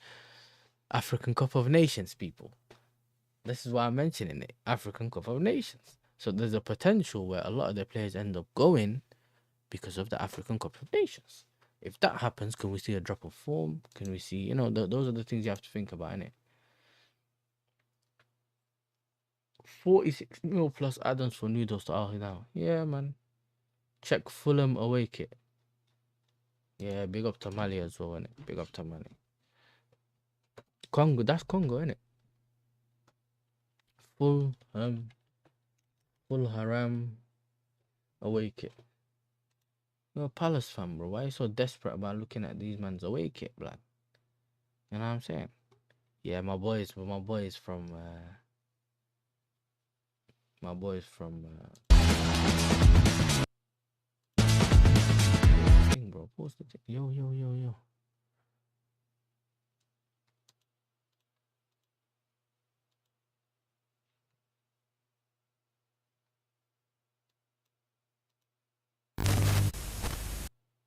African Cup of Nations, people. This is why I'm mentioning it. African Cup of Nations. So there's a potential where a lot of their players end up going because of the African Cup of Nations. If that happens, can we see a drop of form? Can we see, those are the things you have to think about, innit? 46 mil plus add-ons for Nudos to Al Hilal. Yeah, man. Check Fulham away kit. Yeah, big up to Mali as well, innit? Big up to Mali. Congo, that's Congo, innit? Full Haram away kit. You're a Palace fan, bro. Why are you so desperate about looking at these man's away kit, blood? You know what I'm saying? Yeah, my boys from thing, bro. Post the thing. Yo.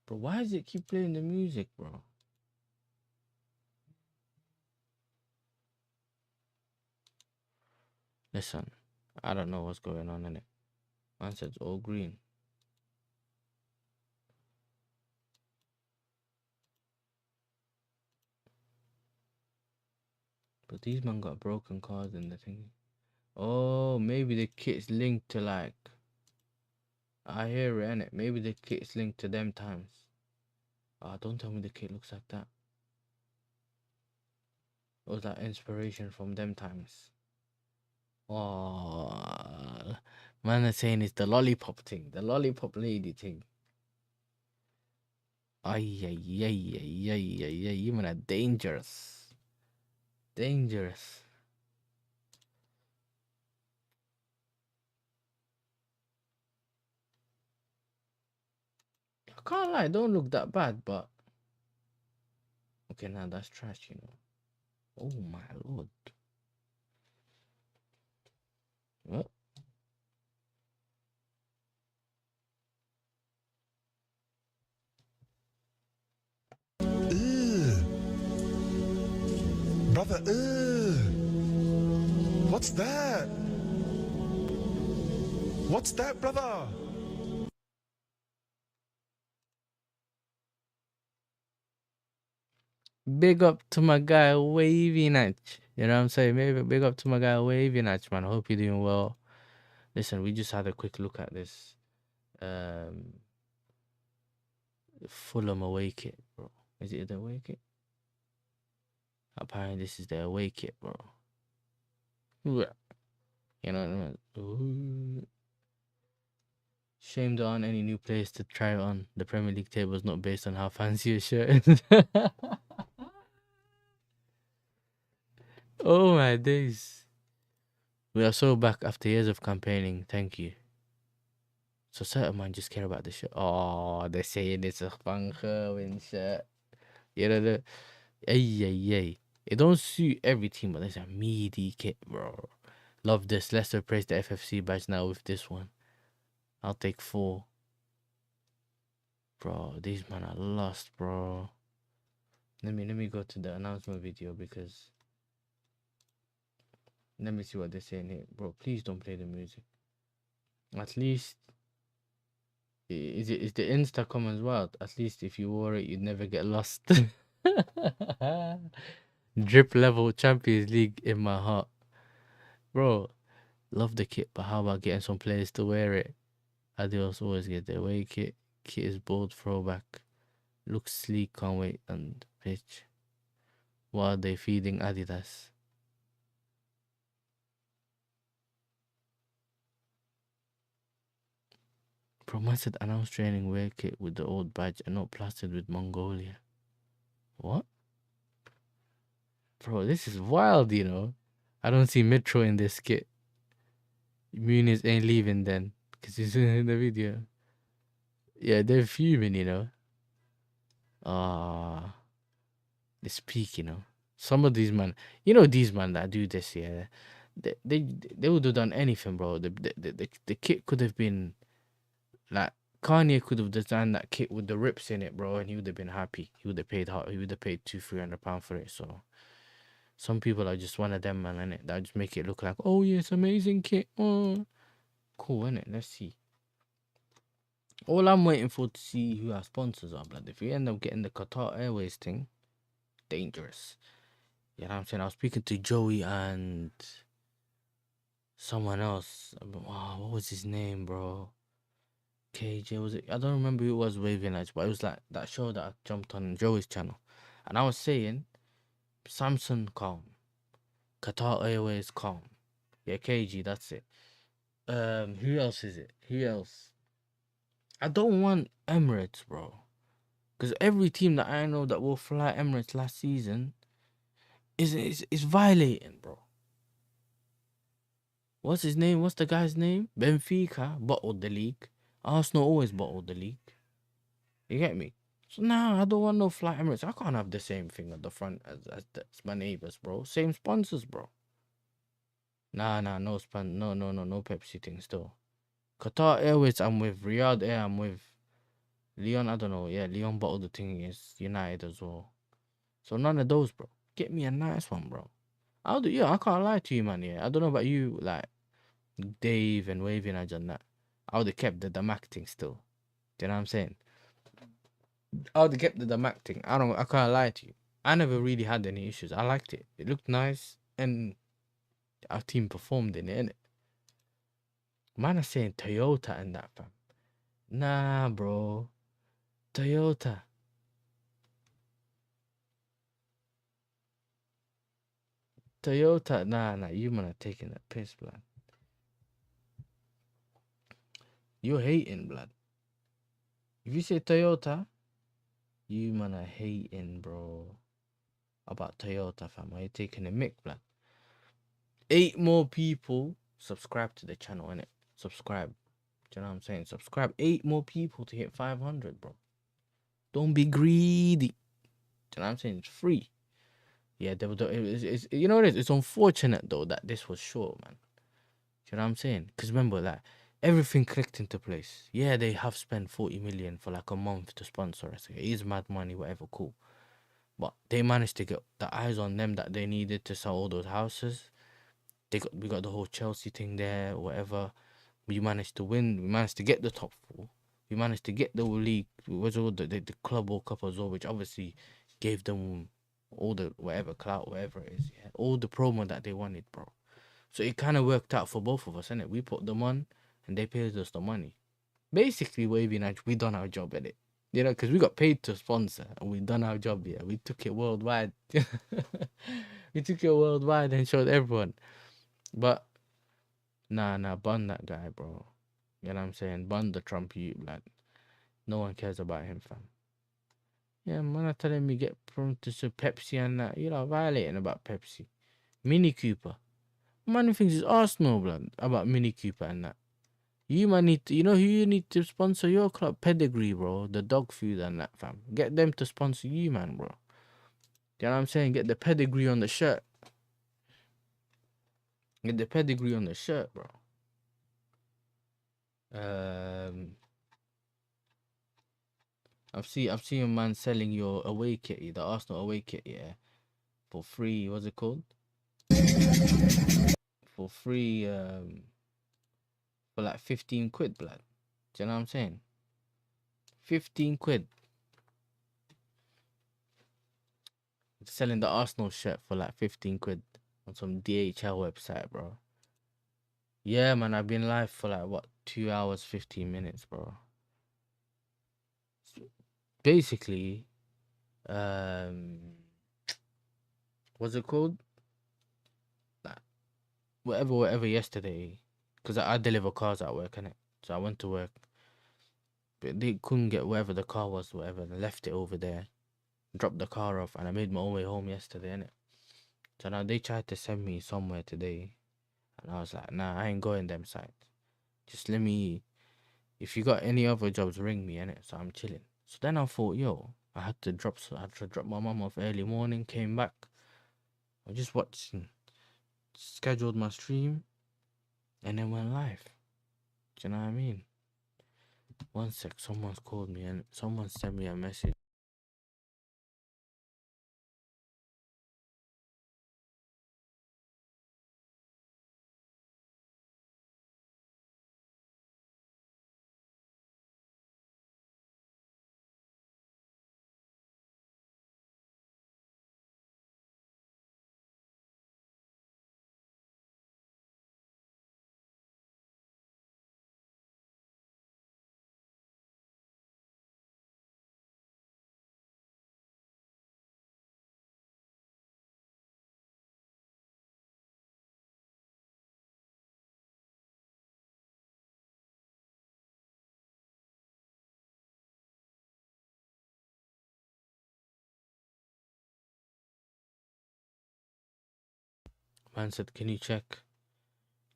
Bro, why does it keep playing the music, bro? Listen, I don't know what's going on in it. Man said it's all green. But these man got broken cards in the thing. Oh, maybe the kit's linked to like. I hear it, innit? Maybe the kit's linked to them times. Don't tell me the kit looks like that. Or was that inspiration from them times? Oh, man is saying it's the lollipop thing, the lollipop lady thing. Ay, you man are dangerous. Dangerous. can't lie, don't look that bad, but okay, now that's trash, you know. Oh my lord. What? Brother, what's that? What's that, brother? Big up to my guy Wavy Natch. You know what I'm saying? Maybe big up to my guy Wavy Natch, man. I hope you're doing well. Listen, we just had a quick look at this Fulham away kit, bro. Is it the away kit? Apparently this is the away kit, bro. You know what I mean? Ooh. Shame there aren't any new players to try it on. The Premier League table is not based on how fancy a shirt is. Oh my days. We are so back after years of campaigning. Thank you. So certain man just care about the shirt. Oh, they're saying it's a Van Gerwen shirt. You know, ay. It don't suit every team, but there's a meaty kit, bro. Love this. Let's replace the FFC badge now with this one. I'll take 4. Bro, these men are lost, bro. Let me go to the announcement video because let me see what they're saying here. Bro, please don't play the music. At least is the Instacom as well? At least if you wore it, you'd never get lost. Drip level Champions League in my heart. Bro, love the kit, but how about getting some players to wear it? Adios always get the away kit. Kit is bold throwback. Looks sleek, can't wait on the pitch. What are they feeding Adidas? Bro, man said announced training wear kit with the old badge and not plastered with Mongolia. What? Bro, this is wild, you know. I don't see Metro in this kit. Muniz ain't leaving then, because he's in the video. Yeah, they're fuming, you know. It's peak, you know. Some of these man, you know, these man that do this, yeah, they would have done anything, bro. The kit could have been like Kanye could have designed that kit with the rips in it, bro, and he would have been happy. He would have paid hard. He would have paid £200-300 for it. So some people are just one of them, man, innit? That just make it look like, oh yeah, it's amazing kit. Oh, cool, innit? Let's see. All I'm waiting for to see who our sponsors are, blood. If we end up getting the Qatar Airways thing, dangerous. You know what I'm saying? I was speaking to Joey and someone else. Wow, what was his name, bro? KJ, was it? I don't remember who it was, Waving Lights, but it was like that show that I jumped on Joey's channel. And I was saying, Samsung calm. Qatar Airways calm. Yeah, KG, that's it. Who else is it? Who else? I don't want Emirates, bro. Because every team that I know that will fly Emirates last season is violating, bro. What's his name? What's the guy's name? Benfica bottled the league. Arsenal always bottled the league. You get me? So nah, I don't want no fly Emirates. I can't have the same thing at the front as my neighbors, bro. Same sponsors, bro. Nah, no no Pepsi thing still. Qatar Airways, I'm with. Riyadh Air, I'm with. Leon, I don't know. Yeah, Leon bottled the thing is United as well. So none of those, bro. Get me a nice one, bro. I'll do. Yeah, I can't lie to you, man. Yeah, I don't know about you, like Dave and Wavy and I done that. I would have kept the Damak thing still. Do you know what I'm saying? I would have kept the Damak thing. I can't lie to you. I never really had any issues. I liked it. It looked nice, and our team performed in it, innit? Man, are saying Toyota and that, fam. Nah, bro. Toyota. Nah, you man are taking that piss, blood. You're hating, blood. If you say Toyota, you man are hating, bro. About Toyota, fam. Are you taking a mick, blood? 8 more people subscribe to the channel, innit? Subscribe. Do you know what I'm saying? Subscribe. 8 more people to hit 500, bro. Don't be greedy. Do you know what I'm saying? It's free. Yeah, they were. It's you know what it is? It's unfortunate though that this was short, man. Do you know what I'm saying? Because remember, like everything clicked into place. Yeah, they have spent 40 million for like a month to sponsor us. It is mad money, whatever, cool. But they managed to get the eyes on them that they needed to sell all those houses. We got the whole Chelsea thing there, whatever. We managed to win. We managed to get the top four. We managed to get the league. It was all the Club World Cup as well, which obviously gave them all the whatever clout, whatever it is, yeah, all the promo that they wanted, bro. So it kind of worked out for both of us, innit? We put them on, and they paid us the money. Basically, Wavy Nudge, we done our job, innit? You know, because we got paid to sponsor, and we done our job, yeah. We took it worldwide. We took it worldwide and showed everyone. But nah, bun that guy, bro. You know what I'm saying? Bun the Trump youth, lad. No one cares about him, fam. Yeah, man, are telling me get from to Pepsi and that. You know, violating about Pepsi. Mini Cooper. Man thinks it's Arsenal, blood, about Mini Cooper and that. You man need to, you know who you need to sponsor your club? Pedigree, bro. The dog food and that, fam. Get them to sponsor you, man, bro. You know what I'm saying? Get the pedigree on the shirt. Get the pedigree on the shirt, bro. I've seen a man selling your away kit, the Arsenal away kit, yeah, for free. What's it called? For free, for like 15 quid, blood. Do you know what I'm saying? 15 quid. Selling the Arsenal shirt for like 15 quid on some DHL website, bro. Yeah, man, I've been live for like, what, 2 hours, 15 minutes, bro. Basically, what's it called? Like, whatever yesterday. Because I deliver cars at work, innit? So I went to work. But they couldn't get wherever the car was, whatever. And left it over there. Dropped the car off. And I made my own way home yesterday, innit? So now they tried to send me somewhere today. And I was like, nah, I ain't going them sites. Just let me... If you got any other jobs, ring me, innit? So I'm chilling. So then I thought, yo, I had to drop my mum off early morning. Came back. I just watching. Scheduled my stream. And then went live. Do you know what I mean? One sec, someone's called me and someone sent me a message. Man said, can you check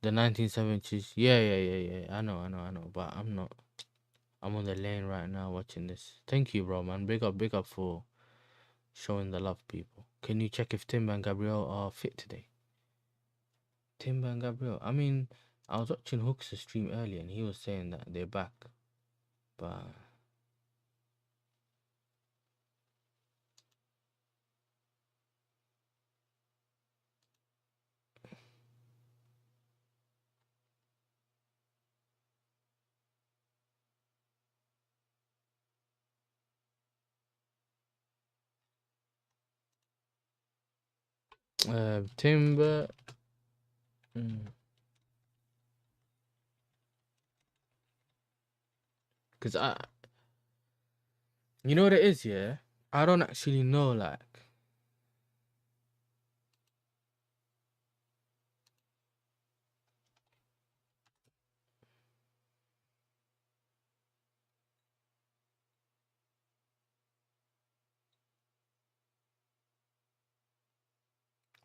the 1970s? Yeah. I know. But I'm not. I'm on the lane right now watching this. Thank you, bro, man. Big up for showing the love, people. Can you check if Timber and Gabriel are fit today? Timber and Gabriel. I mean, I was watching Hooks' stream earlier and he was saying that they're back. But Timber. Because you know what it is, yeah? I don't actually know, like.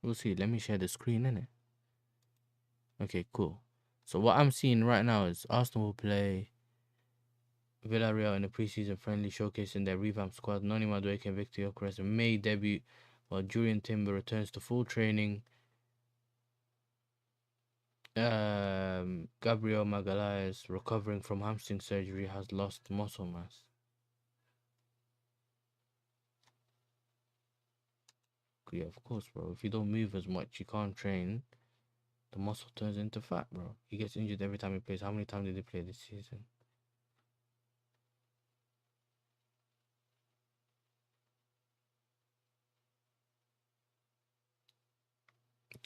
We'll see. Let me share the screen, innit? Okay, cool. So what I'm seeing right now is Arsenal will play Villarreal in a preseason friendly showcasing their revamped squad. Noni Madueke and Victor Gyökeres may debut, while Julian Timber returns to full training. Gabriel Magalhaes, recovering from hamstring surgery, has lost muscle mass. Yeah, of course, bro. If you don't move as much, you can't train. The muscle turns into fat, bro. He gets injured every time he plays. How many times did he play this season?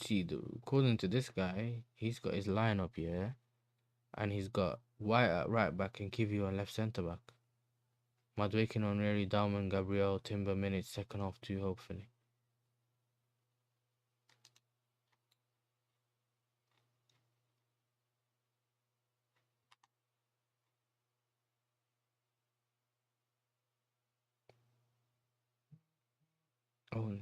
See, according to this guy, he's got his lineup here, and he's got White at right back and Kivio on left centre back. Madueke on Rary, Dauman, Gabriel, Timber minutes, second half too, hopefully. Oh,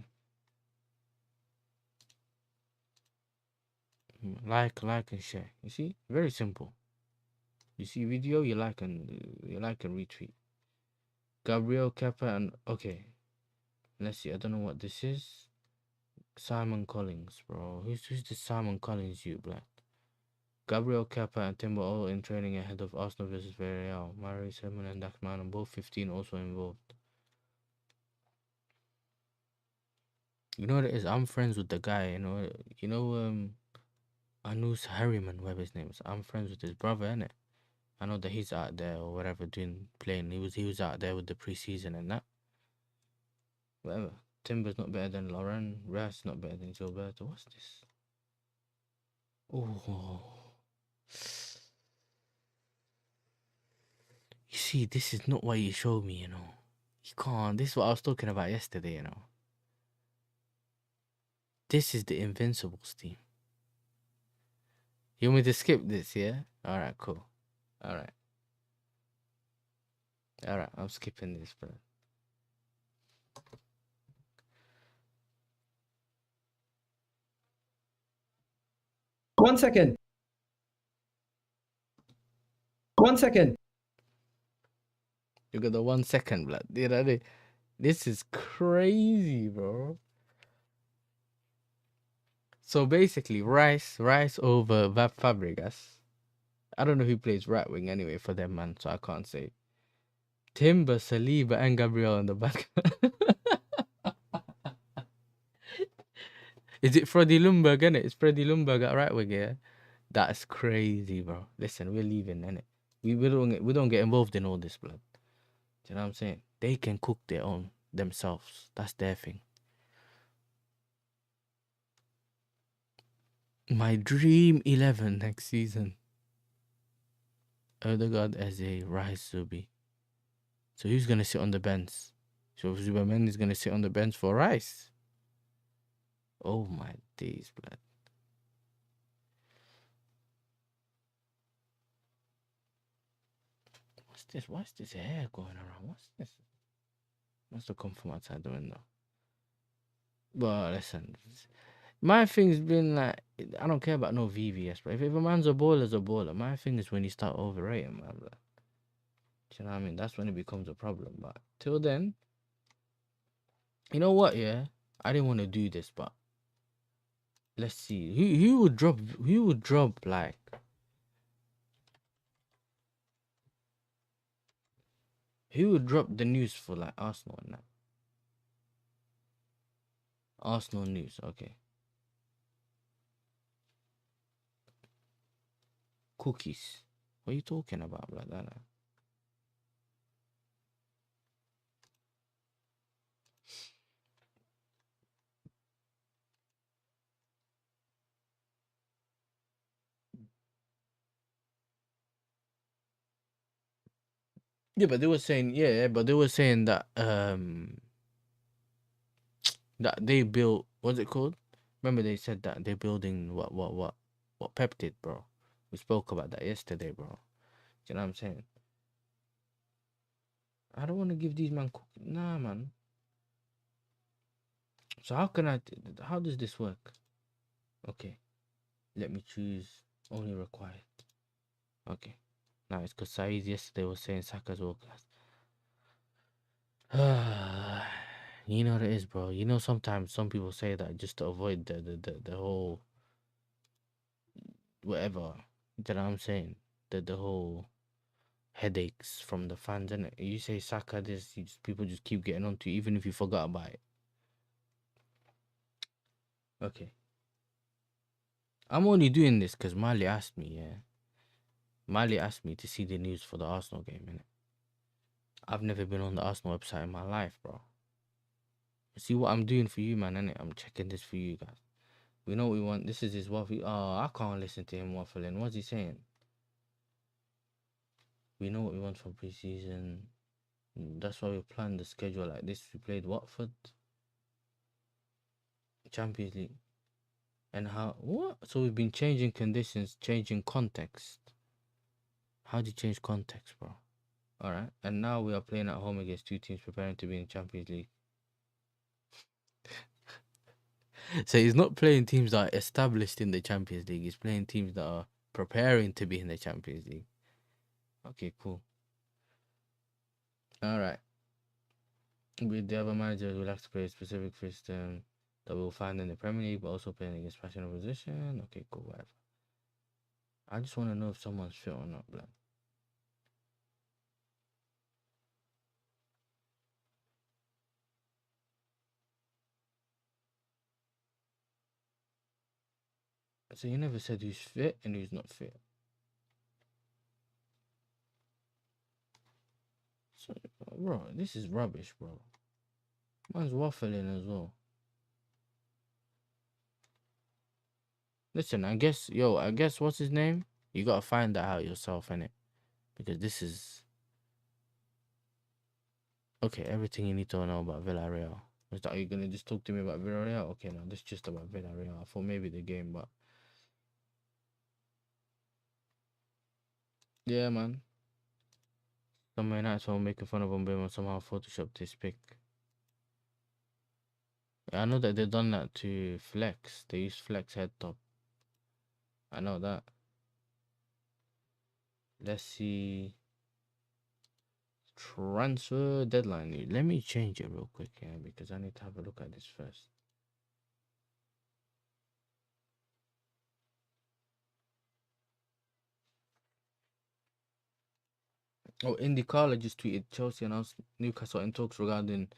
like and share. You see, very simple. You see video, you like and retweet. Gabriel Kepa and okay. Let's see. I don't know what this is. Simon Collins, bro. Who's this Simon Collins? You black. Gabriel Kepa and Timber all in training ahead of Arsenal versus Villarreal. Mari, Simon, and Dakman, and both 15 also involved. You know what it is? I'm friends with the guy. Anus Harriman, whatever his name is. I'm friends with his brother, innit? I know that he's out there or whatever playing. He was out there with the preseason and that. Whatever. Timber's not better than Lauren. Rice not better than Gilberto. What's this? Oh. You see, this is not what you showed me, you know. You can't. This is what I was talking about yesterday, you know. This is the Invincibles team. You want me to skip this, yeah? Alright, cool. Alright, I'm skipping this, bro. One second. You got the 1 second, blood. This is crazy, bro. So basically, Rice over Fabregas. I don't know who plays right wing anyway for them, man, so I can't say. Timber, Saliba, and Gabriel on the back. Is it Freddie Ljungberg, innit? It's Freddie Ljungberg at right wing, yeah? That's crazy, bro. Listen, we're leaving, innit? We don't get involved in all this, blood. Do you know what I'm saying? They can cook their own themselves. That's their thing. My dream 11 next season. Odegaard, Eze, Rice, Zubi. So who's gonna sit on the bench? So Zuberman is gonna sit on the bench for Rice. Oh my days, blood. What's this? What's this hair going around? What's this? Must have come from outside the window. But listen, my thing's been like, I don't care about no VVS, but if a man's a baller. My thing is when you start overrating, man. Like, do you know what I mean? That's when it becomes a problem. But till then, you know what? Yeah, I didn't want to do this, but let's see who would drop like. Who would drop the news for like Arsenal and that? Arsenal news, okay. Cookies. What are you talking about, like that? Yeah, but they were saying that that they built, what's it called? Remember they said that they're building what Pep did, bro. We spoke about that yesterday, bro. Do you know what I'm saying? I don't want to give these man cookies. Nah, man. So how does this work? Okay. Let me choose only required. Okay. No, it's because Saeed yesterday was saying Saka's world class. You know what it is, bro. You know, sometimes some people say that just to avoid the whole whatever. You know what I'm saying? The whole headaches from the fans, innit? You say Saka this, people just keep getting onto you, even if you forgot about it. Okay. I'm only doing this because Mali asked me, yeah. Mali asked me to see the news for the Arsenal game, innit? I've never been on the Arsenal website in my life, bro. See what I'm doing for you, man, innit? I'm checking this for you guys. We know what we want. This is his waffle. Oh, I can't listen to him waffling. What's he saying? We know what we want for preseason. That's why we planned the schedule like this. We played Watford, Champions League. And how? What? So we've been changing conditions, changing context. How do you change context, bro? All right. And now we are playing at home against two teams preparing to be in Champions League. So he's not playing teams that are established in the Champions League. He's playing teams that are preparing to be in the Champions League. Okay, cool. All right. With the other managers, we like to play a specific system that we'll find in the Premier League, but also playing against passion opposition. Okay, cool, whatever. I just want to know if someone's fit or not, blood. So you never said who's fit and who's not fit. So, bro, this is rubbish, bro. Man's waffling as well. Listen, I guess what's his name? You gotta find that out yourself, innit? Because this is... Okay, everything you need to know about Villarreal. Are you gonna just talk to me about Villarreal? Okay, no, this is just about Villarreal. I thought maybe the game, but... Yeah, man. Some United will making fun of him and somehow photoshopped his pic. I know that they've done that to Flex. They use Flex head top. I know that. Let's see. Transfer deadline. Let me change it real quick, yeah, because I need to have a look at this first. Oh, Indy Carla just tweeted Chelsea announced Newcastle in talks regarding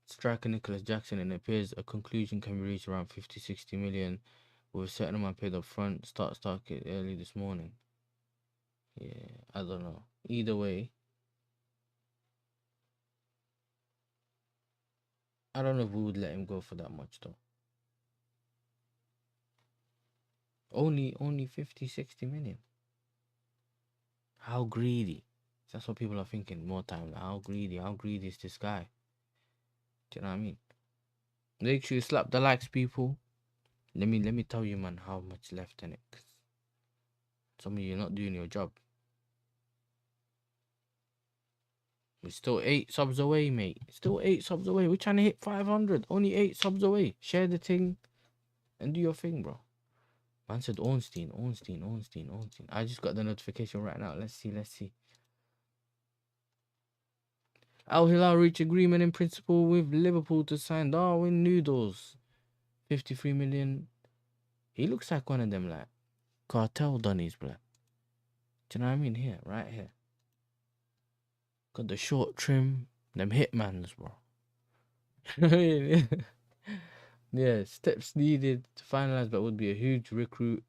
striker Nicholas Jackson, and it appears a conclusion can be reached around 50-60 million with a certain amount paid up front. Start it early this morning. Yeah, I don't know. Either way, I don't know if we would let him go for that much though. Only 50-60 million. How greedy? That's what people are thinking more time. Like, how greedy is this guy? Do you know what I mean? Make sure you slap the likes, people. Let me tell you, man, how much left in it. Some of you are not doing your job. We're still 8 subs away, mate. Still 8 subs away. We're trying to hit 500. Only 8 subs away. Share the thing and do your thing, bro. Man said Ornstein. I just got the notification right now. Let's see. Al Hilal reach agreement in principle with Liverpool to sign Darwin Noodles. 53 million. He looks like one of them, like, cartel dunnies, bro. Do you know what I mean? Here, right here. Got the short trim. Them hitmans, bro. Yeah, steps needed to finalize, but would be a huge recruit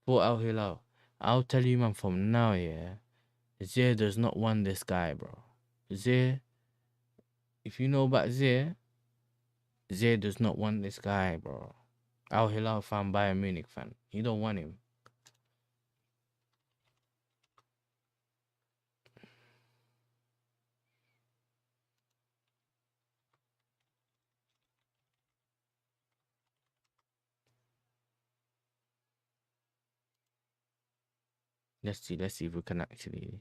for Al Hilal. I'll tell you, man, from now, yeah, Zia does not want this guy, bro. Zia, if you know about Zia does not want this guy, bro. Al Hilal fan, Bayern Munich fan. He don't want him. Let's see if we can actually.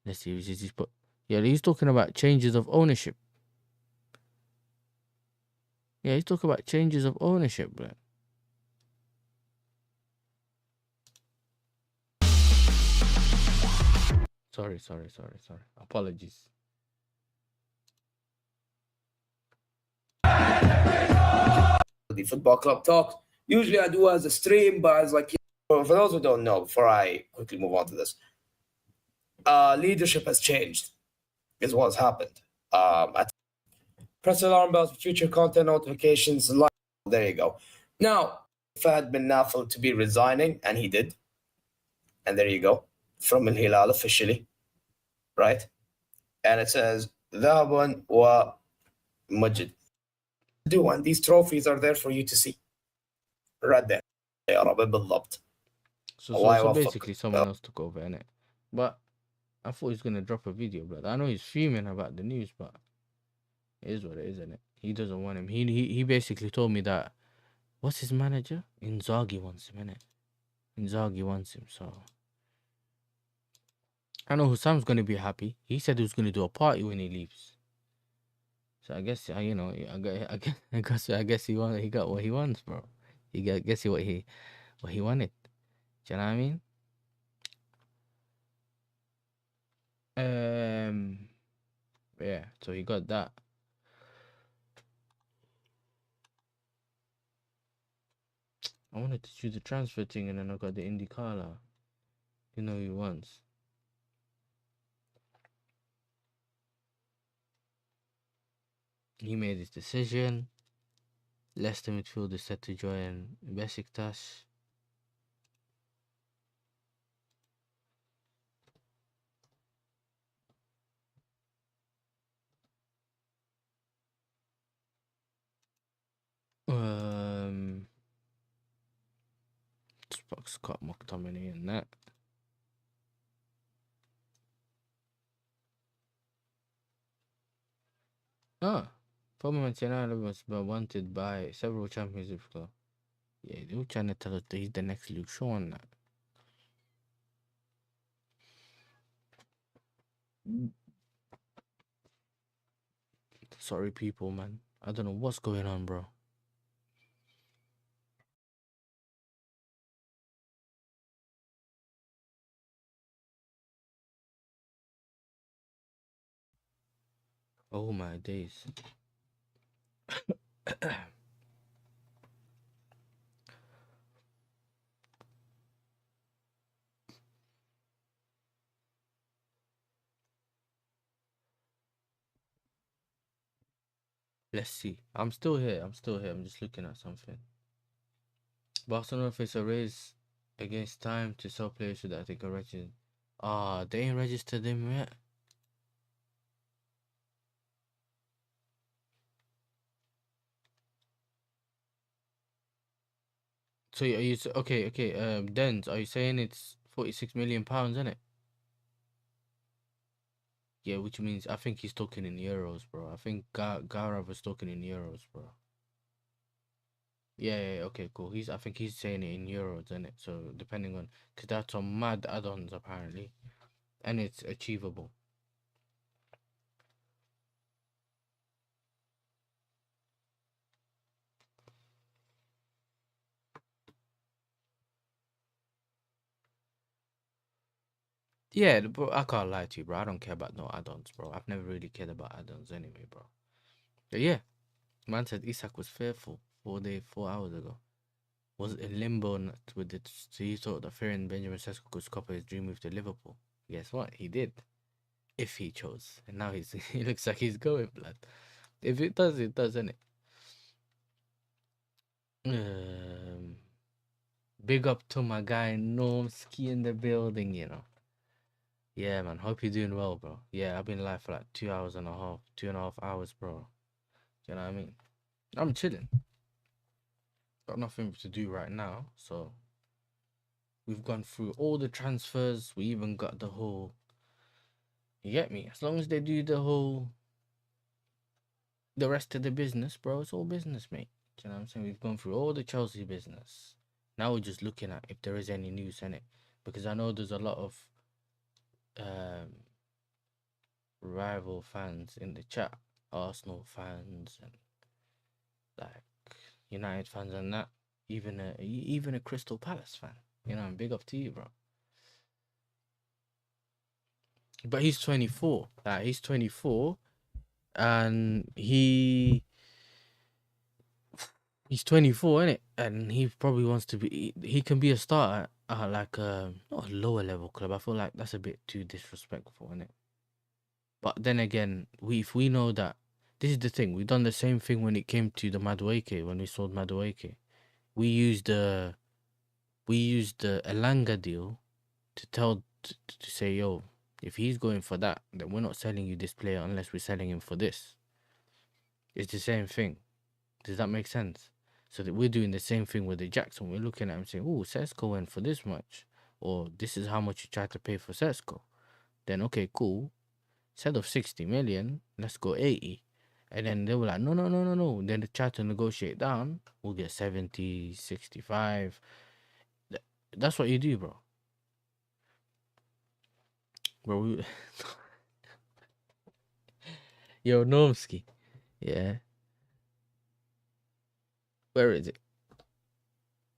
Let's see if he's put. Yeah, he's talking about changes of ownership. Yeah, he's talking about changes of ownership, bro. Sorry. Apologies. The football club talk. Usually I do as a stream, but as like, for those who don't know, before I quickly move on to this, leadership has changed, is what's happened. Press alarm bells for future content notifications. There you go. Now, Fahad bin Nafel to be resigning, and he did. And there you go. From Al Hilal officially. Right? And it says, ذهب ومجد. And these trophies are there for you to see. Right there. يا رب بالضبط. So basically someone else took over, innit? But I thought he was gonna drop a video, but I know he's fuming about the news, but it is what it is, innit? He doesn't want him. He basically told me that, what's his manager? Inzaghi wants him, innit? Inzaghi wants him, so I know Husam's gonna be happy. He said he was gonna do a party when he leaves. So I guess I guess he got what he wants, bro. Guess what he wanted. Do you know what I mean? Yeah, so he got that. I wanted to choose the transfer thing, and then I got the IndyCar. You know he wants. He made his decision. Leicester midfield is set to join Besiktas. Scott McTominay and that. Former Manchester United was wanted by several Champions League clubs. Yeah, they were trying to tell us that he's the next Luke Shaw and that. Sorry, people, man. I don't know what's going on, bro. Oh my days. Let's see. I'm still here. I'm just looking at something. Barcelona face a race against time to sell players that they can register. They ain't registered them yet. So are you okay? Dens, are you saying it's £46 million, isn't it? Yeah, which means I think he's talking in euros, bro. I think Gaurav was talking in euros, bro. Yeah, okay, cool. I think he's saying it in euros, isn't it? So depending on, because that's some mad add-ons apparently, and it's achievable. Yeah, bro, I can't lie to you, bro. I don't care about no add-ons, bro. I've never really cared about add-ons anyway, bro. But yeah, man said ISAK was fearful 4 hours ago. Was in limbo with it. So he thought that fearing Benjamin Sesko could copy his dream move to Liverpool. Guess what? He did. If he chose. And now he looks like he's going, blood. If it does, isn't it? Big up to my guy Normski in the building, you know. Yeah, man. Hope you're doing well, bro. Yeah, I've been live for like 2.5 hours, bro. You know what I mean? I'm chilling. Got nothing to do right now, so we've gone through all the transfers. We even got the whole. You get me? As long as they do the rest of the business, bro, it's all business, mate. Do you know what I'm saying? We've gone through all the Chelsea business. Now we're just looking at if there is any news in it, because I know there's a lot of rival fans in the chat, Arsenal fans and like United fans and that. Even a Crystal Palace fan. You know, big up to you, bro. But he's 24. Like he's 24, and he's 24, innit? And he probably wants to be. He can be a starter at like not a lower level club. I feel like that's a bit too disrespectful, innit? But then again, if we know that this is the thing, we've done the same thing when it came to the Madueke, when we sold Madueke. We used the Elanga deal to say, yo, if he's going for that, then we're not selling you this player unless we're selling him for this. It's the same thing. Does that make sense? So that we're doing the same thing with the Jackson. We're looking at him saying, oh, Sesko went for this much, or this is how much you tried to pay for Sesko. Then okay, cool. Instead of 60 million, let's go 80. And then they were like, no, no, no, no, no. Then they tried to negotiate down. We'll get 70, 65. That's what you do, bro. Bro, yo, Normski. Yeah. Where is it?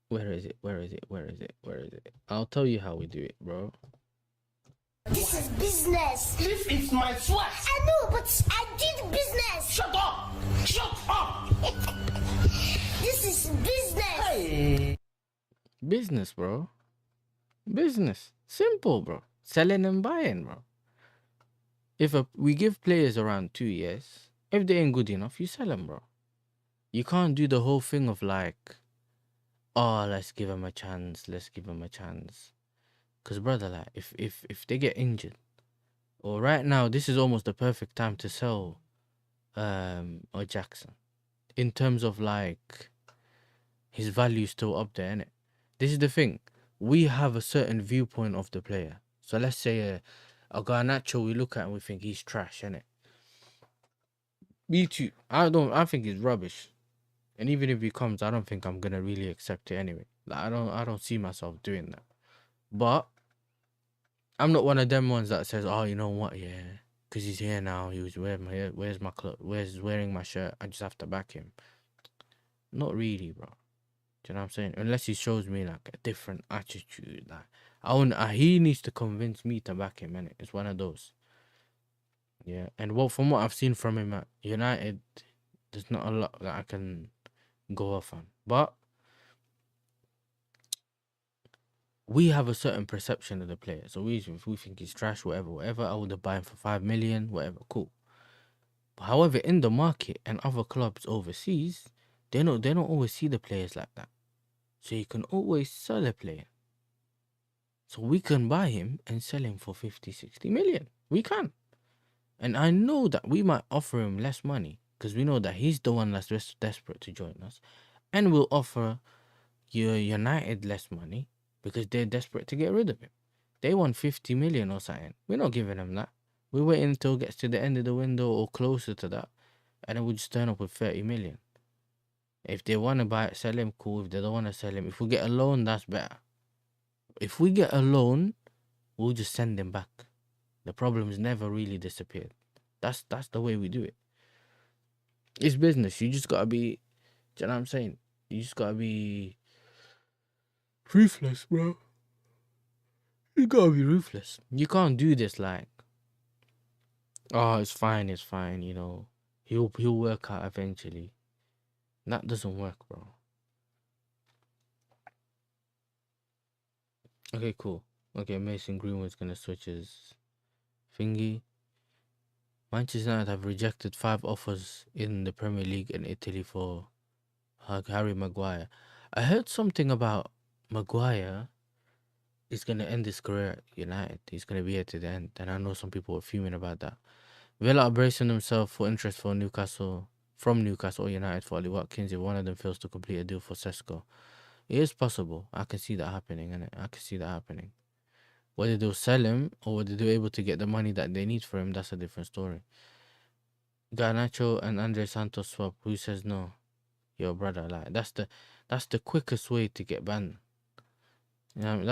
Where is it? Where is it? Where is it? Where is it? I'll tell you how we do it, bro. This is business. This is my sweat. I know, but I did business. Shut up. Shut up. This is business. Business, bro. Business. Simple, bro. Selling and buying, bro. If we give players around 2 years, if they ain't good enough, you sell them, bro. You can't do the whole thing of like, oh, let's give them a chance. Let's give them a chance. Because, brother, like, if they get injured, or right now, this is almost the perfect time to sell or Jackson. In terms of, like, his value still up there, innit? This is the thing. We have a certain viewpoint of the player. So let's say a Garnacho, we look at and we think he's trash, innit? Me too. I think he's rubbish. And even if he comes, I don't think I'm gonna really accept it anyway. Like I don't see myself doing that. But I'm not one of them ones that says, oh, you know what, yeah, because he's here now, he was wearing my clothes, wearing my shirt, I just have to back him. Not really, bro. Do you know what I'm saying? Unless he shows me like a different attitude, like he needs to convince me to back him, innit? It's one of those. Yeah, and from what I've seen from him at United, there's not a lot that I can go off on. But we have a certain perception of the player. So if we think he's trash, whatever, I would buy him for 5 million, whatever, cool. But however, in the market and other clubs overseas, they don't always see the players like that. So you can always sell a player. So we can buy him and sell him for 50, 60 million. We can. And I know that we might offer him less money because we know that he's the one that's just desperate to join us. And we'll offer United less money because they're desperate to get rid of him. They want 50 million or something. We're not giving them that. We're waiting until it gets to the end of the window or closer to that. And then we'll just turn up with 30 million. If they want to buy it, sell him, cool. If they don't want to sell him, if we get a loan, that's better. If we get a loan, we'll just send them back. The problem's never really disappeared. That's the way we do it. It's business. You just gotta be, do you know what I'm saying? You just gotta be ruthless, bro. You gotta be ruthless. You can't do this like, oh, it's fine, you know. He'll work out eventually. That doesn't work, bro. Okay, cool. Okay, Mason Greenwood's gonna switch his thingy. Manchester United have rejected 5 offers in the Premier League and Italy for Harry Maguire. I heard something about Maguire is going to end his career at United. He's going to be here to the end. And I know some people were fuming about that. Villa are bracing themselves for interest from Newcastle or United for Ollie Watkins if one of them fails to complete a deal for Sesko. It is possible. I can see that happening, innit? I can see that happening. Whether they'll sell him or whether they're able to get the money that they need for him, that's a different story. Garnacho and Andre Santos swap. Who says no? Yo, brother, like that's the quickest way to get banned. You know what I mean?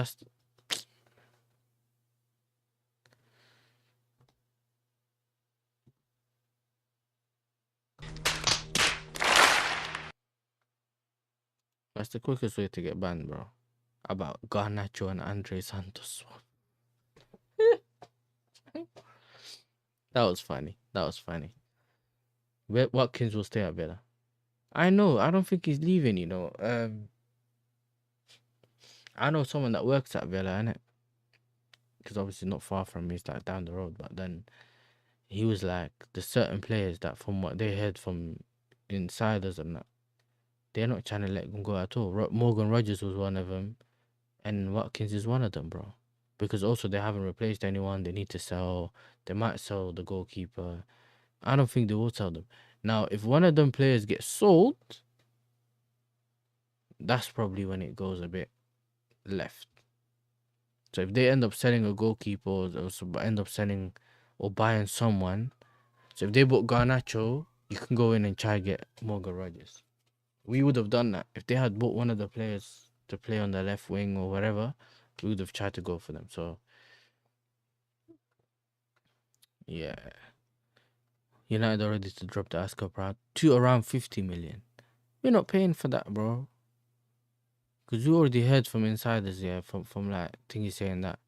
That's the quickest way to get banned, bro. About Garnacho and Andre Santos swap. That was funny. That was funny. Watkins will stay at Villa. I know. I don't think he's leaving. You know. I know someone that works at Villa, innit? Because obviously not far from me. It's like down the road. But then he was like, there's certain players that, from what they heard from insiders and that, they're not trying to let them go at all. Morgan Rogers was one of them, and Watkins is one of them, bro. Because also they haven't replaced anyone. They need to sell. They might sell the goalkeeper. I don't think they will sell them. Now, if one of them players gets sold, that's probably when it goes a bit left. So if they end up selling a goalkeeper or end up selling or buying someone, so if they bought Garnacho, you can go in and try to get Morgan Rogers. We would have done that. If they had bought one of the players to play on the left wing or whatever, we would have tried to go for them. So, yeah. United already to drop the ASK price to around 50 million. We're not paying for that, bro. Because you already heard from insiders, yeah, from like thingy saying that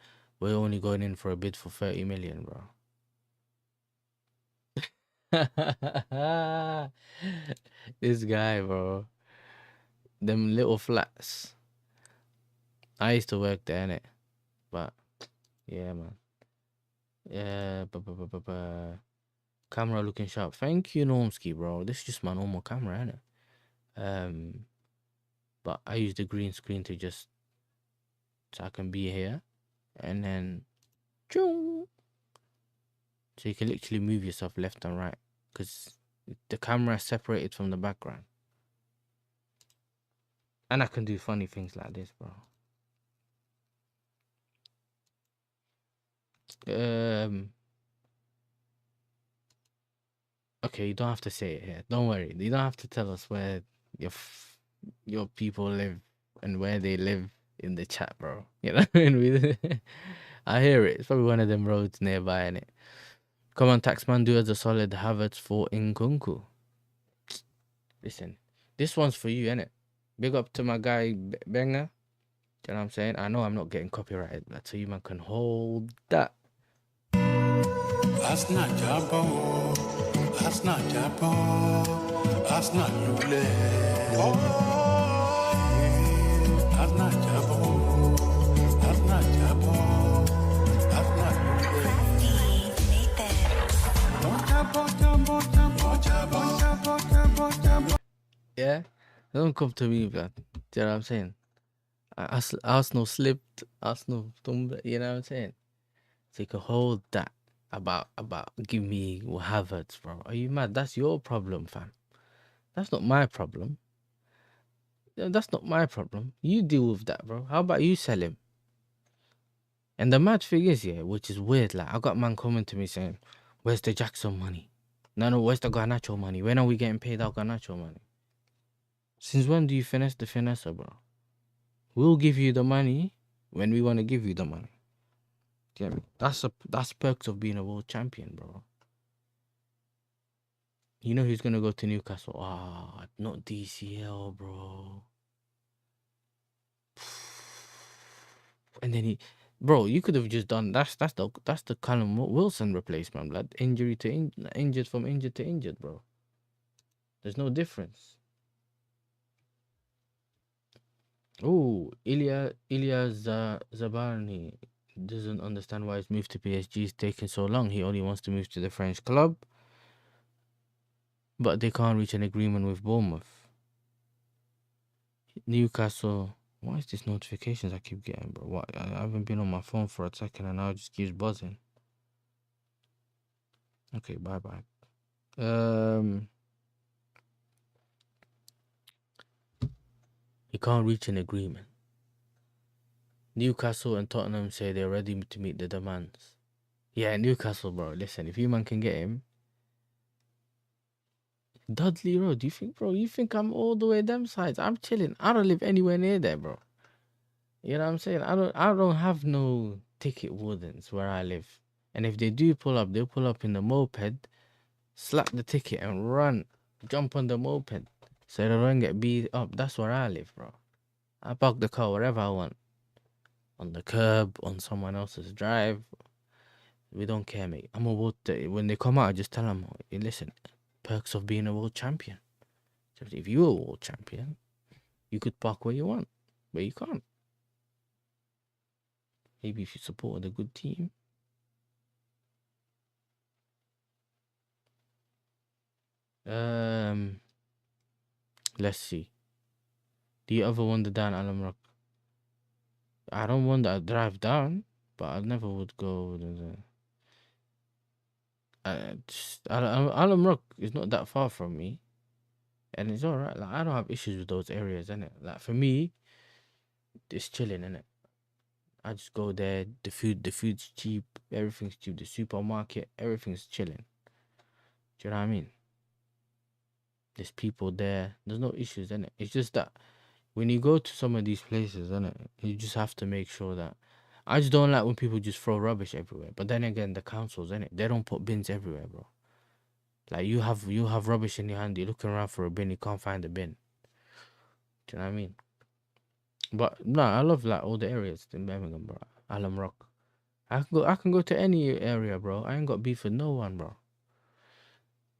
we're only going in for a bid for 30 million, bro. This guy, bro. Them little flats. I used to work there, innit? But yeah, man. Yeah, camera looking sharp. Thank you, Normski, bro. This is just my normal camera, innit? But I use the green screen to just so I can be here, and then so you can literally move yourself left and right because the camera is separated from the background. And I can do funny things like this, bro. Okay, you don't have to say it here. Don't worry. You don't have to tell us where your people live and where they live in the chat, bro. You know what I mean? I hear it. It's probably one of them roads nearby, innit? Come on, Taxman, do us a solid Havertz for Nkunku. Listen, this one's for you, innit? Big up to my guy, Benga. Do you know what I'm saying? I know I'm not getting copyrighted, but so you man can hold that. That's not Jabo. That's not Jabo. That's not Lule. Oh, that's not Jabo. That's not Jabo. That's not Lule. Yeah? Don't come to me, man. Do you know what I'm saying? Arsenal slipped, Arsenal tumbled, you know what I'm saying? So you can hold that about give me Havertz, bro. Are you mad? That's your problem, fam. That's not my problem. That's not my problem. You deal with that, bro. How about you sell him? And the mad thing is, yeah, which is weird, like I got man coming to me saying, where's the Jackson money? No, where's the Garnacho money? When are we getting paid our Garnacho money? Since when do you finesse the finesser, bro? We'll give you the money when we want to give you the money. Do you get me? That's perks of being a world champion, bro. You know who's gonna go to Newcastle? Ah, not DCL, bro. And then bro, you could have just done that's the Callum Wilson replacement, blood. Injured to injured, bro. There's no difference. Oh, Ilya Zabarny doesn't understand why his move to PSG is taking so long. He only wants to move to the French club, but they can't reach an agreement with Bournemouth. Newcastle. Why is this notifications I keep getting, bro? What? I haven't been on my phone for a second and now it just keeps buzzing. Okay, bye. He can't reach an agreement. Newcastle and Tottenham say they're ready to meet the demands. Yeah, Newcastle, bro. Listen, if you man can get him. Dudley Road, you think I'm all the way them sides? I'm chilling. I don't live anywhere near there, bro. You know what I'm saying? I don't have no ticket wardens where I live. And if they do pull up, they'll pull up in the moped, slap the ticket and run. Jump on the moped. So they don't get beat up. That's where I live, bro. I park the car wherever I want. On the curb, on someone else's drive. We don't care, mate. I'm a world. When they come out, I just tell them, hey, listen, perks of being a world champion. So if you're a world champion, you could park where you want, but you can't. Maybe if you supported a good team. Let's see. Do you ever wander down Alam Rock? I don't want to drive down, but I never would go. Alam Rock is not that far from me, and it's alright. Like, I don't have issues with those areas, innit? Like, for me, it's chilling, innit? I just go there. The food's cheap. Everything's cheap. The supermarket, everything's chilling. Do you know what I mean? There's people there. There's no issues, innit? It's just that when you go to some of these places, innit, you just have to make sure that. I just don't like when people just throw rubbish everywhere. But then again, the councils, innit, they don't put bins everywhere, bro. Like, you have rubbish in your hand. You're looking around for a bin. You can't find a bin. Do you know what I mean? But no, I love like all the areas in Birmingham, bro. Alam Rock. I can go to any area, bro. I ain't got beef with no one, bro.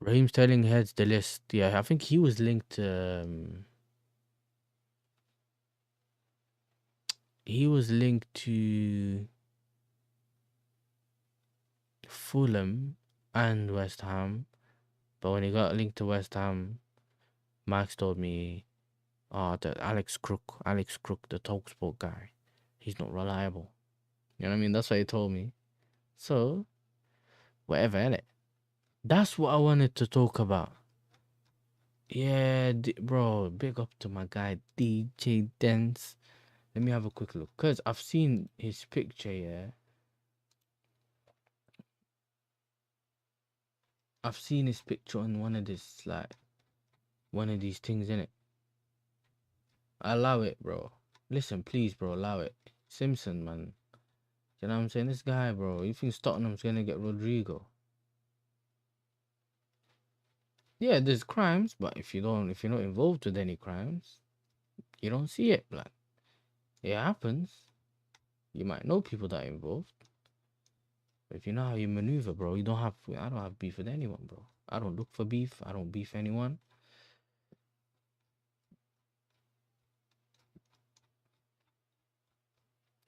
Raheem Sterling heads the list. Yeah, I think he was linked to. He was linked to Fulham and West Ham, but when he got linked to West Ham, Max told me, "Oh, the Alex Crook, the Talksport guy, he's not reliable." You know what I mean? That's what he told me. So, whatever, innit? That's what I wanted to talk about. Yeah, bro, big up to my guy DJ Dance. Let me have a quick look, cause I've seen his picture. Yeah, I've seen his picture on one of these things, innit? Allow it, bro. Listen, please, bro, allow it. Simpson, man. You know what I'm saying? This guy, bro. You think Tottenham's gonna get Rodrigo? Yeah, there's crimes, but if you're not involved with any crimes, you don't see it, blood. It happens. You might know people that are involved. But if you know how you maneuver, bro, I don't have beef with anyone, bro. I don't look for beef. I don't beef anyone.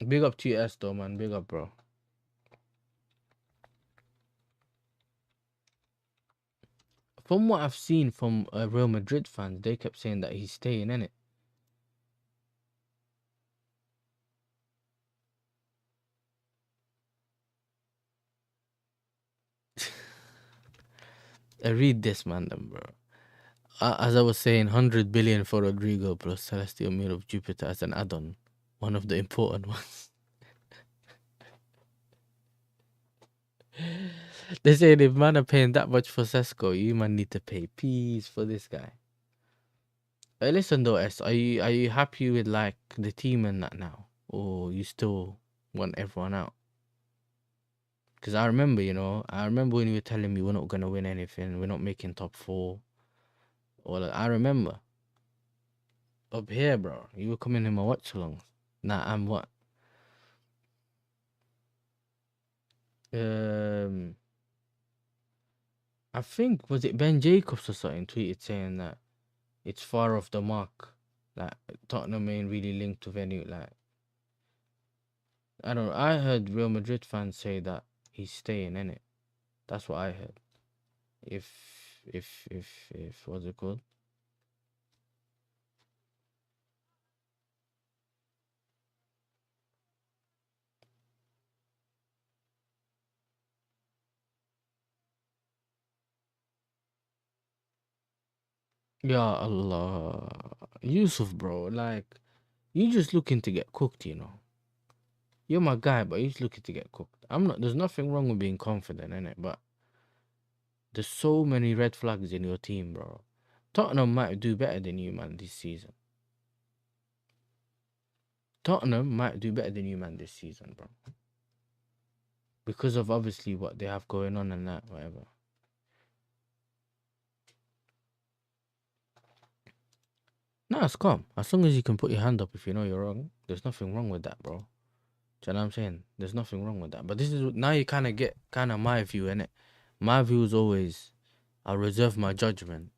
Big up to you, Esto, man. Big up, bro. From what I've seen from Real Madrid fans, they kept saying that he's staying in it. I read this, man, bro. As I was saying, 100 billion for Rodrigo plus Celestial Meal of Jupiter as an add-on. One of the important ones. They say if man are paying that much for Sesko, you man need to pay peas for this guy. Hey, listen though, S, are you happy with like the team and that now, or you still want everyone out? Because I remember, when you were telling me we're not gonna win anything, we're not making top 4. I remember up here, bro. You were coming in my watch alongs. Nah, I'm what? I think was it Ben Jacobs or something tweeted saying that it's far off the mark. Like Tottenham ain't really linked with any I don't know. I heard Real Madrid fans say that he's staying in it. That's what I heard. If what's it called? Ya Allah, Yusuf, bro. Like, you just looking to get cooked, You're my guy, but you're just looking to get cooked. There's nothing wrong with being confident in it, but there's so many red flags in your team, bro. Tottenham might do better than you, man, this season. Tottenham might do better than you, man, this season, bro. Because of obviously what they have going on and that, whatever. Nah, it's calm. As long as you can put your hand up if you know you're wrong, there's nothing wrong with that, bro. Do you know what I'm saying? There's nothing wrong with that. But this is now you kind of get my view, innit? My view is always I'll reserve my judgment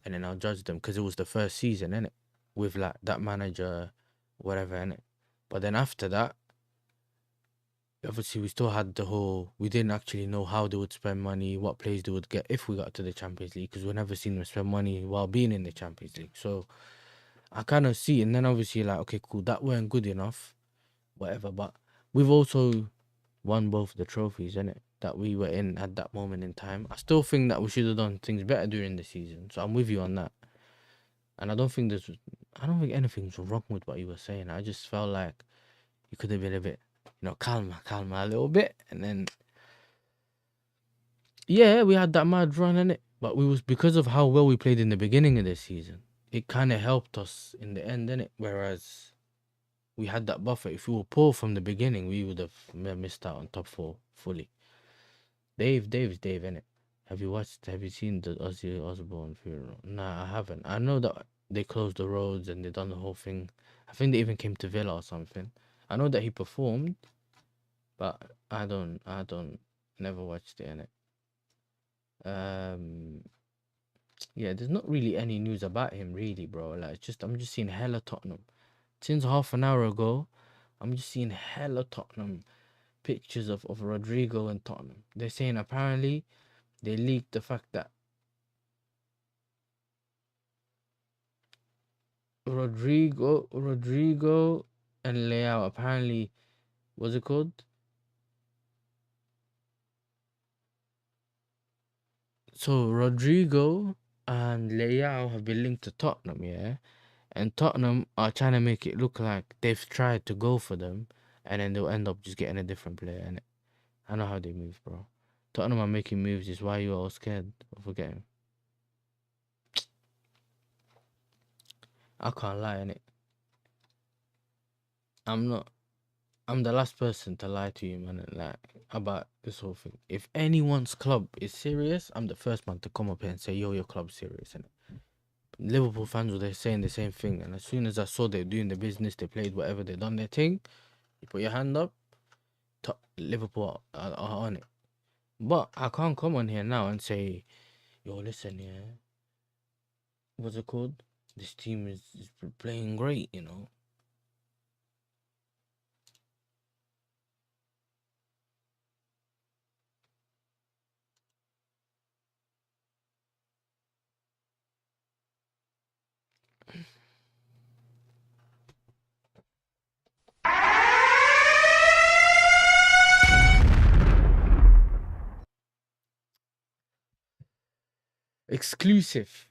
and then I'll judge them because it was the first season, innit? With like that manager, whatever, innit? But then after that, obviously we still had the whole, we didn't actually know how they would spend money, what players they would get if we got to the Champions League, because we never seen them spend money while being in the Champions League. So I kind of see, and then obviously like, okay, cool, that weren't good enough, whatever. But we've also won both the trophies, innit? That we were in at that moment in time. I still think that we should have done things better during the season. So I'm with you on that. And I don't think anything's wrong with what you were saying. I just felt like you could have been a bit, calmer a little bit. And then, yeah, we had that mad run in it. But we was because of how well we played in the beginning of the season. It kind of helped us in the end, innit? Whereas we had that buffer. If we were poor from the beginning, we would have missed out on top 4 fully. Dave's Dave, innit? Have you seen the Ozzy Osbourne funeral? Nah, I haven't. I know that they closed the roads and they done the whole thing. I think they even came to Villa or something. I know that he performed, but I never watched it, innit? Yeah, there's not really any news about him, really, bro. Like, I'm just seeing hella Tottenham. Since half an hour ago, I'm just seeing hella Tottenham pictures of Rodrigo and Tottenham. They're saying apparently they leaked the fact that Rodrigo and Leao apparently, what's it called? So Rodrigo and Leao have been linked to Tottenham, yeah? And Tottenham are trying to make it look like they've tried to go for them and then they'll end up just getting a different player, innit? I know how they move, bro. Tottenham are making moves, is why you're all scared of forgetting. I can't lie, innit? I'm the last person to lie to you, man, like, about this whole thing. If anyone's club is serious, I'm the first man to come up here and say, yo, your club's serious, innit? Liverpool fans were saying the same thing, and as soon as I saw they doing the business, they played whatever, they done their thing, you put your hand up, Liverpool are on it. But I can't come on here now and say, yo, listen, yeah, what's it called? This team is playing great, you know? Exclusive.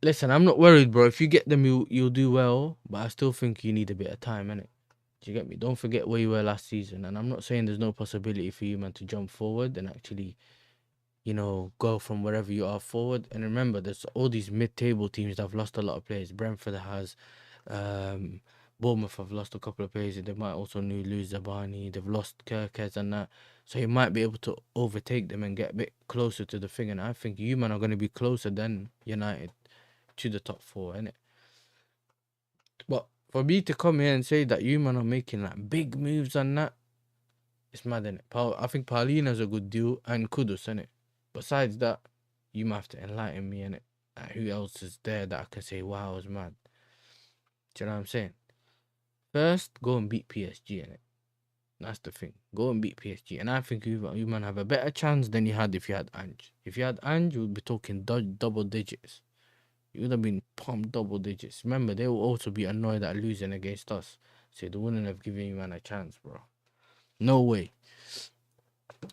Listen, I'm not worried, bro. If you get them, you'll do well. But I still think you need a bit of time, innit? Do you get me? Don't forget where you were last season. And I'm not saying there's no possibility for you, man, to jump forward and actually, go from wherever you are forward. And remember, there's all these mid-table teams that have lost a lot of players. Brentford has, Bournemouth have lost a couple of players. They might also lose Zabani. They've lost Kirkes and that. So you might be able to overtake them and get a bit closer to the thing. And I think you, man, are going to be closer than United to the top 4, innit? But for me to come here and say that you, man, are making like big moves and that, it's mad, innit? I think Paulina's a good deal and Kudus, innit? Besides that, you might have to enlighten me, innit? Like, who else is there that I can say, wow, it's mad? Do you know what I'm saying? First, go and beat PSG, innit? That's the thing. Go and beat PSG. And I think you man have a better chance than you had if you had Ange. If you had Ange, you would be talking double digits. You would have been pumped double digits. Remember, they will also be annoyed at losing against us. So they wouldn't have given you, man, a chance, bro. No way.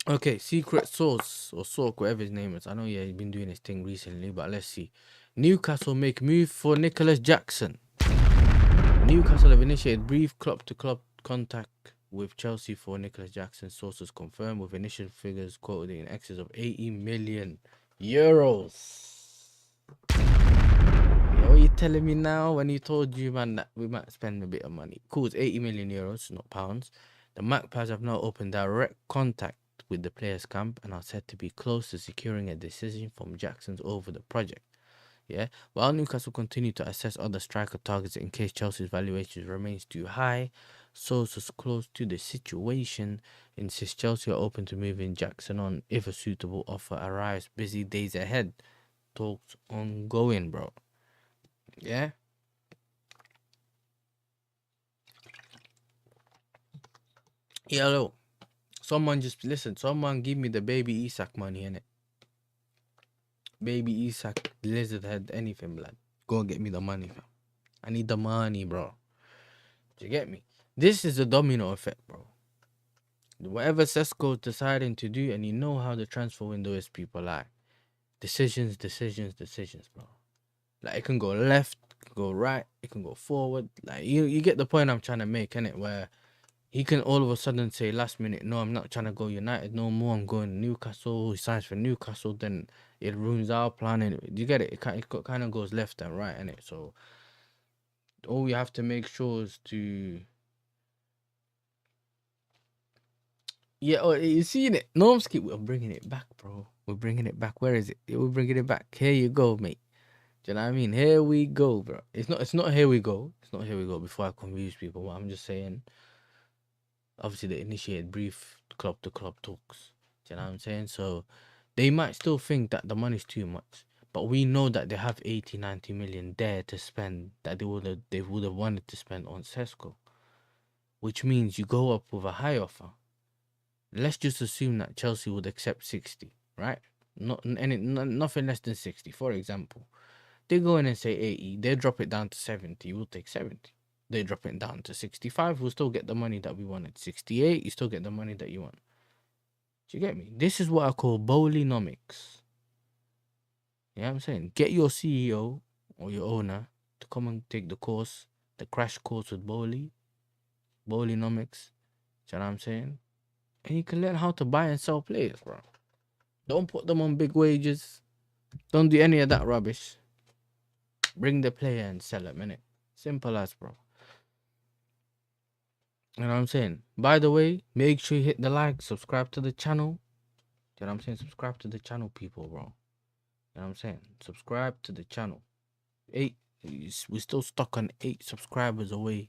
Okay, secret source or Sork, whatever his name is. I know, yeah, he's been doing his thing recently, but let's see. Newcastle make move for Nicholas Jackson. Newcastle have initiated brief club-to-club contact with Chelsea for Nicholas Jackson. Sources confirmed with initial figures quoted in excess of 80 million euros. Yeah, what are you telling me now when he told you, man, that we might spend a bit of money? Cool, it's 80 million euros, not pounds. The Magpies have now opened direct contact with the players' camp and are said to be close to securing a decision from Jackson's over the project. Yeah, while Newcastle continue to assess other striker targets in case Chelsea's valuation remains too high, Sources close to the situation insist Chelsea are open to moving Jackson on if a suitable offer arrives. Busy days ahead. Talks ongoing, bro. Yeah? Hello. Someone just listen. Someone give me the baby ISAK money, innit? Baby ISAK, lizard head, anything, blood. Go and get me the money, fam. I need the money, bro. Do you get me? This is a domino effect, bro. Whatever Sesko deciding to do, and you know how the transfer window is, people like decisions, bro. Like it can go left, it can go right, it can go forward. Like you get the point I'm trying to make, innit? Where he can all of a sudden say last minute, no, I'm not trying to go United no more. I'm going to Newcastle. He signs for Newcastle, then it ruins our plan. And you get it? It kind of goes left and right, innit? So all we have to make sure is to, yeah. Oh, you seen it? Normski, we're bringing it back, bro. We're bringing it back. Where is it? We're bringing it back. Here you go, mate. Do you know what I mean? Here we go, bro. It's not here we go. It's not here we go. Before I confuse people, but I'm just saying. Obviously, they initiated brief club to club talks. Do you know what I'm saying? So they might still think that the money's too much, but we know that they have 80, 90 million there to spend that they would have wanted to spend on Sesko, which means you go up with a high offer. Let's just assume that Chelsea would accept 60, right? Nothing less than 60. For example, they go in and say 80, they drop it down to 70, we'll take 70. They drop it down to 65, we'll still get the money that we wanted. 68, you still get the money that you want. Do you get me? This is what I call bowlenomics. You know what I'm saying? Get your CEO or your owner to come and take the course, the crash course with bowlenomics. Do you know what I'm saying? And you can learn how to buy and sell players, bro. Don't put them on big wages. Don't do any of that rubbish. Bring the player and sell him, innit? Simple as, bro. You know what I'm saying? By the way, make sure you hit the like, subscribe to the channel. You know what I'm saying? Subscribe to the channel, people, bro. You know what I'm saying? Subscribe to the channel. We're still stuck on 8 subscribers away. You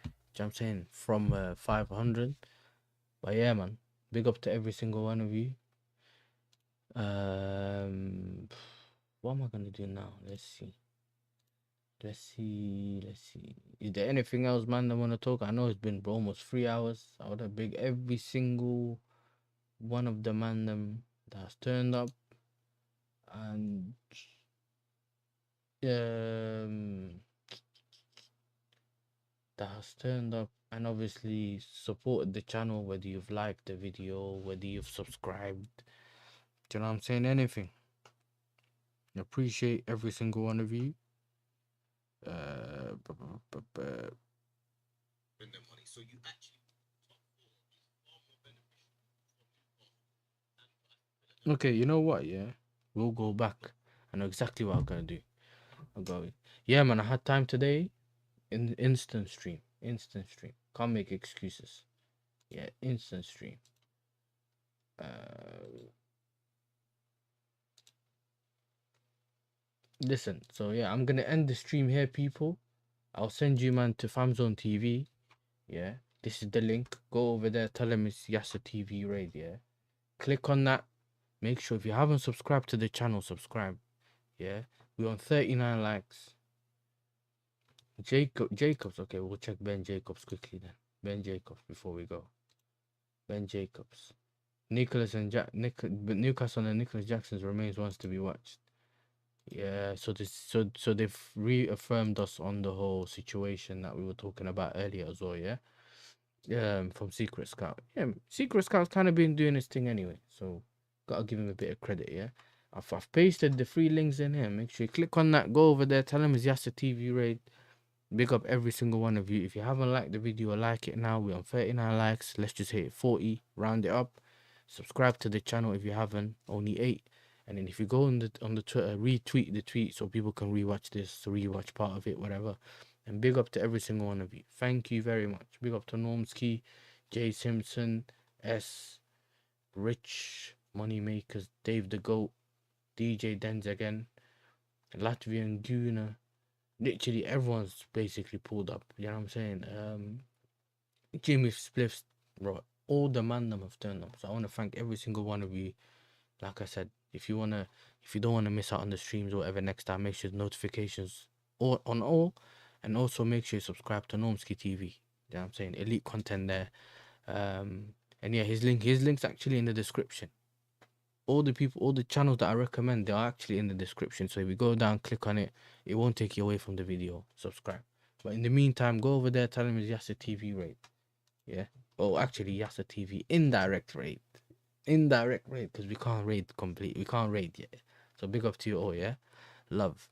know what I'm saying? From 500. But yeah, man. Big up to every single one of you. What am I gonna do now? Let's see. Is there anything else, man, that want to talk? I know it's been almost 3 hours. I would have big every single one of the man them that has turned up and and obviously supported the channel, whether you've liked the video, whether you've subscribed. Do you know what I'm saying? Anything. I appreciate every single one of you. Okay, you know what? Yeah, we'll go back. I know exactly what I'm gonna do. I'll go. Yeah, man. I had time today. Instant stream. Can't make excuses. Yeah, instant stream. Listen. So yeah, I'm gonna end the stream here, people. I'll send you, man, to FamZone TV. Yeah, this is the link. Go over there. Tell them it's YASSERTV Raid. Yeah, click on that. Make sure if you haven't subscribed to the channel, subscribe. Yeah, we're on 39 likes. Jacobs. Okay, we'll check Ben Jacobs quickly then. Ben Jacobs before we go. Ben Jacobs. Newcastle and Nicholas Jackson's remains wants to be watched. Yeah, so they've reaffirmed us on the whole situation that we were talking about earlier as well, yeah? From Secret Scout. Yeah, Secret Scout's kind of been doing his thing anyway, so gotta give him a bit of credit, yeah? I've pasted the 3 links in here. Make sure you click on that, go over there, tell him it's YASSERTV Raid. Big up every single one of you. If you haven't liked the video, like it now. We're on 39 likes. Let's just hit 40, round it up. Subscribe to the channel if you haven't. Only 8. And then if you go on the Twitter, retweet the tweet so people can rewatch this, rewatch part of it, whatever. And big up to every single one of you. Thank you very much. Big up to Normski, Jay Simpson, S, Rich, Moneymakers, Dave the Goat, DJ Denz again, Latvian Guna. Literally everyone's basically pulled up. You know what I'm saying? Jimmy Spliffs, bro. All the man them have turned up. So I want to thank every single one of you. Like I said, if you don't wanna miss out on the streams or whatever next time, make sure notifications on all, and also make sure you subscribe to Normski TV. You know what I'm saying? Elite content there. And yeah, his link's actually in the description. All the channels that I recommend, they are actually in the description. So if you go down, click on it, it won't take you away from the video. Subscribe. But in the meantime, go over there, tell him it's YASSERTV raid. Yeah. Oh, actually, YASSERTV indirect raid. Indirect raid, because we can't raid complete. We can't raid yet. So big up to you all, yeah? Love.